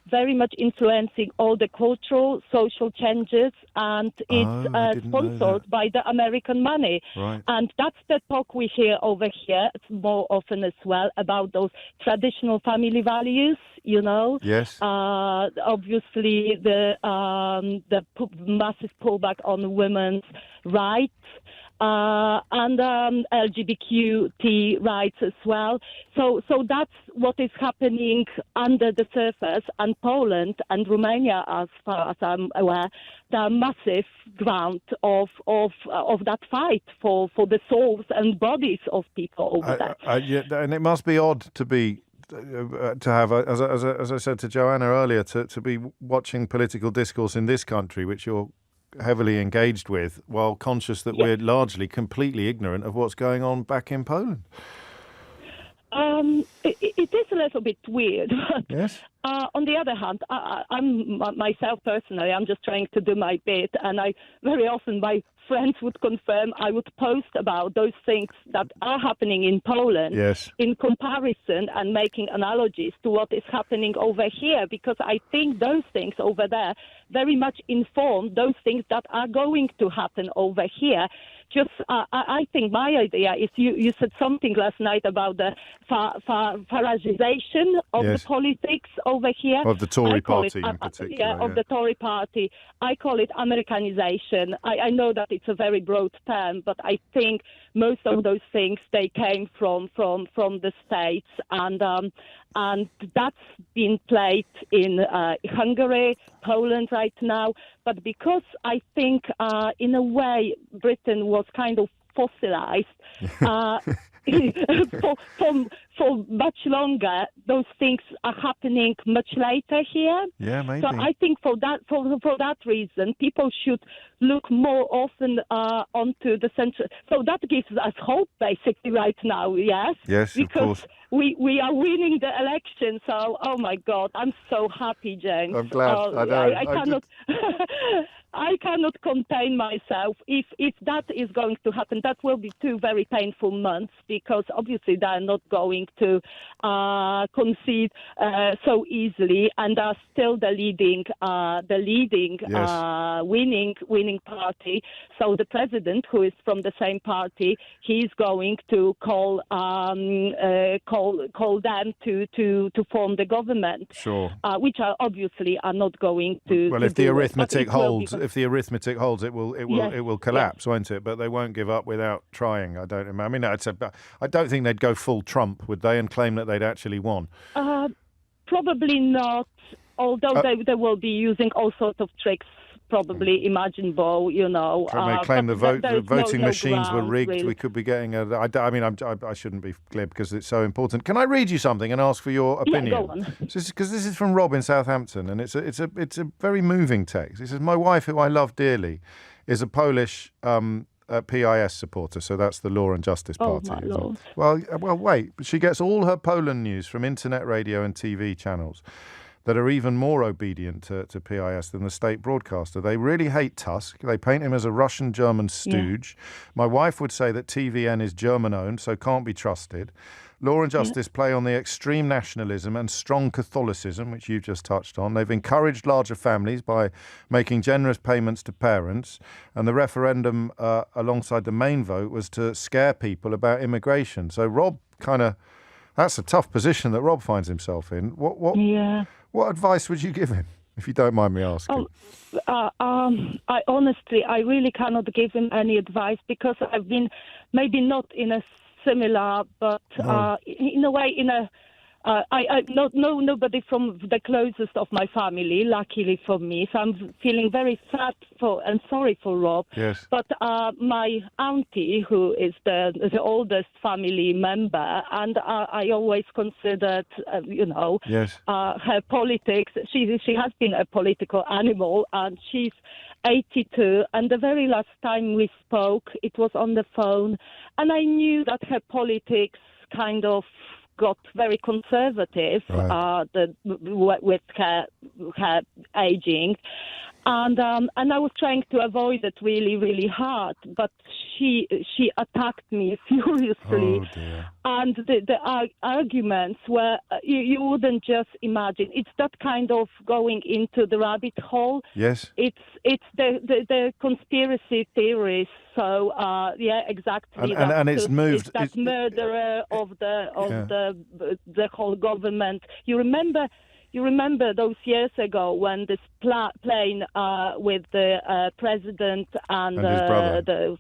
very much influencing all the cultural, social changes, and it's sponsored by the American money. Right. And that's the talk we hear over here more often as well, about those traditional family values, Yes. Obviously, the massive pullback on women's rights, and LGBTQ rights as well. So that's what is happening under the surface. And Poland and Romania, as far as I'm aware, they are massive ground of that fight for the souls and bodies of people over there. And it must be odd to be. To have, as I said to Joanna earlier, to be watching political discourse in this country, which you're heavily engaged with, while conscious that we're largely completely ignorant of what's going on back in Poland. It is a little bit weird. Yes. On the other hand, I'm myself personally, I'm just trying to do my bit, and I very often, my friends would confirm, I would post about those things that are happening in Poland, yes, in comparison and making analogies to what is happening over here, because I think those things over there very much inform those things that are going to happen over here. Just, I think my idea is, you said something last night about the Faragization of yes, the politics over here. Of the Tory party in particular. Of the Tory party. I call it Americanization. I know that it's a very broad term, but I think most of those things, they came from the States, and that's been played in Hungary, Poland right now. But because I think, in a way, Britain was kind of fossilized for much longer, those things are happening much later here. Yeah, maybe. So I think for that reason, people should look more often onto the central. So that gives us hope, basically, right now. Yes. Yes, because of course. We are winning the election. So, oh my God, I'm so happy, James. I'm glad. I know. I cannot. I cannot contain myself. If that is going to happen, that will be 2 very painful months, because obviously they are not going to concede so easily, and are still the leading yes, winning party. So the president, who is from the same party, he's going to call them to form the government. Sure. Which are obviously are not going to. Well, to if the do arithmetic it, holds, it will collapse, yes, won't it? But they won't give up without trying. I don't think they'd go full Trump, would they, and claim that they'd actually won? Probably not. Although they will be using all sorts of tricks, probably imaginable, They claim the voting machines were rigged. Really. We could be getting I shouldn't be glib because it's so important. Can I read you something and ask for your opinion? Yeah, go on. Because this is from Rob in Southampton, and it's a very moving text. He says, "My wife, who I love dearly, is a Polish PIS supporter, so that's the Law and Justice Party." Oh, my Lord. Well, wait. She gets all her Poland news from internet radio and TV channels that are even more obedient to PIS than the state broadcaster. They really hate Tusk. They paint him as a Russian-German stooge. Yeah. My wife would say that TVN is German-owned, so can't be trusted. Law and Justice play on the extreme nationalism and strong Catholicism, which you've just touched on. They've encouraged larger families by making generous payments to parents. And the referendum alongside the main vote was to scare people about immigration. So Rob that's a tough position that Rob finds himself in. What advice would you give him, if you don't mind me asking? I really cannot give him any advice, because I've been maybe not in a similar, but in a way, in a nobody from the closest of my family, luckily for me. So I'm feeling very sad and sorry for Rob. Yes. But my auntie, who is the oldest family member, and I always considered, yes. her politics. She has been a political animal, and she's 82. And the very last time we spoke, it was on the phone, and I knew that her politics kind of got very conservative with her aging. And I was trying to avoid it really, really hard, but she attacked me furiously. Oh, dear. And the arguments were, you wouldn't just imagine. It's that kind of going into the rabbit hole. Yes. It's the conspiracy theories. So exactly. And it's moved. It's that murderer of the whole government. You remember those years ago when this plane with the president and his brother.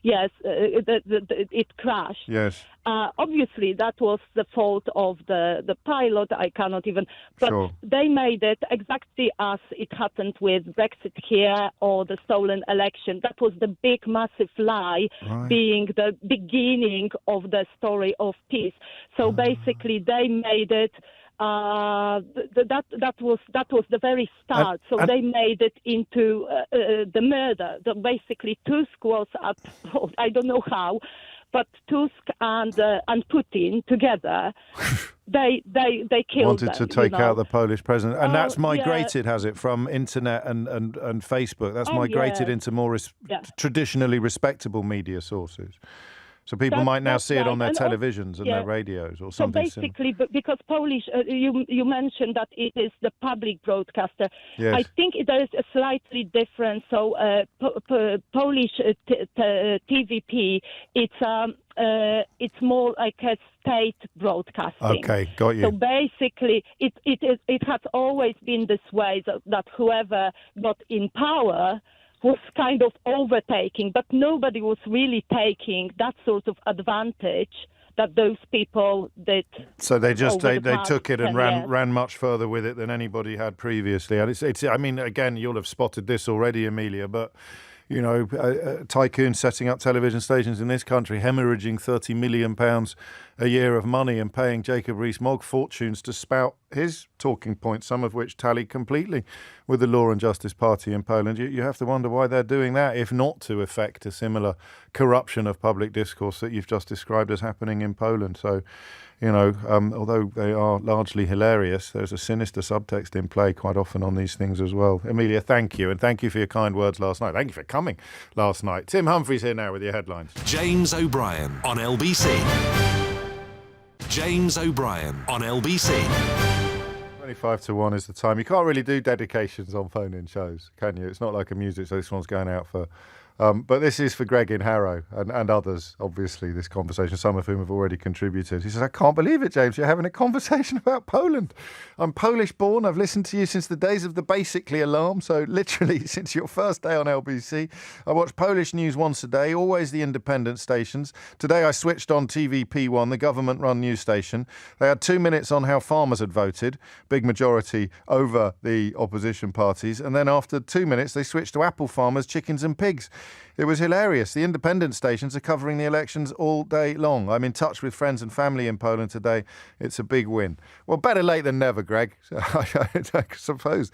It crashed. Yes. Obviously, that was the fault of the pilot. I cannot even. But sure. They made it exactly as it happened with Brexit here or the stolen election. That was the big, massive lie, being the beginning of the story of peace. So basically, they made it. That was the very start. So they made it into the murder. So basically, Tusk was at, I don't know how, but Tusk and Putin together, they killed wanted to take out the Polish president, and that's migrated, has it, from internet and Facebook? That's migrated into more traditionally respectable media sources. So people might now see it on their televisions and their radios or something. So basically, because Polish, you mentioned that it is the public broadcaster. Yes. I think there is a slightly different. So Polish TVP, it's more like a state broadcasting. Okay, got you. So basically, it has always been this way that whoever got in power was kind of overtaking, but nobody was really taking that sort of advantage that those people did. So they took it and ran much further with it than anybody had previously. And it's I mean, again, you'll have spotted this already, Amelia, but tycoons setting up television stations in this country, hemorrhaging £30 million a year of money and paying Jacob Rees-Mogg fortunes to spout his talking points, some of which tally completely with the Law and Justice Party in Poland. You have to wonder why they're doing that, if not to effect a similar corruption of public discourse that you've just described as happening in Poland. So, although they are largely hilarious, there's a sinister subtext in play quite often on these things as well. Amelia, thank you, and thank you for your kind words last night. Thank you for coming last night. Tim Humphries here now with your headlines. James O'Brien on LBC. James O'Brien on LBC. 25 to 1 is the time. You can't really do dedications on phone-in shows, can you? It's not like a music, so this one's going out for... but this is for Greg in Harrow and others, obviously, this conversation, some of whom have already contributed. He says, I can't believe it, James, you're having a conversation about Poland. I'm Polish-born. I've listened to you since the days of the Basically alarm, so literally since your first day on LBC. I watch Polish news once a day, always the independent stations. Today I switched on TVP1, the government-run news station. They had 2 minutes on how farmers had voted, big majority over the opposition parties, and then after 2 minutes they switched to apple farmers, chickens and pigs. It was hilarious. The independent stations are covering the elections all day long. I'm in touch with friends and family in Poland today. It's a big win. Well, better late than never, Greg. I suppose.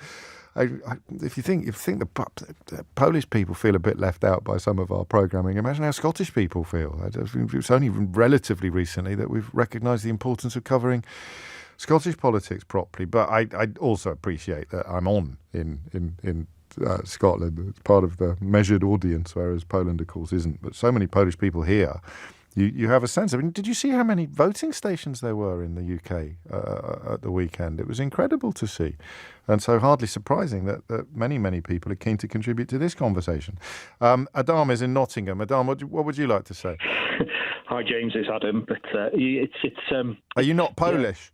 If you think the Polish people feel a bit left out by some of our programming, imagine how Scottish people feel. It's only relatively recently that we've recognised the importance of covering Scottish politics properly. But I also appreciate that I'm on in Scotland. It's part of the measured audience, whereas Poland, of course, isn't. But so many Polish people here, you have a sense. I mean, did you see how many voting stations there were in the UK at the weekend? It was incredible to see. And so hardly surprising that many people are keen to contribute to this conversation. Adam is in Nottingham. Adam, what would you like to say? Hi, James, it's Adam. But are you not Polish?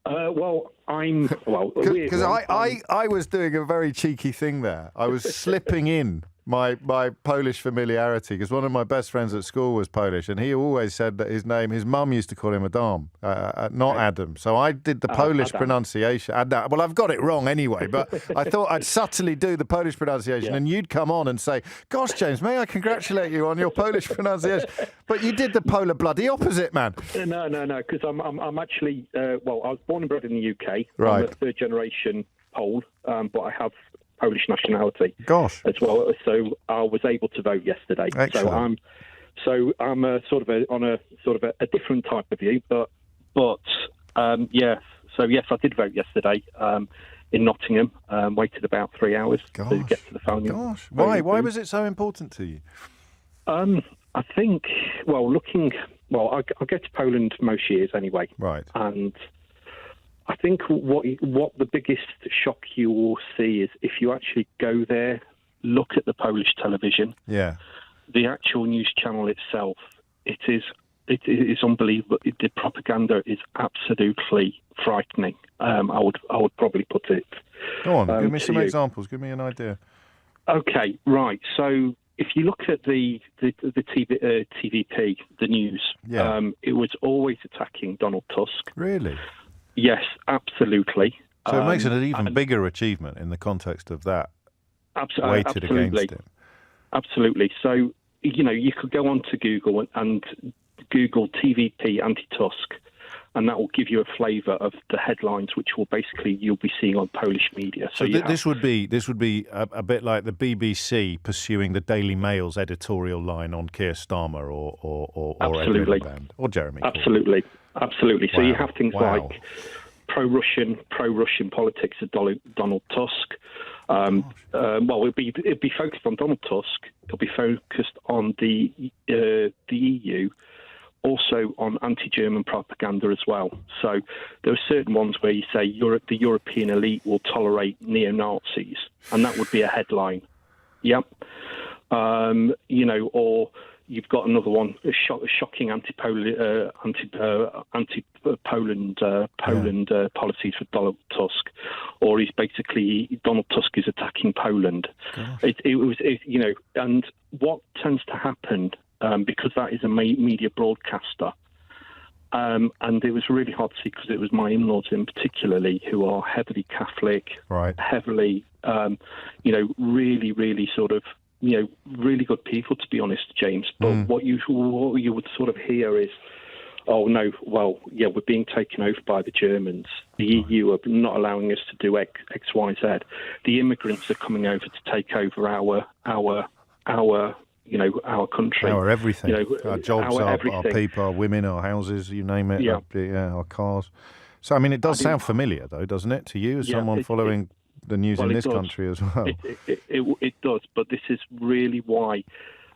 Because I was doing a very cheeky thing there. I was slipping in my Polish familiarity, because one of my best friends at school was Polish, and he always said that his mum used to call him Adam, not Adam. So I did the Polish Adam. pronunciation. Well, I've got it wrong anyway, but I thought I'd subtly do the Polish pronunciation, and you'd come on and say, "Gosh, James, may I congratulate you on your Polish pronunciation?" But you did the polar bloody opposite, man. No, because I'm actually, I was born and bred in the UK. Right. I'm a third generation Pole, but I have Polish nationality. Gosh. As well. So I was able to vote yesterday. Excellent. So I'm on a different type of view, but yeah. So yes, I did vote yesterday in Nottingham. Waited about 3 hours to get to the phone. Gosh. Why was it so important to you? I think, I go to Poland most years anyway. Right. And I think what the biggest shock you will see is if you actually go there, look at the Polish television. Yeah. The actual news channel itself, it is unbelievable. The propaganda is absolutely frightening. I would probably put it. Go on, give me some examples. Give me an idea. Okay, right. So if you look at the TVP, the news, it was always attacking Donald Tusk. Really? Yes, absolutely. So it makes it an even bigger achievement in the context of that weighted against him. Absolutely. So, you could go on to Google and Google TVP anti-Tusk, and that will give you a flavour of the headlines, which you'll be seeing on Polish media. So this would be a bit like the BBC pursuing the Daily Mail's editorial line on Keir Starmer or absolutely. Ed Miliband or Jeremy Absolutely, Corbyn. absolutely. Wow. So you have things like pro-Russian politics of Donald Tusk. It'd be focused on Donald Tusk. It'll be focused on the EU. Also on anti-German propaganda as well. So there are certain ones where you say the European elite will tolerate neo-Nazis, and that would be a headline. Yep. Or you've got another one, shocking anti-Poland policies for Donald Tusk, or Donald Tusk is attacking Poland. And what tends to happen. Because that is a media broadcaster. And it was really hard to see because it was my in-laws in particularly who are heavily Catholic, right. heavily, really, really sort of, really good people, to be honest, James. But what you would sort of hear is, oh, no, we're being taken over by the Germans. The EU are not allowing us to do X, Y, Z. The immigrants are coming over to take over our country. Our everything. Our jobs, our people, our women, our houses, you name it. Our cars. So, I mean, it does sound familiar, though, doesn't it, to you as someone following the news in this country as well? It does, but this is really why,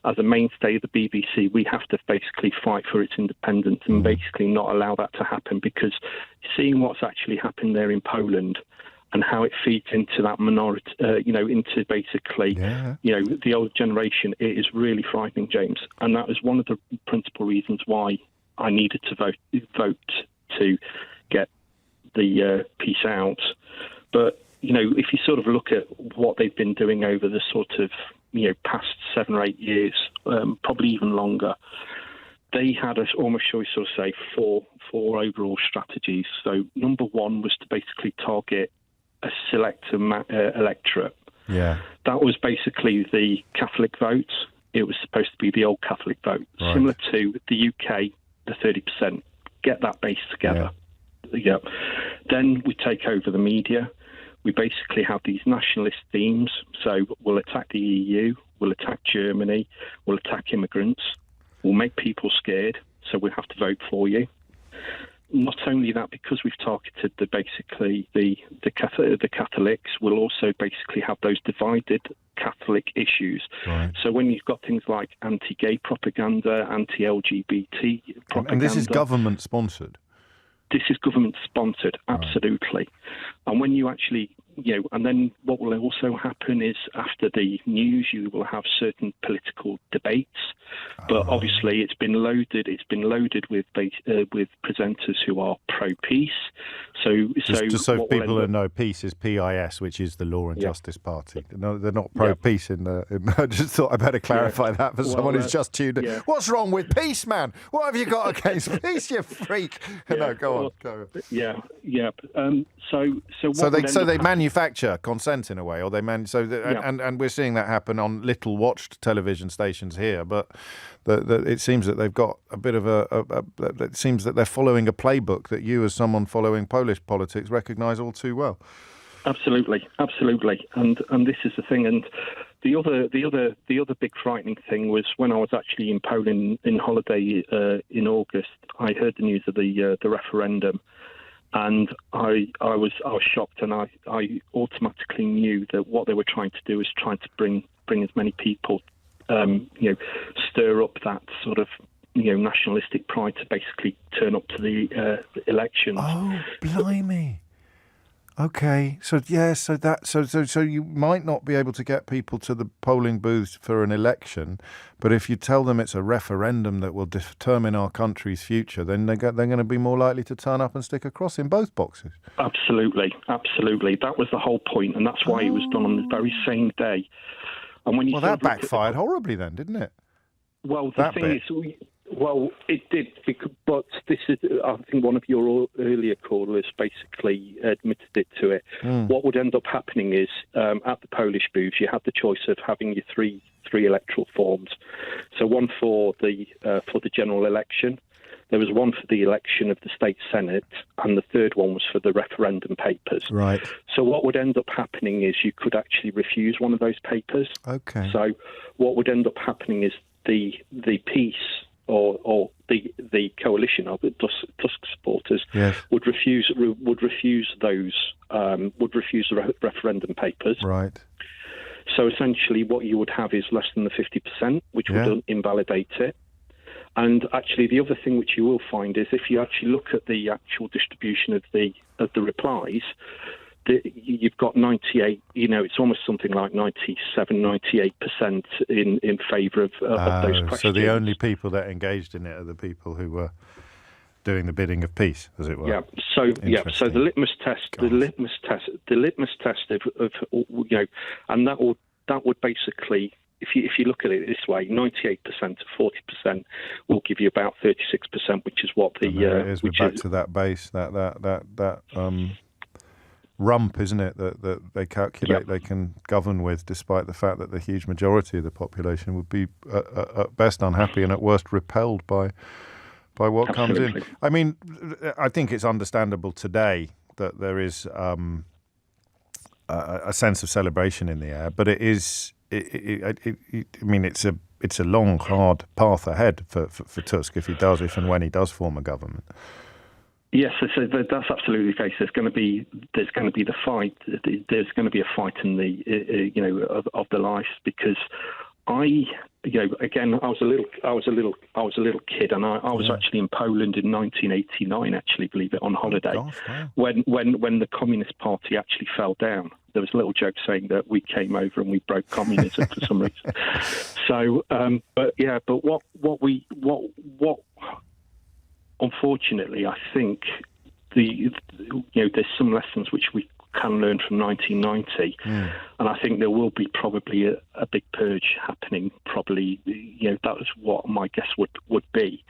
as a mainstay of the BBC, we have to basically fight for its independence and basically not allow that to happen, because seeing what's actually happened there in Poland and how it feeds into that minority, into basically, the old generation, it is really frightening, James. And that was one of the principal reasons why I needed to vote to get the peace out. But, if you sort of look at what they've been doing over the sort of, past 7 or 8 years, probably even longer, they had almost, shall we sort of say, four overall strategies. So number one was to basically target a select electorate. Yeah. That was basically the Catholic vote. It was supposed to be the old Catholic vote, similar to the UK, the 30%. Get that base together. Yeah. Then we take over the media. We basically have these nationalist themes. So we'll attack the EU, we'll attack Germany, we'll attack immigrants, we'll make people scared, so we'll have to vote for you. Not only that, because we've targeted the Catholics, we'll also basically have those divided Catholic issues. Right. So when you've got things like anti-gay propaganda, anti-LGBT propaganda... And this is government-sponsored? This is government-sponsored, absolutely. Right. And when you actually and then what will also happen is after the news, you will have certain political debates. But obviously, it's been loaded with presenters who are pro-peace. Just so people know, peace is PIS, which is the Law and Justice Party. No, they're not pro-peace I just thought I better clarify that for someone who's just tuned in. What's wrong with peace, man? What have you got against peace, you freak? No, go on. So they manufacture consent in a way, or they and we're seeing that happen on little watched television stations here. But it seems that they've got a bit of it seems that they're following a playbook that you, as someone following Polish politics, recognise all too well. Absolutely, and this is the thing. And the other big frightening thing was when I was actually in Poland in holiday in August. I heard the news of the referendum. And I was shocked, and I automatically knew that what they were trying to do is trying to bring as many people, stir up that sort of nationalistic pride to basically turn up to the elections. Oh, blimey! Okay, so you might not be able to get people to the polling booths for an election, but if you tell them it's a referendum that will determine our country's future, then they're going to be more likely to turn up and stick a cross in both boxes. Absolutely. That was the whole point, and that's why it was done on the very same day. And when you that backfired horribly then, didn't it? Well, the thing is... Well, it did, but this is, I think, one of your earlier callers basically admitted it to it. What would end up happening is, at the Polish booths, you had the choice of having your three electoral forms. So one for the general election, there was one for the election of the state senate, and the third one was for the referendum papers. Right. So what would end up happening is you could actually refuse one of those papers. Okay. So what would end up happening is the peace or the coalition of Tusk supporters would refuse the referendum papers. Right. So essentially, what you would have is less than the 50%, which would invalidate it. And actually, the other thing which you will find is if you actually look at the actual distribution of the replies, you've got 98. It's almost something like 97, 98% in favour of those questions. So the only people that engaged in it are the people who were doing the bidding of peace, as it were. Yeah. So the litmus test, of and that would basically. If you look at it this way, 98% to 40% will give you about 36%, which is what the we're back to that base, that rump, isn't it? That they calculate they can govern with, despite the fact that the huge majority of the population would be at best unhappy and at worst repelled by what comes in. I mean, I think it's understandable today that there is a sense of celebration in the air, but it is. I mean, it's a long, hard path ahead for Tusk if and when he does form a government. Yes, so that's absolutely the case. There's going to be the fight. There's going to be a fight in the of the life, because again, I was a little kid, and I was actually in Poland in 1989. Actually, believe it, on holiday, when the Communist Party actually fell down. There was a little joke saying that we came over and we broke communism for some reason. So, but what unfortunately, I think there's some lessons which we can learn from 1990, and I think there will be probably a big purge happening. Probably, that was what my guess would be,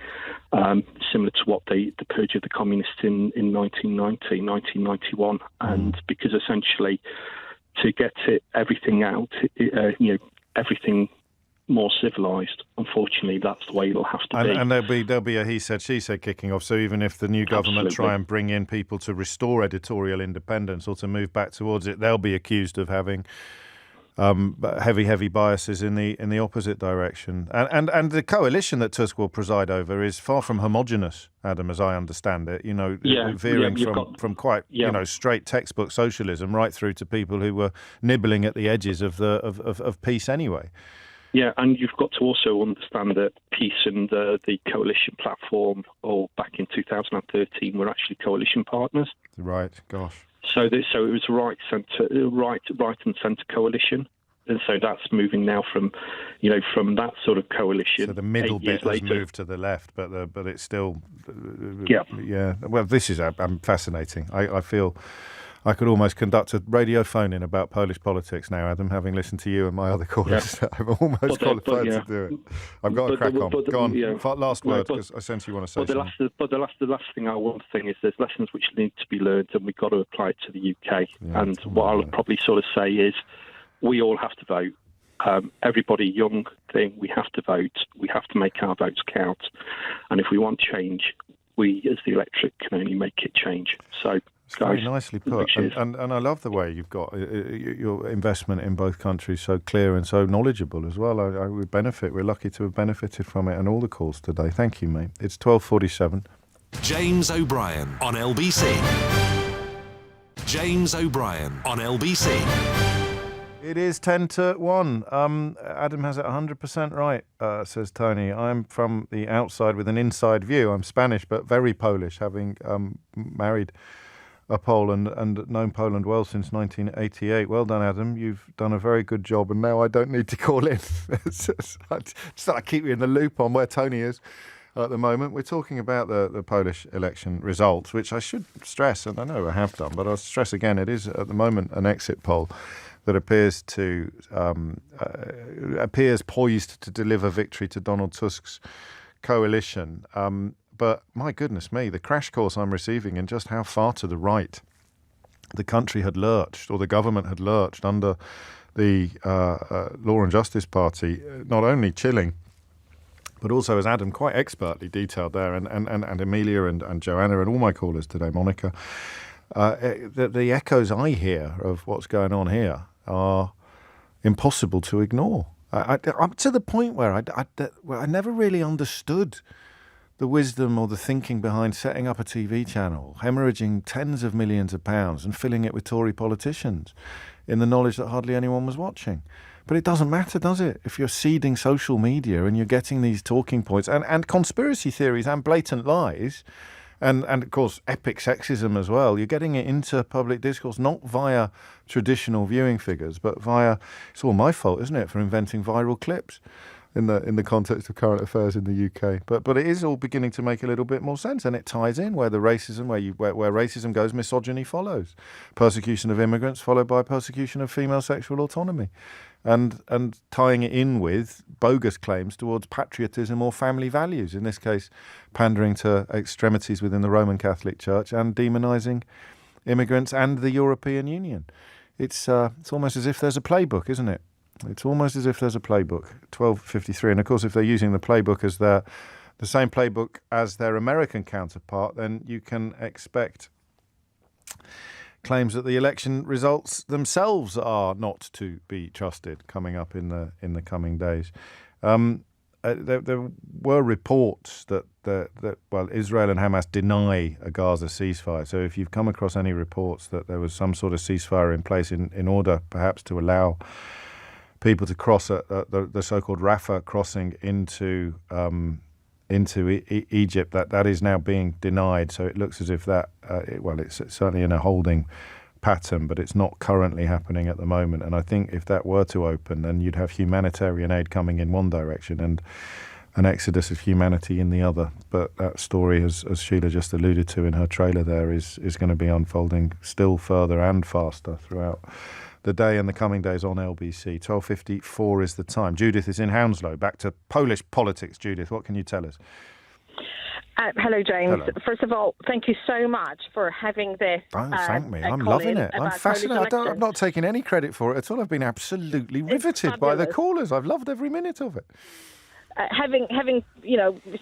similar to what the purge of the communists in 1990, 1991, and because essentially to get everything out, everything more civilised. Unfortunately, that's the way it'll have to be. And there'll be a he said, she said kicking off. So even if the new government try and bring in people to restore editorial independence or to move back towards it, they'll be accused of having heavy biases in the opposite direction. And the coalition that Tusk will preside over is far from homogenous, Adam, as I understand it. Veering from quite straight textbook socialism right through to people who were nibbling at the edges of peace anyway. Yeah, and you've got to also understand that peace and the coalition platform, or back in 2013, were actually coalition partners. Right, gosh. So it was right and centre coalition. And so that's moving now from that sort of coalition. So the middle bit has moved to the left, but it's still, yeah. Well, this is fascinating. I feel I could almost conduct a radio phone-in about Polish politics now, Adam, having listened to you and my other callers. Yeah. I'm almost qualified to do it. I've got to crack on. Go on. Yeah. Last word, because I sense you want to say something. The last thing I want to think is there's lessons which need to be learned, and we've got to apply it to the UK. Yeah, and what I'll probably sort of say is, we all have to vote. Everybody, young thing, we have to vote. We have to make our votes count. And if we want change, we as the electorate can only make it change. So, it's very nicely put. And I love the way you've got your investment in both countries so clear and so knowledgeable as well. I would benefit. We're lucky to have benefited from it and all the calls today. Thank you, mate. It's 12:47. James O'Brien on LBC. James O'Brien on LBC. It is 10-1. Adam has it 100% right, says Tony. I'm from the outside with an inside view. I'm Spanish, but very Polish, having married a Pole and known Poland well since 1988. Well done, Adam. You've done a very good job, and now I don't need to call in. Just I keep you in the loop on where Tony is at the moment. We're talking about the Polish election results, which I should stress, and I know I have done, but I'll stress again, it is at the moment an exit poll that appears poised to deliver victory to Donald Tusk's coalition. But my goodness me, the crash course I'm receiving in just how far to the right the country had lurched, or the government had lurched under the Law and Justice Party, not only chilling, but also, as Adam quite expertly detailed there, and Amelia and Joanna and all my callers today, Monica, the echoes I hear of what's going on here are impossible to ignore. I'm to the point where I never really understood the wisdom or the thinking behind setting up a TV channel, hemorrhaging tens of millions of pounds and filling it with Tory politicians in the knowledge that hardly anyone was watching. But it doesn't matter, does it? If you're seeding social media and you're getting these talking points and conspiracy theories and blatant lies, and of course epic sexism as well, you're getting it into public discourse, not via traditional viewing figures, but via, it's all my fault, isn't it, for inventing viral clips in the context of current affairs in the UK. But it is all beginning to make a little bit more sense, and it ties in where the racism, where racism goes, misogyny follows. Persecution of immigrants followed by persecution of female sexual autonomy. And tying it in with bogus claims towards patriotism or family values, in this case pandering to extremities within the Roman Catholic Church and demonising immigrants and the European Union. It's almost as if there's a playbook, isn't it? It's almost as if there's a playbook. 12:53, and of course if they're using the playbook as the same playbook as their American counterpart, then you can expect claims that the election results themselves are not to be trusted coming up in the coming days. There were reports that Israel and Hamas deny a Gaza ceasefire. So if you've come across any reports that there was some sort of ceasefire in place in order perhaps to allow people to cross the so-called Rafah crossing into Egypt, that is now being denied. So it looks as if that, it's certainly in a holding pattern, but it's not currently happening at the moment. And I think if that were to open, then you'd have humanitarian aid coming in one direction and an exodus of humanity in the other. But that story, as Sheila just alluded to in her trailer there, is going to be unfolding still further and faster throughout the day and the coming days on LBC. 12:54 is the time. Judith is in Hounslow. Back to Polish politics. Judith, what can you tell us? Hello, James. Hello. First of all, thank you so much for having this. Oh, thank me. I'm loving it. I'm fascinated. I'm not taking any credit for it at all. I've been absolutely riveted by the callers. I've loved every minute of it. Having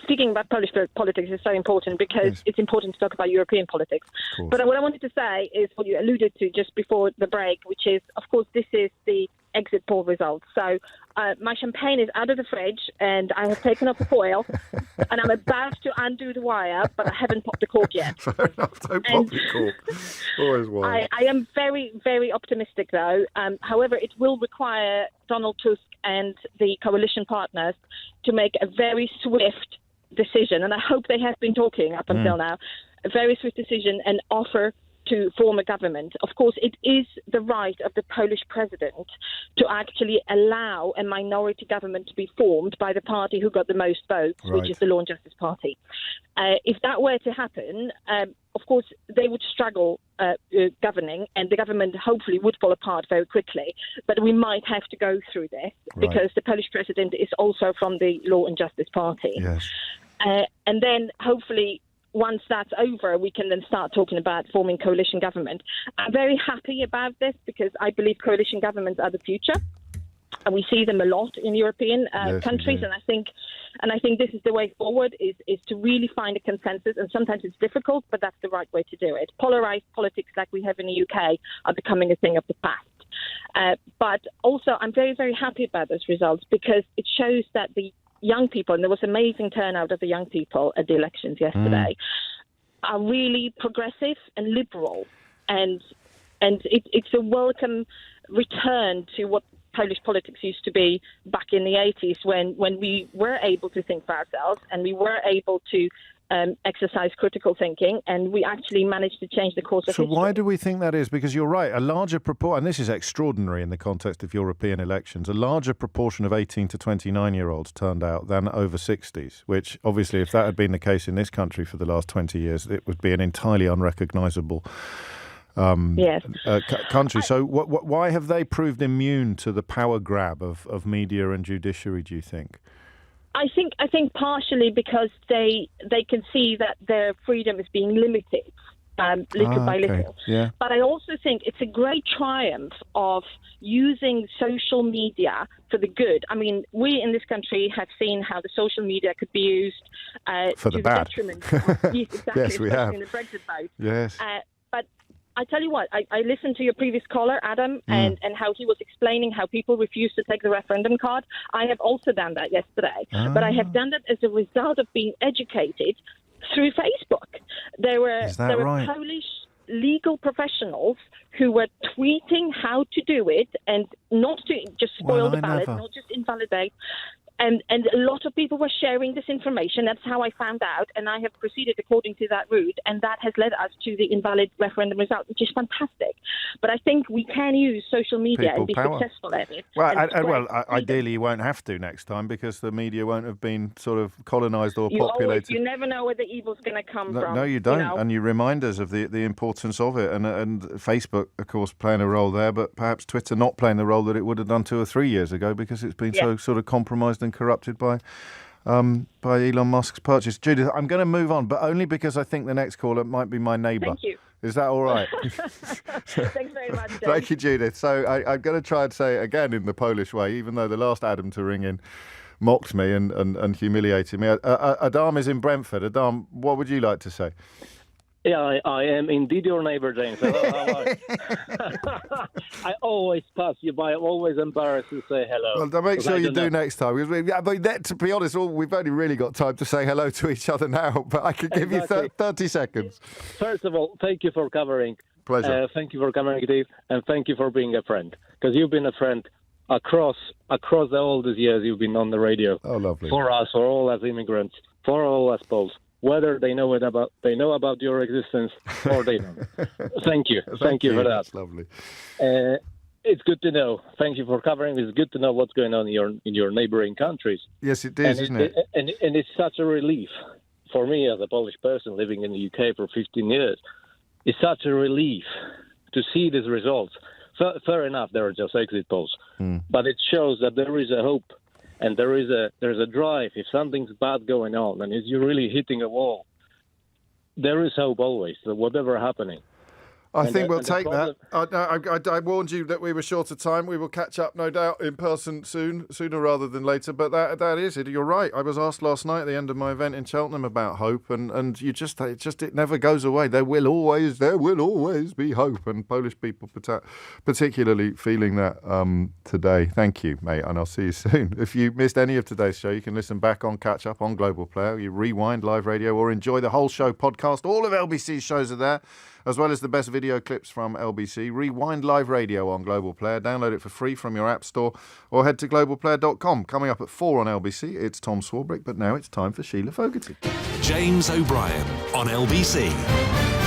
speaking about Polish politics is so important because it's important to talk about European politics. But what I wanted to say is what you alluded to just before the break, which is, of course, this is the exit poll results. So my champagne is out of the fridge and I have taken off the foil and I'm about to undo the wire, but I haven't popped the cork yet. Fair enough, don't pop the cork. Always wild. I am very, very optimistic, though. However, it will require Donald Tusk and the coalition partners to make a very swift decision, and I hope they have been talking up until now, a very swift decision and offer to form a government, of course, it is the right of the Polish president to actually allow a minority government to be formed by the party who got the most votes, which is the Law and Justice Party. If that were to happen, of course, they would struggle governing, and the government hopefully would fall apart very quickly. But we might have to go through this because the Polish president is also from the Law and Justice Party. Yes. And then hopefully, once that's over, we can then start talking about forming coalition government. I'm very happy about this because I believe coalition governments are the future. And we see them a lot in European countries, and I think this is the way forward: is to really find a consensus. And sometimes it's difficult, but that's the right way to do it. Polarized politics, like we have in the UK, are becoming a thing of the past. But also, I'm very, very happy about those results because it shows that the young people, and there was amazing turnout of the young people at the elections yesterday, are really progressive and liberal, and it's a welcome return to what Polish politics used to be back in the 80s when we were able to think for ourselves and we were able to exercise critical thinking, and we actually managed to change the course of history. So why do we think that is? Because you're right, a larger proportion, and this is extraordinary in the context of European elections, a larger proportion of 18 to 29-year-olds turned out than over 60s, which obviously if that had been the case in this country for the last 20 years, it would be an entirely unrecognisable country. So why have they proved immune to the power grab of media and judiciary, do you think? I think partially because they can see that their freedom is being limited little by little. Yeah. But I also think it's a great triumph of using social media for the good. I mean, we in this country have seen how the social media could be used for to the bad. Detriment. Yes, exactly. Yes, we have. In the Brexit vote. Yes. But I tell you what, I listened to your previous caller, Adam, and how he was explaining how people refused to take the referendum card. I have also done that yesterday. But I have done that as a result of being educated through Facebook. There were Polish legal professionals who were tweeting how to do it and not to just spoil the ballot, not just invalidate. And a lot of people were sharing this information. That's how I found out, and I have proceeded according to that route, and that has led us to the invalid referendum result, which is fantastic. But I think we can use social media and be successful at it. Well, ideally you won't have to next time because the media won't have been sort of colonised or populated. You never know where the evil's going to come from. No, you don't, and you remind us of the importance of it. And Facebook, of course, playing a role there, but perhaps Twitter not playing the role that it would have done 2 or 3 years ago because it's been so sort of compromised and corrupted by Elon Musk's purchase. Judith, I'm going to move on, but only because I think the next caller might be my neighbour. Thank you. Is that all right? Thanks very much, James. Thank you, Judith. So I'm going to try and say it again in the Polish way, even though the last Adam to ring in mocked me and humiliated me. Adam is in Brentford. Adam, what would you like to say? Yeah, I am indeed your neighbor, James. Hello, how are you? I always pass you by. I'm always embarrassed to say hello. Well, make sure you do next time. Because to be honest, we've only really got time to say hello to each other now, but I could give you 30 seconds. First of all, thank you for covering. Pleasure. Thank you for covering it, and thank you for being a friend, because you've been a friend across all these years you've been on the radio. Oh, lovely. For us, for all as immigrants, for all as Poles. Whether they know about your existence or they don't. Thank you. Thank you for that. That's lovely. It's good to know. Thank you for covering. It's good to know what's going on in your neighboring countries. Yes, it is, isn't it? And it's such a relief for me as a Polish person living in the UK for 15 years. It's such a relief to see these results. Fair enough, there are just exit polls, but it shows that there is a hope. And there's a drive. If something's bad going on and you're really hitting a wall, there is hope always, whatever happening. I think we'll take that. I warned you that we were short of time. We will catch up, no doubt, in person sooner rather than later. But that is it. You're right. I was asked last night at the end of my event in Cheltenham about hope, and it never goes away. There will always be hope, and Polish people particularly feeling that today. Thank you, mate, and I'll see you soon. If you missed any of today's show, you can listen back on Catch Up on Global Player. You rewind live radio or enjoy the whole show podcast. All of LBC's shows are there, as well as the best video clips from LBC. Rewind live radio on Global Player. Download it for free from your app store or head to globalplayer.com. Coming up at 4 on LBC, it's Tom Swarbrick, but now it's time for Sheila Fogarty. James O'Brien on LBC.